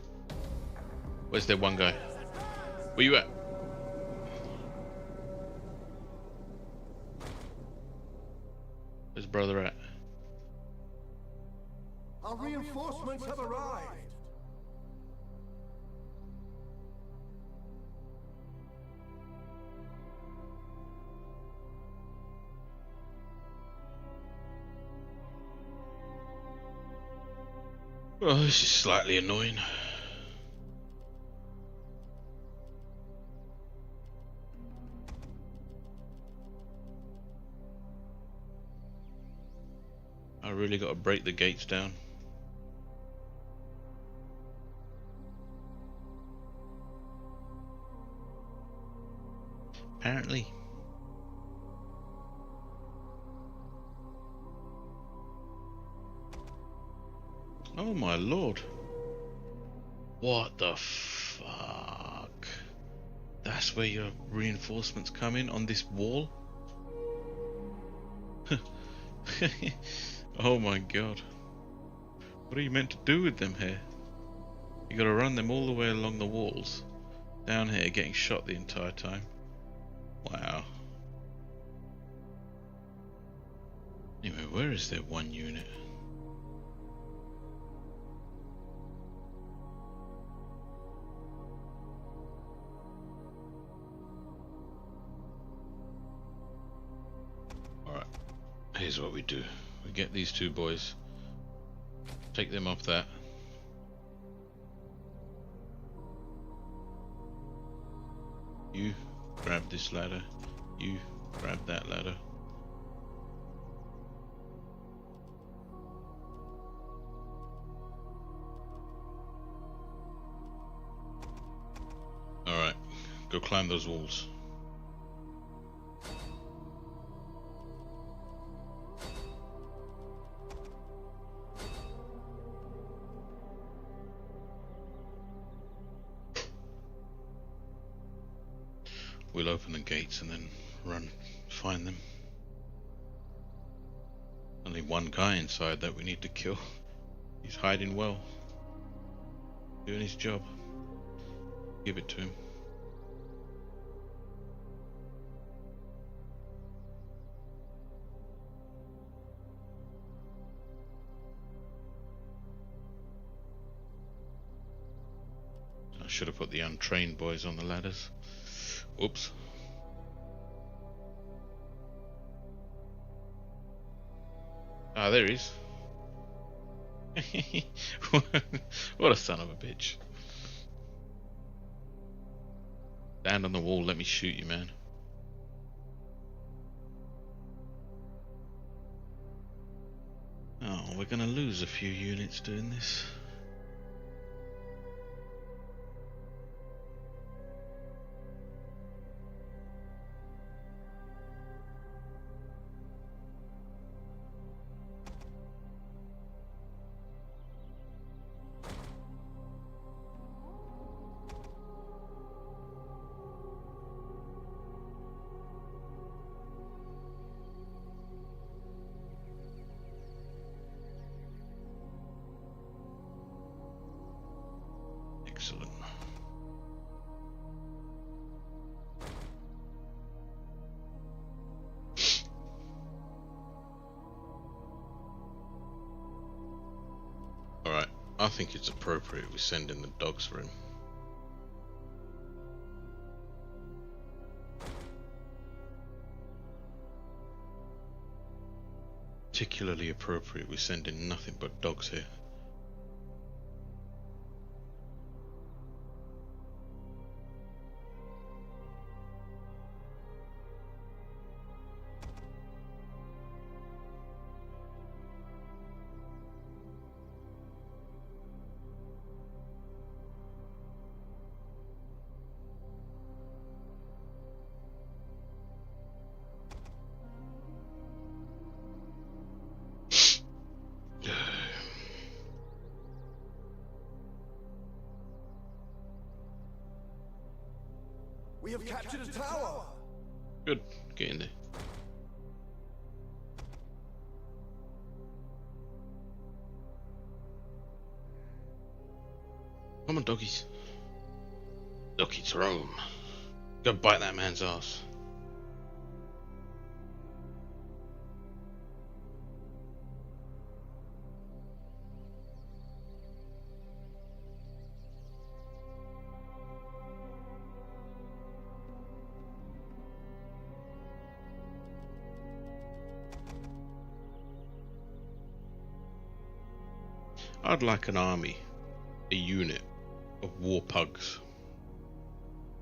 Where's that one guy? Where you at? Where's brother at? Our reinforcements have arrived. Well, this is slightly annoying. really got to break the gates down. Apparently. Oh my lord. What the fuck? That's where your reinforcements come in, on this wall? Oh my god. What are you meant to do with them here? You gotta run them all the way along the walls. Down here getting shot the entire time. Wow. Anyway, where is their one unit? Alright, here's what we do. We get these two boys, take them up that. You grab this ladder, you grab that ladder. Alright, go climb those walls. We'll open the gates and then run, find them. Only one guy inside that we need to kill. He's hiding well, doing his job. Give it to him. I should have put the untrained boys on the ladders. Oops. Ah, there he is. What a son of a bitch. Stand on the wall, let me shoot you, man. Oh, we're gonna lose a few units doing this. Excellent. Alright, I think it's appropriate we send in the dogs for him. Particularly appropriate we send in nothing but dogs here. We have captured a tower! Good, get in there. Come on, doggies. Look, it's Rome. Go bite that man's ass. I'd like an army, a unit of war pugs.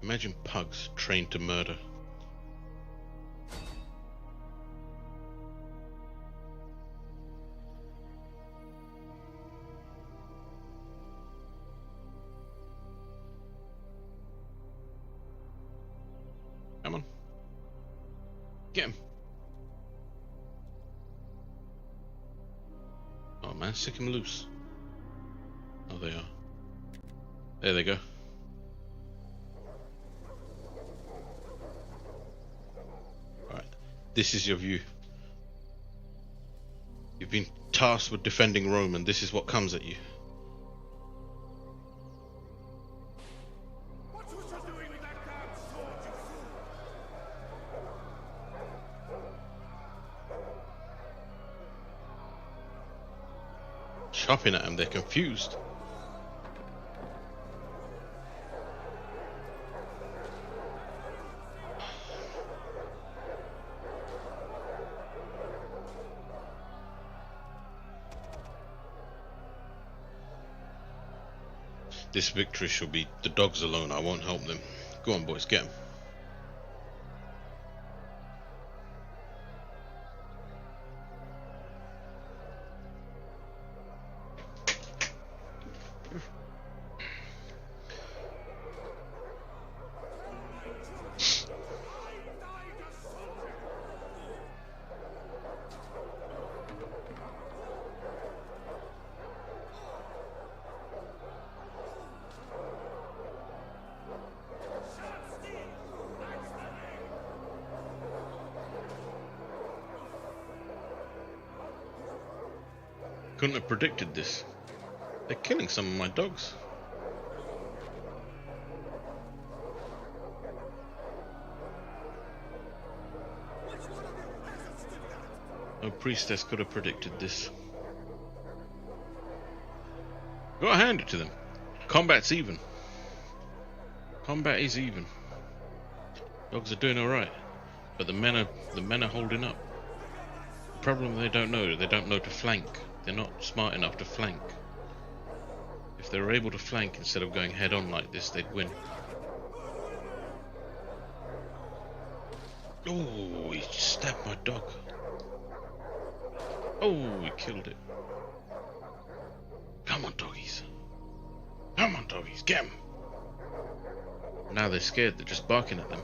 Imagine pugs trained to murder. Get him. Oh man, sick him loose. Oh, they are. There they go. Alright, this is your view. You've been tasked with defending Rome, and this is what comes at you. What was you doing with that damn sword, you fool? Chopping at them, they're confused. This victory shall be the dogs alone. I won't help them. Go on, boys, get them. Couldn't have predicted this. They're killing some of my dogs. No priestess could have predicted this. Gotta hand it to them. Combat's even. Combat is even. Dogs are doing alright. But the men are holding up. The problem they don't know to flank. They're not smart enough to flank. If they were able to flank instead of going head on like this, they'd win. Oh, he stabbed my dog. Oh, he killed it. Come on, doggies. Come on, doggies, get 'em. Now they're scared, they're just barking at them.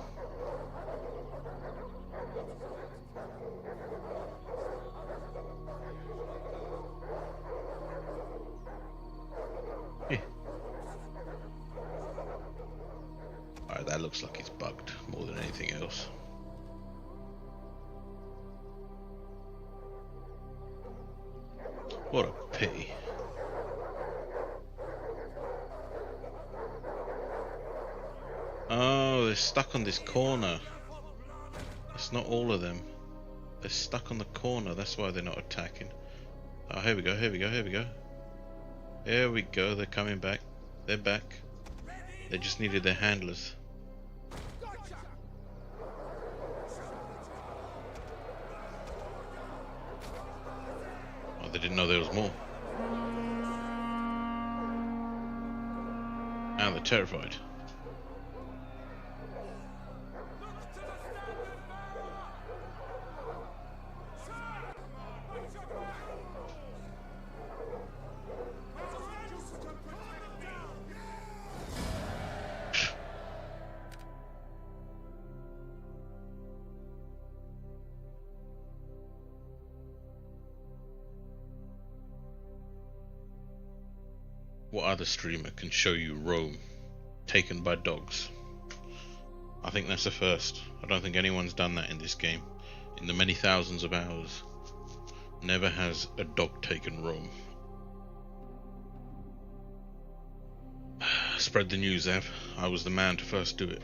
Alright, that looks like it's bugged more than anything else. What a pity. Oh, they're stuck on this corner. That's not all of them. They're stuck on the corner, that's why they're not attacking. Oh, here we go, here we go, here we go. Here we go, they're coming back. They're back. They just needed their handlers. Oh, they didn't know there was more. And they're terrified. What other streamer can show you Rome taken by dogs? I think that's the first. I don't think anyone's done that in this game. In the many thousands of hours, never has a dog taken Rome. Spread the news, Ev. I was the man to first do it.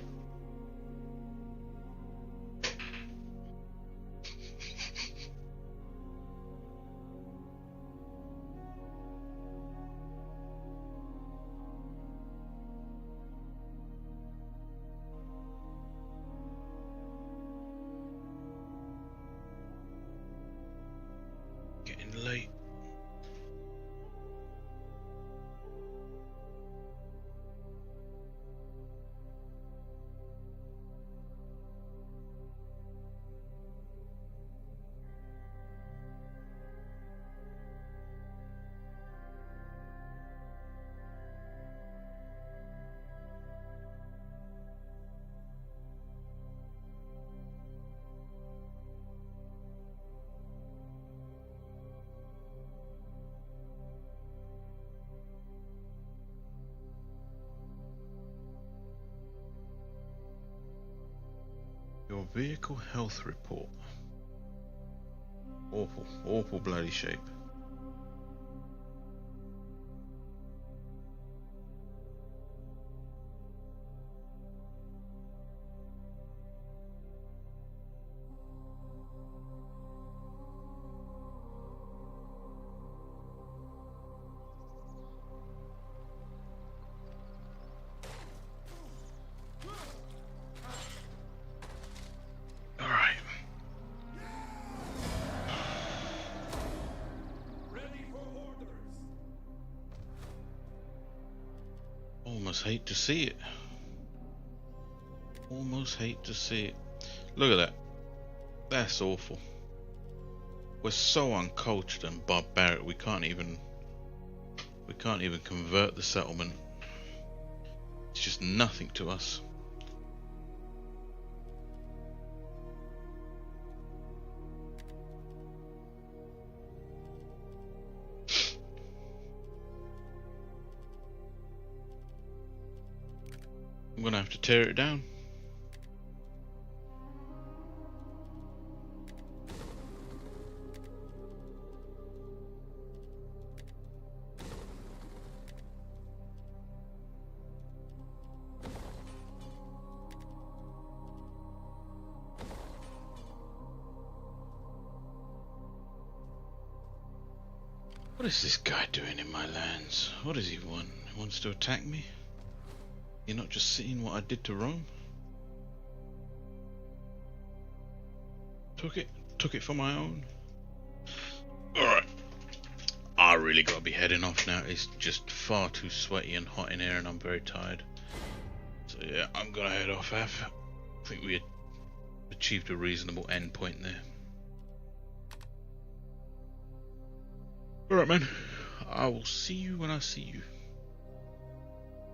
Late. Your vehicle health report. Awful, awful bloody shape. Almost hate to see it. Almost hate to see it. Look at that. That's awful. We're so uncultured and barbaric. We can't even convert the settlement. It's just nothing to us. I'm gonna have to tear it down. What is this guy doing in my lands? What does he want? He wants to attack me? You're not just seeing what I did to Rome? Took it for my own. Alright. I really gotta be heading off now. It's just far too sweaty and hot in here and I'm very tired. So yeah, I'm gonna head off. I think we achieved a reasonable end point there. Alright man, I will see you when I see you.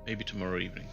Maybe tomorrow evening.